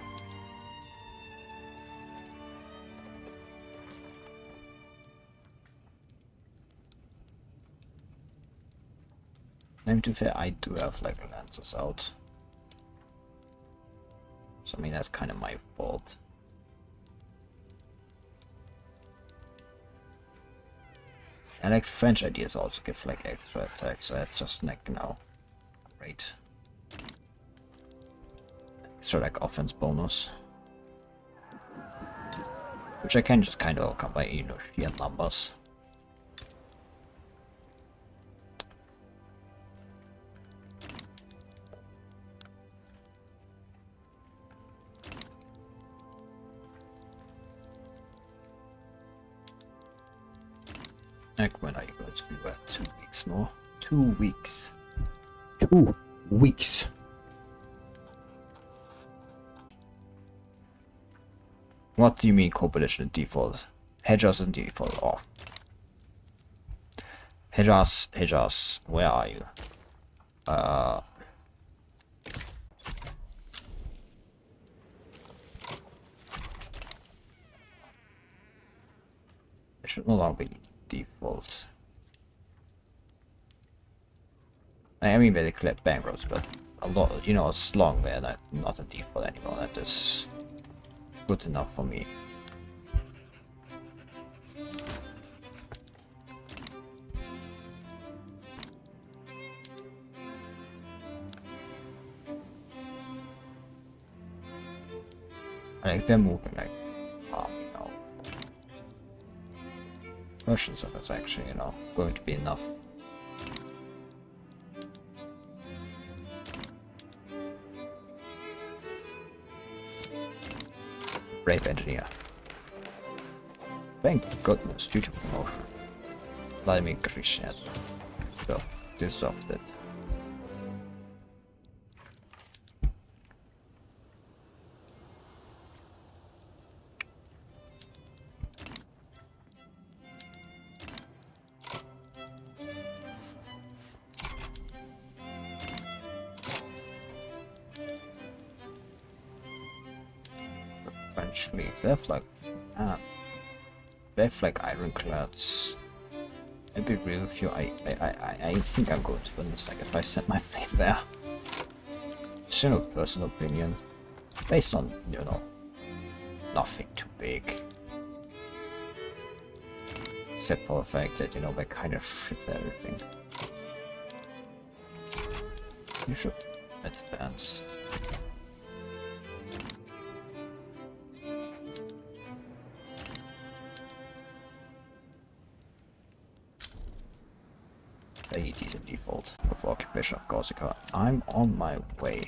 And to be fair, I do have like lancers out. So I mean that's kind of my fault. And like French ideas also give like extra attacks, so that's just like now. Great. Extra like offense bonus. Which I can just kind of overcome by, you know, sheer numbers. Like, when are you going to be back? 2 weeks more? 2 weeks. 2 weeks. What do you mean coalition default? Hedgers and default off. Hedgers, where are you? It should no longer be default. I mean, they declared bankruptcy, but a lot, you know, it's long there, not a default anymore. That is good enough for me. Like they're moving like you know, versions of it's actually, you know, going to be enough. Brave engineer. Thank goodness, due to promotion. Vladimir Greenest. So, dissolved it. Eventually, they have like ironclads. I'd be real with you. I think I'm going to win this. Like if I send my fleet there. It's a personal opinion, based on, you know, nothing too big, except for the fact that, you know, they kind of shit everything. You should advance. AET's in default before occupation of Corsica. I'm on my way.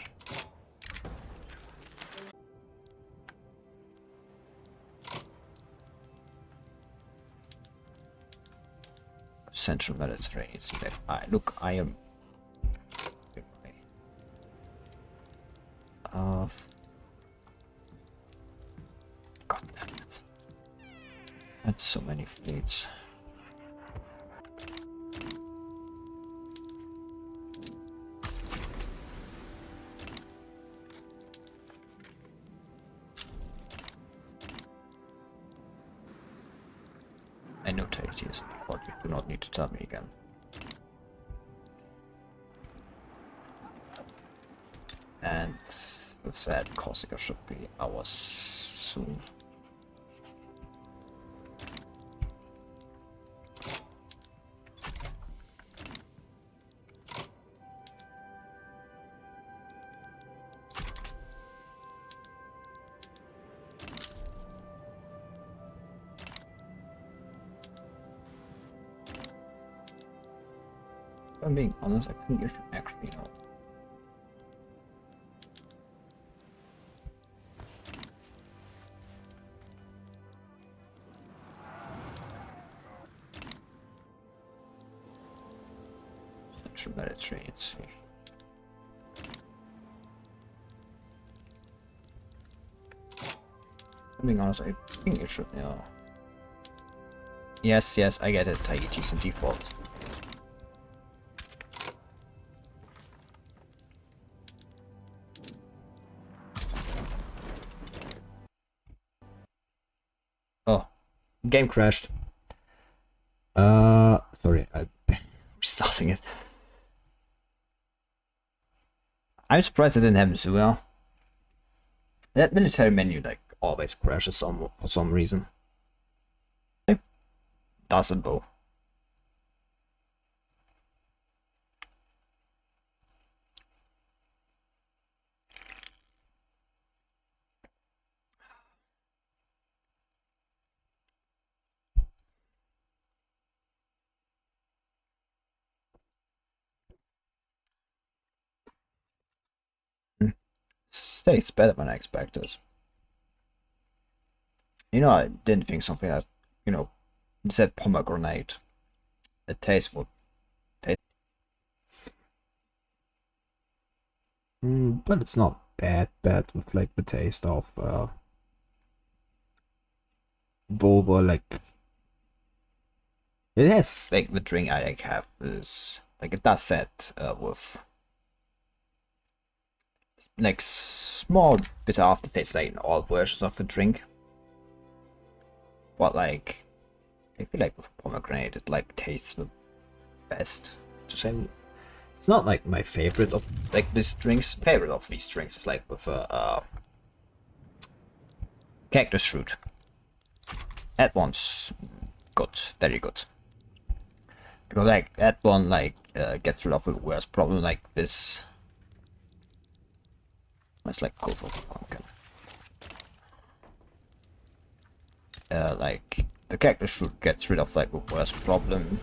Central Mediterranean. Look, I am. God damn it! That's so many fleets. I know Tahiti is what you do not need to tell me again. And with that, Corsica should be ours soon. If I'm being honest, I think you should actually know. Central Mediterranean Sea. If I'm being honest, I think you should know. Yes, I get it. Tahiti's in default. Oh, game crashed. Sorry, I'm restarting it. I'm surprised I didn't have Missoula. That military menu like always crashes for some reason. Doesn't bow. Tastes better than I expected. You know, I didn't think something that, you know, said pomegranate. The taste would taste. But it's not bad with like the taste of boba. Like it has like the drink I like have is like it does set with like small bit of aftertaste like in all versions of the drink. But like I feel like with pomegranate it like tastes the best. To say it's not like my favorite of like these drinks. Favorite of these drinks is like with cactus fruit. That one's good, very good. Because like that one like gets rid of the worst problem like this. It's like go for the pumpkin. like the character should get rid of like the worst problem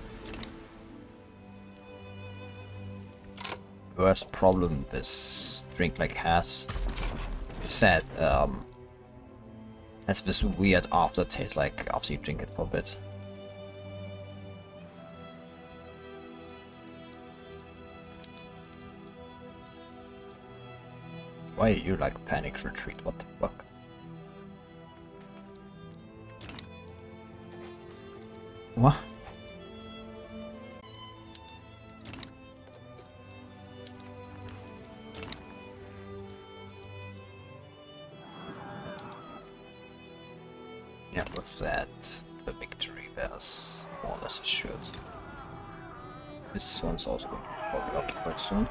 this drink like has is that has this weird aftertaste like after you drink it for a bit. Why are you like panic retreat? What the fuck? What? Yeah, with that, the victory was more or less assured. This one's also going to be probably occupied soon.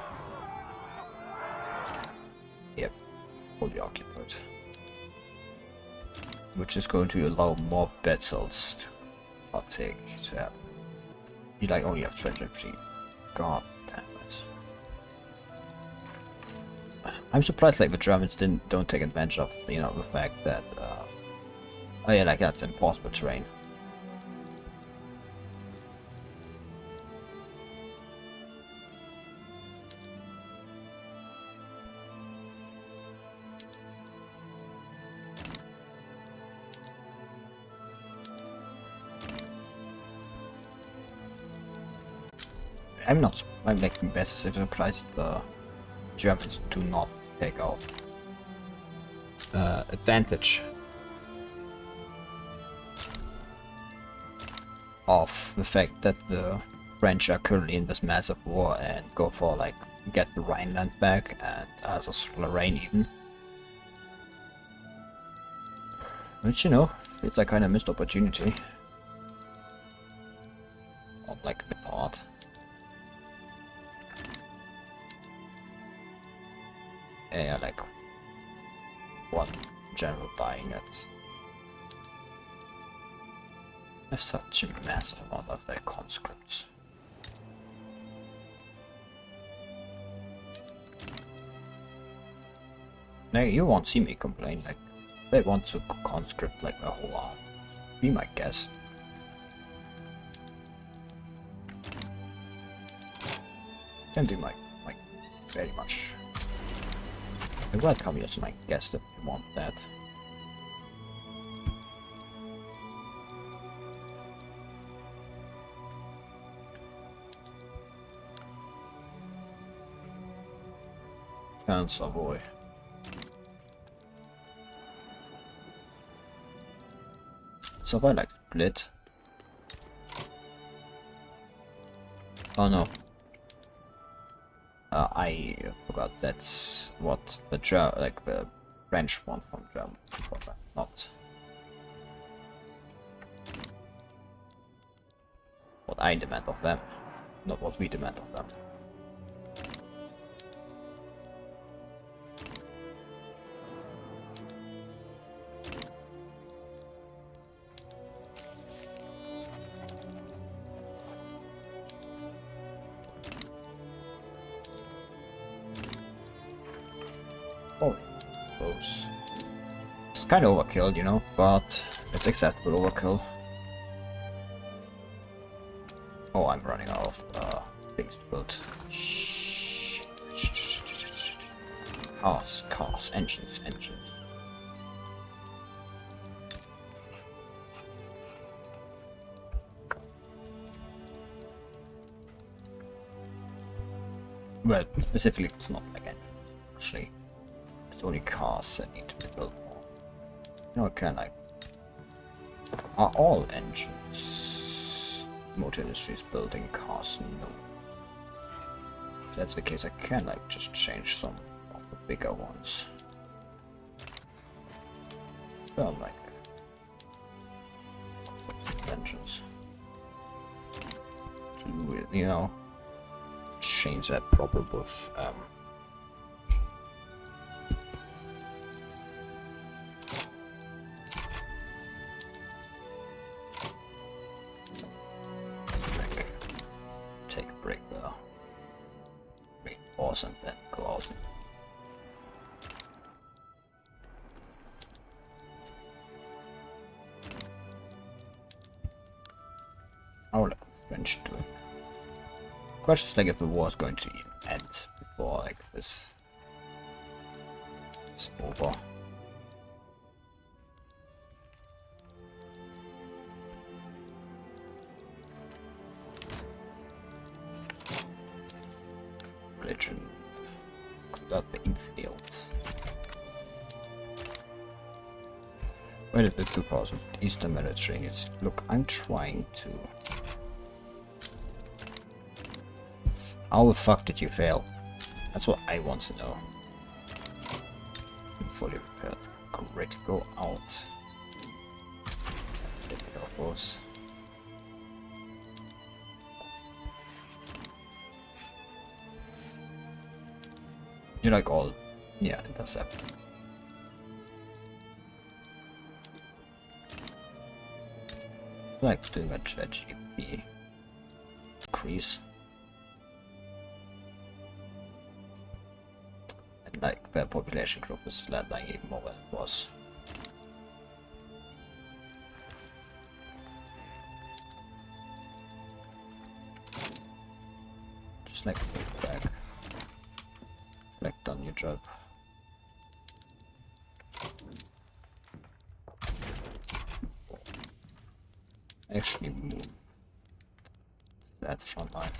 Yep, fully occupied. Which is going to allow more battles to partake to happen. You like only have treasure tree. God damn it. I'm surprised like the Germans don't take advantage of, you know, the fact that oh yeah, like that's impossible terrain. I'm like the best if it applies the Germans do not take out advantage of the fact that the French are currently in this massive war and go for like get the Rhineland back and Alsace-Lorraine even. Which, you know, it's like kind of missed opportunity. Not like a bit odd. Yeah, like one general dying. That's have such a massive amount of their conscripts. Now you won't see me complain. Like they want to conscript like a whole army. Be my guest. Can be my very much. I'm glad come here as my guest if you want that. And Savoy. Savoy like split. Oh no. I forgot that's what the the French want from German, not what I demand of them, not what we demand of them. Oh, close. It's kind of overkill, you know, but it's acceptable overkill. Oh, I'm running out of things to build. Cars, engines. Well, specifically, it's not like engines, actually. It's only cars that need to be built more. You know, kind of like, are all engines motor industries building cars? No. If that's the case, I can like just change some of the bigger ones. Well, like engines to, you know, change that problem with take a break there, pause and then go out. change to it. Question is like if the war is going to end before like this is over. Religion. Convert the infidels. Where did the 2000 Eastern Mediterranean? Look, I'm trying to. How the fuck did you fail? That's what I want to know. Fully repaired. Great, go out. There we go, boss. You like all, yeah, intercept. Like doing a GP increase. And like their population growth is flatlining even more than it was. Just like move back. Like done your job. Actually move. That's Frontline.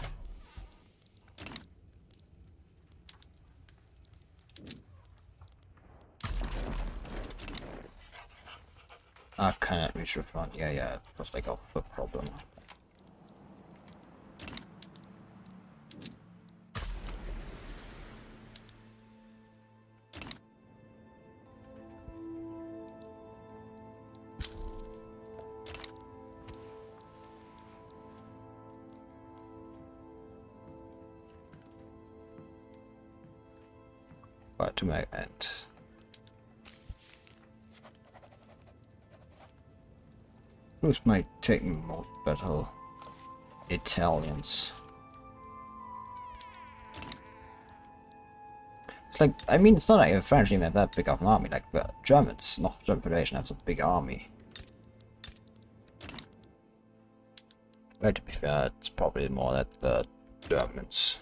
I cannot reach the front. Yeah, it was like a problem. But to my end. Who's my taking most battle? Italians. It's like, I mean, it's not like the French even have that big of an army, like the Germans, North German Federation has a big army. But to be fair, it's probably more that the Germans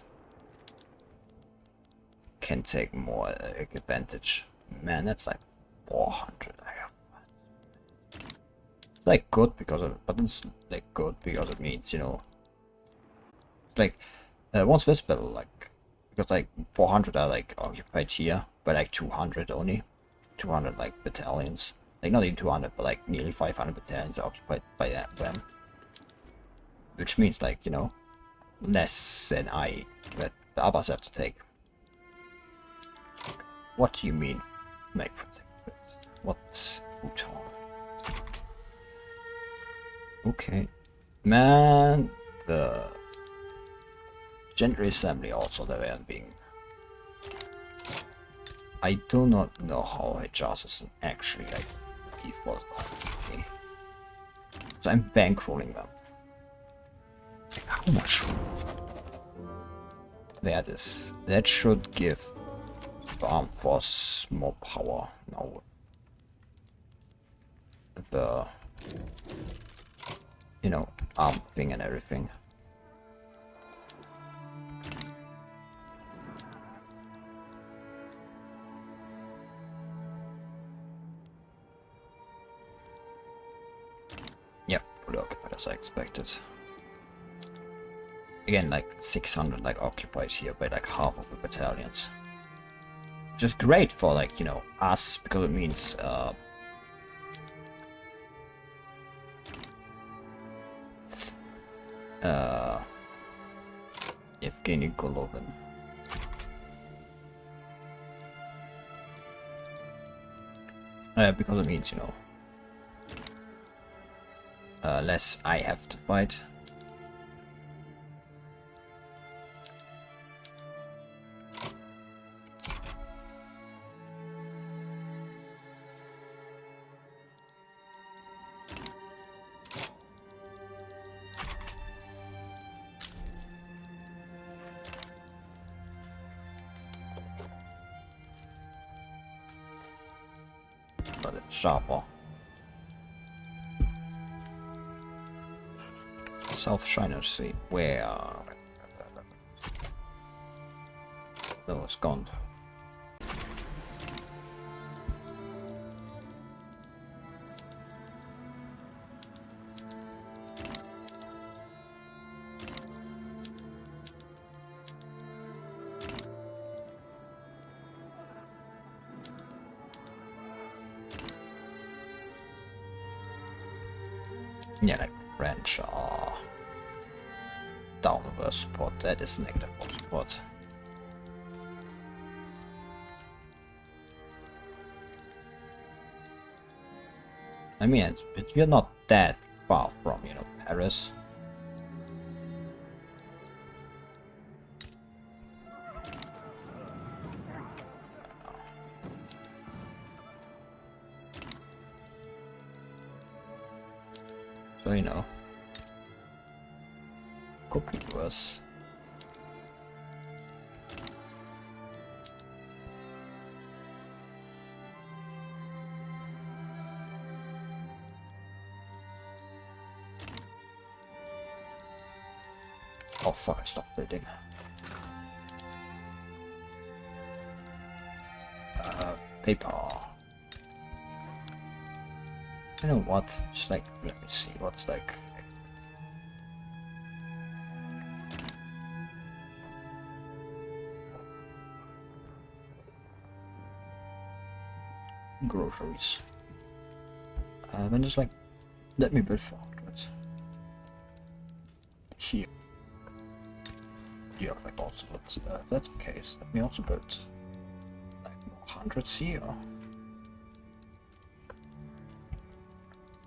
can take more advantage. Man, that's like 400. It's like good because of, but it's like good because it means, you know, it's like once this battle, like, because like 400 are like occupied here, but like 200 only, 200 like battalions, like not even 200, but like nearly 500 battalions are occupied by them, which means like, you know, less than that the others have to take. What do you mean, make protected? What? Okay. Man, the gentry assembly also they were being. I do not know how Hijaz is actually like default quantity. So I'm bankrolling them. Like, how much? That is. That should give the armed forces more power now. The, you know, arm thing and everything. Yep, fully occupied as I expected. Again, like 600 like occupied here by like half of the battalions. Which is great for like, you know, us, because it means Evgeny Golovin. Because it means, you know, less I have to fight. But it's sharper. South China Sea. Where? No, it's gone. Yeah, like French are down over support. That is negative for support. I mean, we're not that far from, you know, Paris. So, you know, could be worse. Oh fuck, I stopped building. Paper. You know what? Just like, let me see what's like. Groceries. Then just like, let me build 400. Here. Yeah, like also, if that's the case, let me also build like more hundreds here.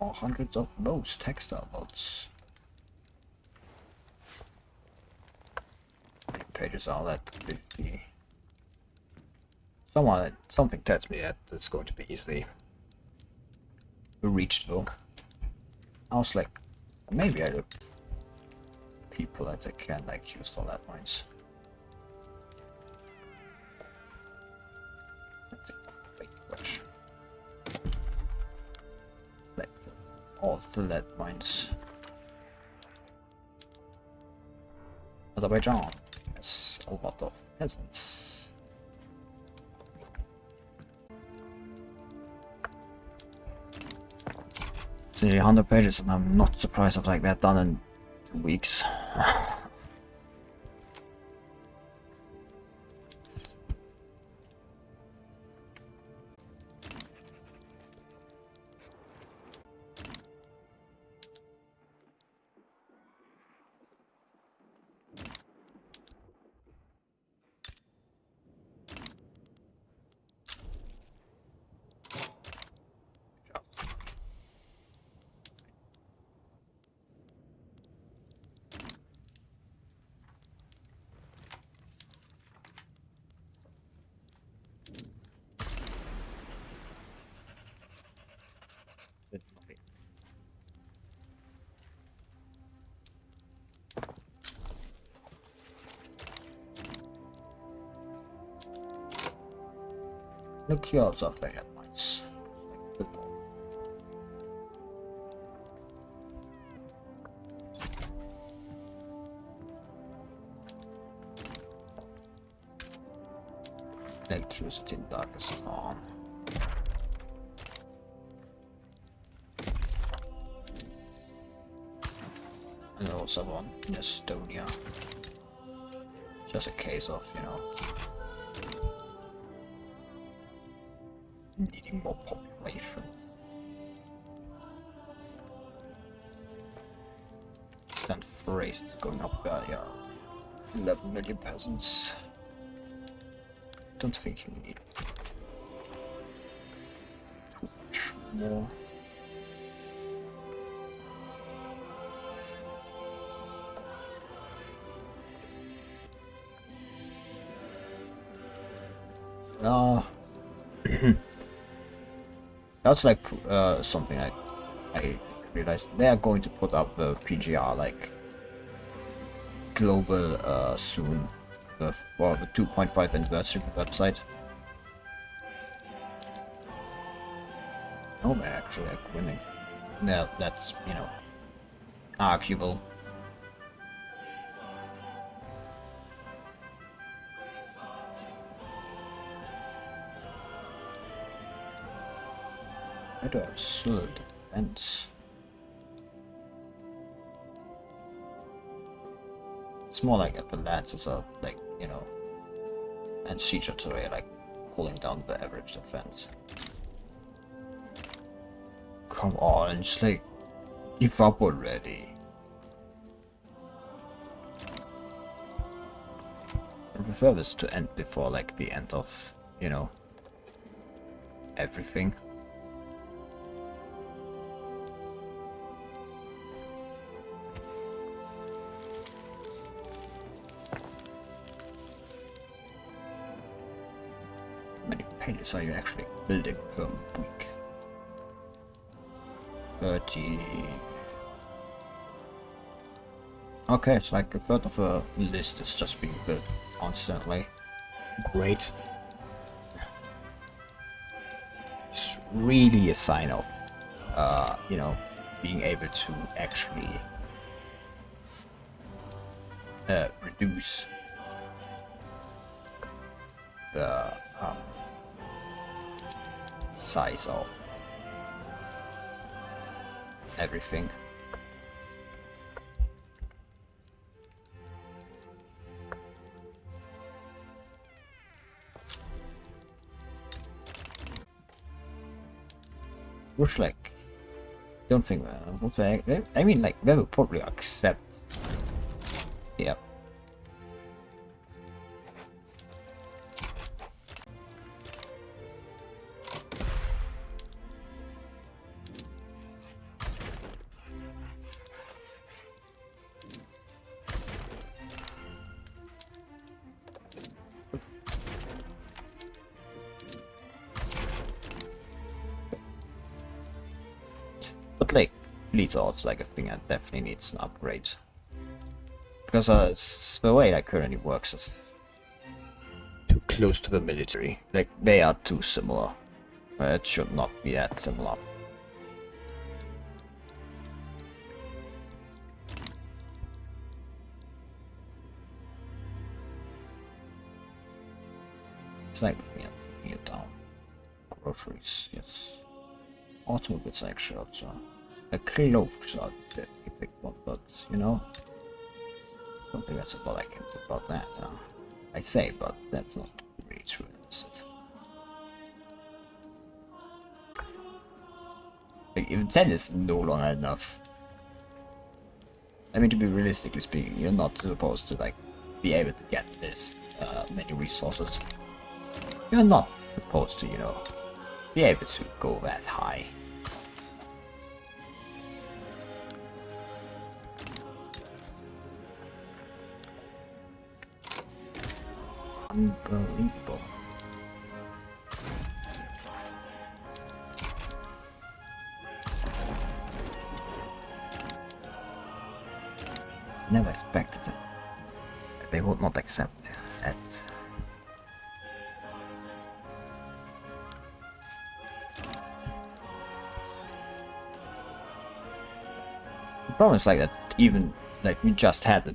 More hundreds of those textile boats. How many pages are that? 50. Something tells me that it's going to be easily reachable. I was like, maybe I look people that I can like use for lab mines. Wait, which? Like all the lead mines. Azerbaijan has a lot of peasants. It's nearly 100 pages, and I'm not surprised I've like that done in 2 weeks. Look here, also have like mines. Electricity in Dagestan. And also one in Estonia. Just a case of, you know, needing more population. Stand phrase is going up by 11 million peasants. Don't think you need too much more. That's like something I realized. They are going to put up the PGR like global soon. The 2.5 anniversary website. Oh, they're actually like winning. Now that's, you know, arguable. I do have still defense. It's more like if the lances are like, you know, and siege artillery like pulling down the average defense. Come on, just like give up already. I prefer this to end before like the end of, you know, everything. How many pages are you actually building per week? 30. Okay, it's like a third of a list is just being built constantly. Great. It's really a sign of, you know, being able to actually reduce the size of everything. Which, like, don't think that. What the heck? I mean, like, they will probably accept. Yep. But like, fleet's also like a thing that definitely needs an upgrade. Because the way that currently works is too close to the military. Like, they are too similar. It should not be that similar. It's like looking at down. Groceries, yes. Automobiles actually also. A clothes are the big one, but you know, don't think that's all I can do about that. I say, but that's not really true, is it? Like, even 10 is no longer enough. I mean, to be realistically speaking, you're not supposed to like be able to get this many resources. You're not supposed to, you know, be able to go that high. Unbelievable. Never expected it. They would not accept it. The problem is like that even like we just had the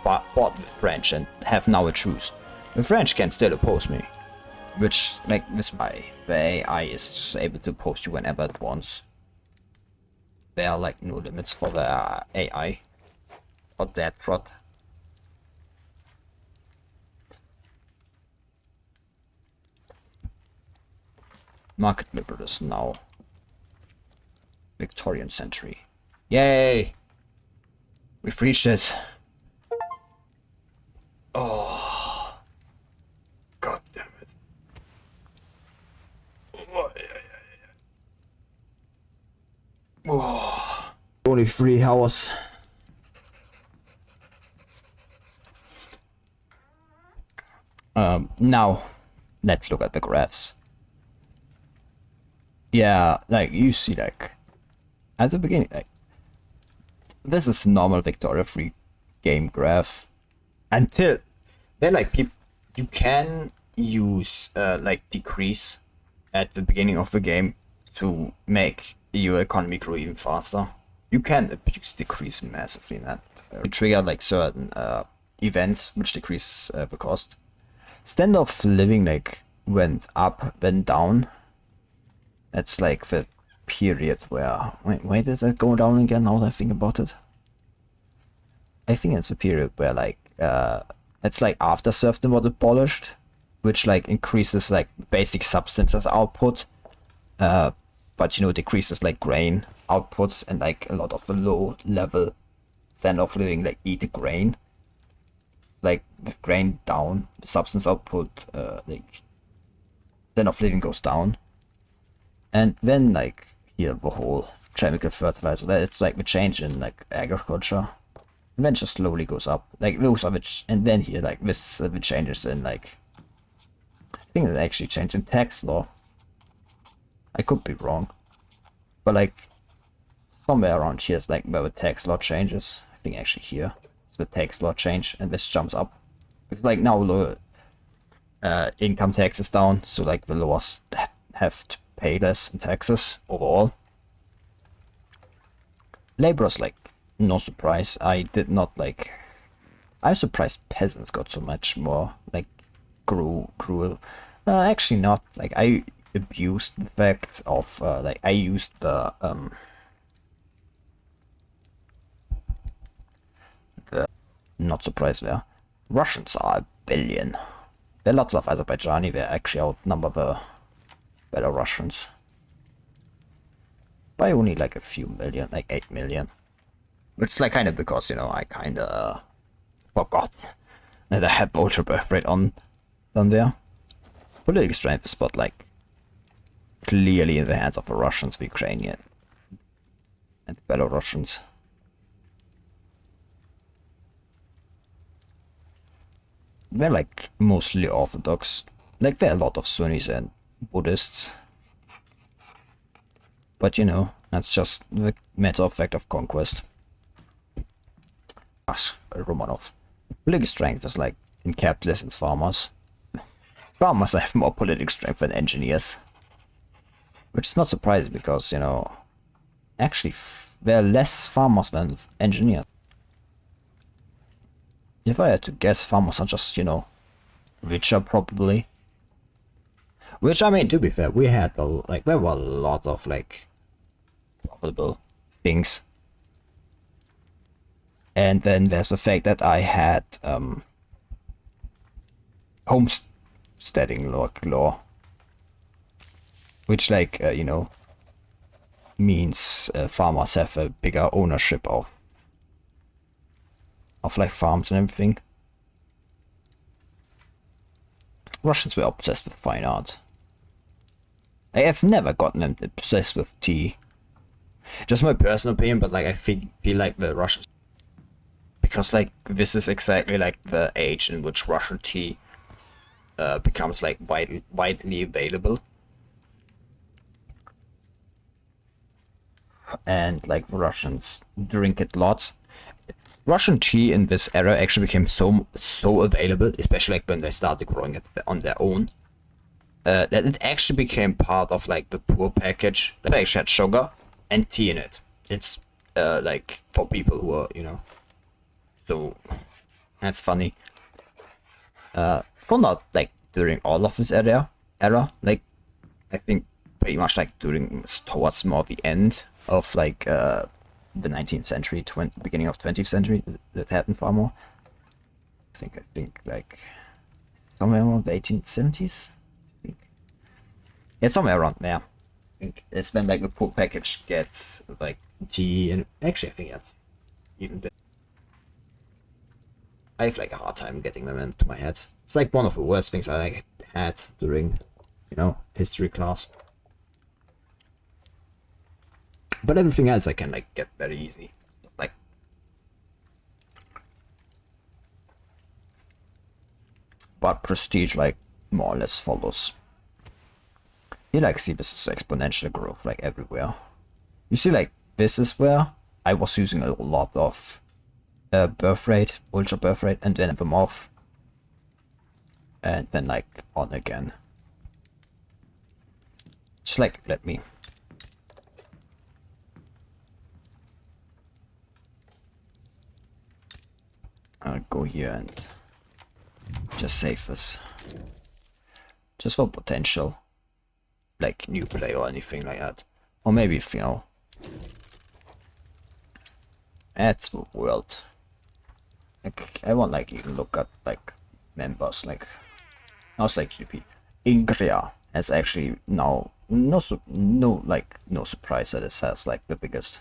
fought with French and have now a truce. The French can still oppose me, which like this why the AI is just able to oppose you whenever it wants. There are like no limits for the AI or that fraud. Market liberals now. Victorian century. Yay! We've reached it. Oh, god damn it! Oh. Only 3 hours. Now let's look at the graphs. Yeah, like you see, like at the beginning, like this is normal Victoria free game graph until they like you can use like decrease at the beginning of the game to make your economy grow even faster. You can abuse decrease massively in that. You trigger like certain events which decrease the cost. Standard of living like went up, then down. That's like the period where wait, did that go down again now that I think about it? I think it's the period where like it's like after serfdom was abolished, which like increases like basic substances output, but you know, decreases like grain outputs, and like a lot of the low level standard of living like eat the grain. Like with grain down, the substance output like standard of living goes down. And then like here the whole chemical fertilizer, it's like the change in like agriculture, and then just slowly goes up. Like those are the and then here like this the changes in like, I think it actually changed in tax law. I could be wrong, but like somewhere around here is like where the tax law changes. I think actually here it's the tax law change, and this jumps up because like now the income tax is down, so like the lowest have to pay less in taxes overall. Laborers, like, no surprise. I did not like. I'm surprised peasants got so much more like cruel. Actually not. Like I abused the fact of like I used the not surprised there. Russians are a billion. There are lots of Azerbaijani that actually outnumber the Belarusians by only like a few million, like 8 million. Which is like kind of because, you know, I kind of forgot that I had ultra birth rate on there. Political strength is but like clearly in the hands of the Russians, the Ukrainian, and the Belarusians. They're like mostly Orthodox. Like there are a lot of Sunnis and Buddhists. But you know, that's just the matter of fact of conquest. Ask Romanov. Political strength is like in capitalists, farmers. Farmers have more political strength than engineers. Which is not surprising because, you know, actually there are less farmers than engineers. If I had to guess, farmers are just, you know, richer probably. Which, I mean, to be fair, we had like there were a lot of like profitable things. And then there's the fact that I had homesteading law, which like you know, means farmers have a bigger ownership of like farms and everything. Russians were obsessed with fine art. I have never gotten them obsessed with tea. Just my personal opinion, but like I feel like the Russians, because like this is exactly like the age in which Russian tea becomes like widely available, and like the Russians drink it lots. Russian tea in this era actually became so available, especially like when they started growing it on their own, that it actually became part of like the poor package. They actually had sugar and tea in it. It's like for people who are, you know, so that's funny. For not like during all of this era, like I think pretty much like towards more the end of like the 19th century, beginning of 20th century, that happened far more. I think like somewhere around the 1870s. I think, yeah, somewhere around there. I think it's when like the poor package gets like tea, and actually I think that's even better. I have like a hard time getting them into my head. It's like one of the worst things I had during, you know, history class. But everything else I can like get very easy. Like, but prestige like more or less follows. You like see this is exponential growth like everywhere. You see like this is where I was using a lot of birth rate, ultra birth rate, and then them off, and then like on again. Just like let me. I'll go here and just save this. Just for potential, like new play or anything like that. Or maybe if, you know, that's the world. Like, I won't like even look at like members. Like, I was like GP. Ingria has actually now no surprise that it has like the biggest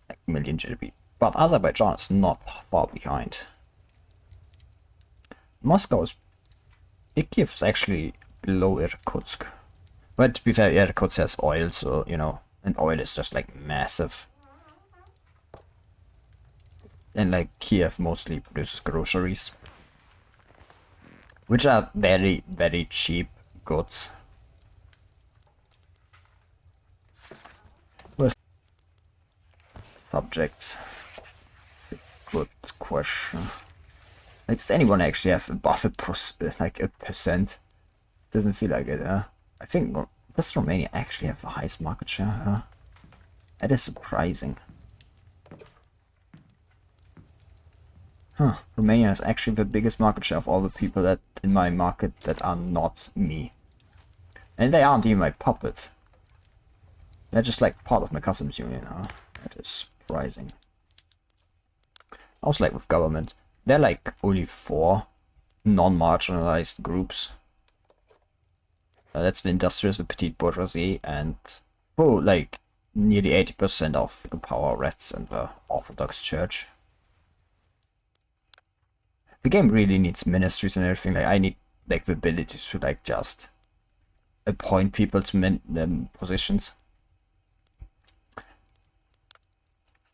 like million GDP. But Azerbaijan is not far behind. Moscow is Kiev is actually below Irkutsk. But to be fair, Irkutsk has oil, so you know, and oil is just like massive. And like Kiev mostly produces groceries, which are very, very cheap goods. With subjects, good question. Like, does anyone actually have above a percent? Doesn't feel like it. I think does Romania actually have the highest market share? That is surprising. Huh. Romania is actually the biggest market share of all the people that in my market that are not me. And they aren't even my puppets. They're just like part of my customs union, huh? That is surprising. Also like with government, there are like only 4 non-marginalized groups. That's the industrials, the petite bourgeoisie, and like nearly 80% of the power rests in the Orthodox Church. The game really needs ministries and everything. Like I need like the ability to like just appoint people to positions.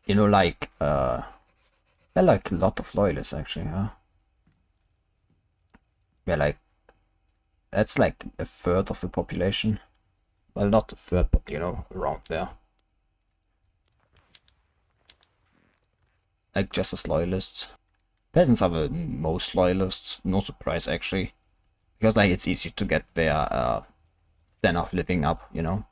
You know, like I like a lot of loyalists actually, huh? Yeah, like that's like a third of the population. Well, not a third, but you know, around there. Like just as loyalists. Peasants are the most loyalists, no surprise actually. Because like it's easy to get their standard of living up, you know.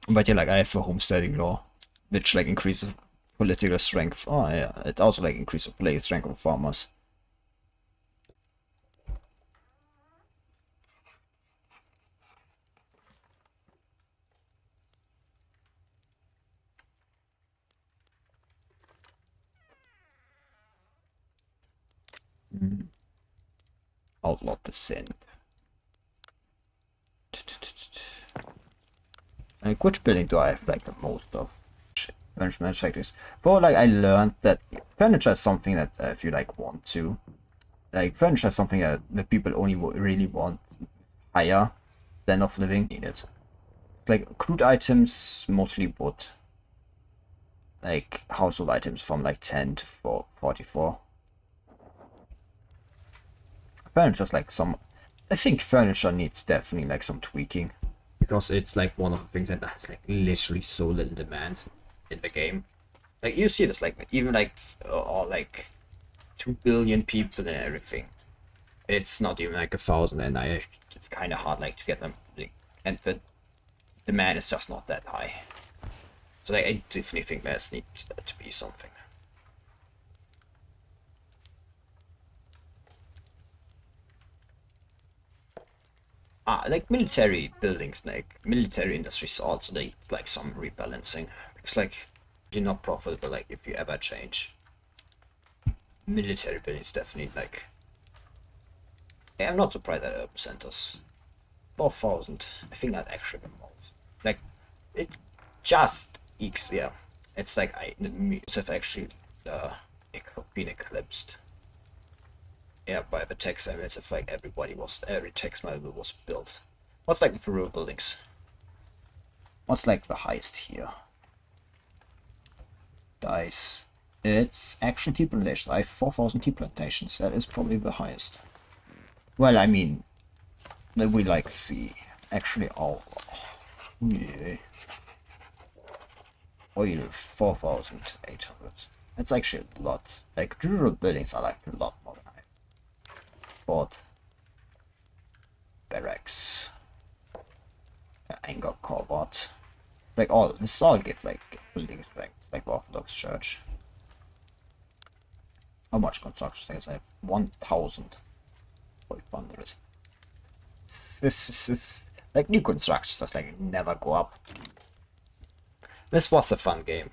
But yeah, like I have a homesteading law, which like increases political strength. Oh yeah, it also like increases political strength of farmers. Outlaw descent. Like which building do I have like the most of? Management sectors. But like I learned that furniture is something that if you like want to, like furniture is something that the people only really want higher than of living needed. Like crude items, mostly wood. Like household items from like 10 to 44. Furniture's like some. I think furniture needs definitely like some tweaking. Because it's like one of the things that has like literally so little demand in the game. Like you see this like even like or like 2 billion people and everything. It's not even like 1,000, and it's kind of hard like to get them. And the demand is just not that high. So like, I definitely think there's need to be something. Like military buildings, like military industries also need like some rebalancing. Because like you're not profitable like if you ever change. Military buildings definitely like. Yeah, I'm not surprised at urban centers. 4,000. I think that's actually the most. Like it just ekes, yeah. It's like the mutes have actually been eclipsed. Yeah, by the text limits, it's like every text model was built. What's like for rural buildings? What's like the highest here? Dice. It's actually tea plantations. I have 4,000 tea plantations. That is probably the highest. Well, I mean, that we like see. Actually, all. Yeah. Oil 4,800. That's actually a lot. Like rural buildings are like a lot more than I bought. Barracks. Angkor Wat. Like all this all give like building strength, like Orthodox Church. How much construction things I have? 1,500. This is like new constructions just like never go up. This was a fun game.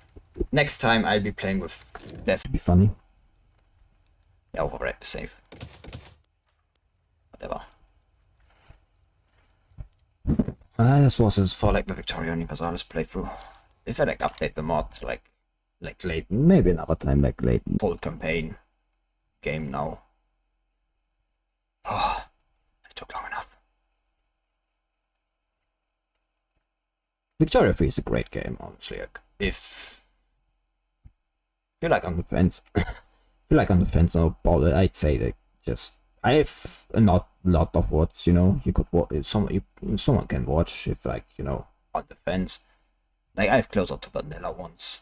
Next time I'll be playing with definitely be funny. Yeah, override the save. Whatever. This was it for like the Victoria Universalis playthrough. If I like update the mod like late, maybe another time, like late full campaign game now. Oh, it took long enough. Victoria 3 is a great game, honestly. Like, if you're like on the fence, about it, I'd say that just I have a lot of what you could watch. Someone can watch if like on the fence. Like I have closer to vanilla ones,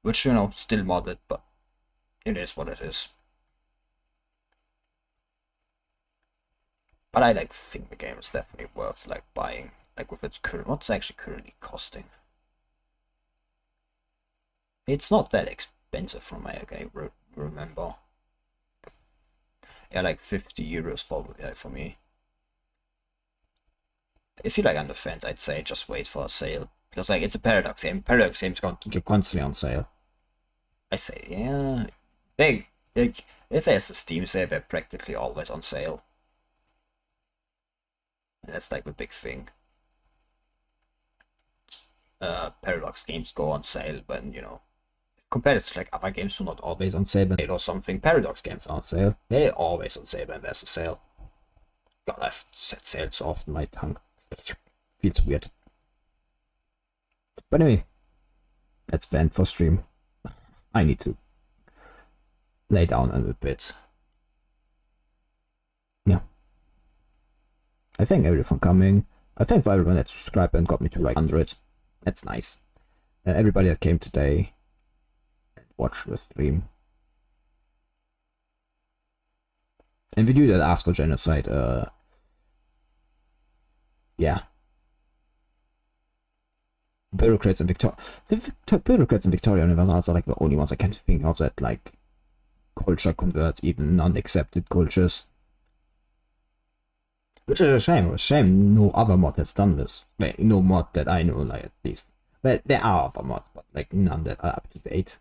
which still modded, but it is what it is. But I think the game is definitely worth buying. With its what's actually currently costing. It's not that expensive from my remember. Yeah, like 50 euros for me. If you on the fence, I'd say just wait for a sale, because it's a Paradox game. Paradox games going to get constantly on sale. I say, yeah, if there's a Steam sale, they're practically always on sale. And that's the big thing. Paradox games go on sale when compared to other games who are not always on sale or something. Paradox games are on sale. They're always on sale when there's a sale. God, I've said sale so often, my tongue feels weird. But anyway, let's vent for stream. I need to lay down a little bit. Yeah. I thank everyone for coming. I thank for everyone that subscribed and got me to 100. That's nice. Everybody that came today and watched the stream. And video that asked for genocide, yeah. Bureaucrats and Bureaucrats and Victoria Universalis are the only ones I can think of that culture converts even non-accepted cultures. Which is a shame. It's a shame no other mod has done this. No mod that I know, at least. But there are other mods, but none that are up to date.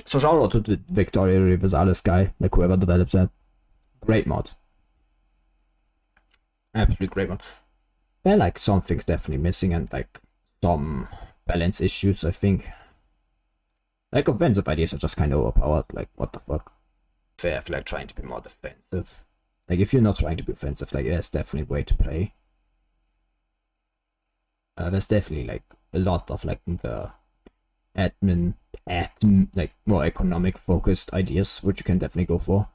So shout out to the Victoria Universalis guy, whoever develops that. Great mod. Absolutely great mod. There are some things definitely missing and some balance issues, I think. Offensive ideas are just kind of overpowered, what the fuck. Fair, I feel trying to be more defensive. If you're not trying to be offensive, there's definitely a way to play. There's definitely a lot of the admin more economic focused ideas which you can definitely go for.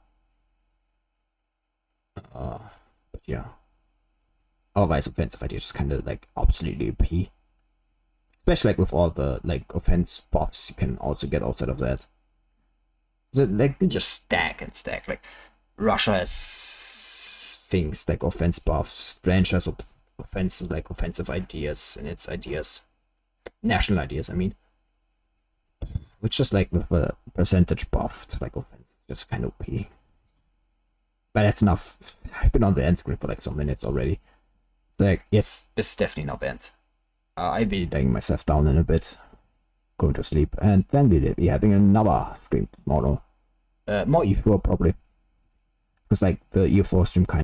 But yeah. Otherwise offensive ideas just kind of absolutely OP. Especially with all the offense buffs you can also get outside of that. So they just stack and stack. Russia has things offense buffs, French has offensive offensive ideas in its ideas, national ideas I mean, which just with a percentage buffed offense just kind of OP. But that's enough. I've been on the end screen for some minutes already. So yes, this is definitely not the end. I'll be laying myself down in a bit, going to sleep, and then we'll be having another stream tomorrow. More E4 probably, because the E4 stream kind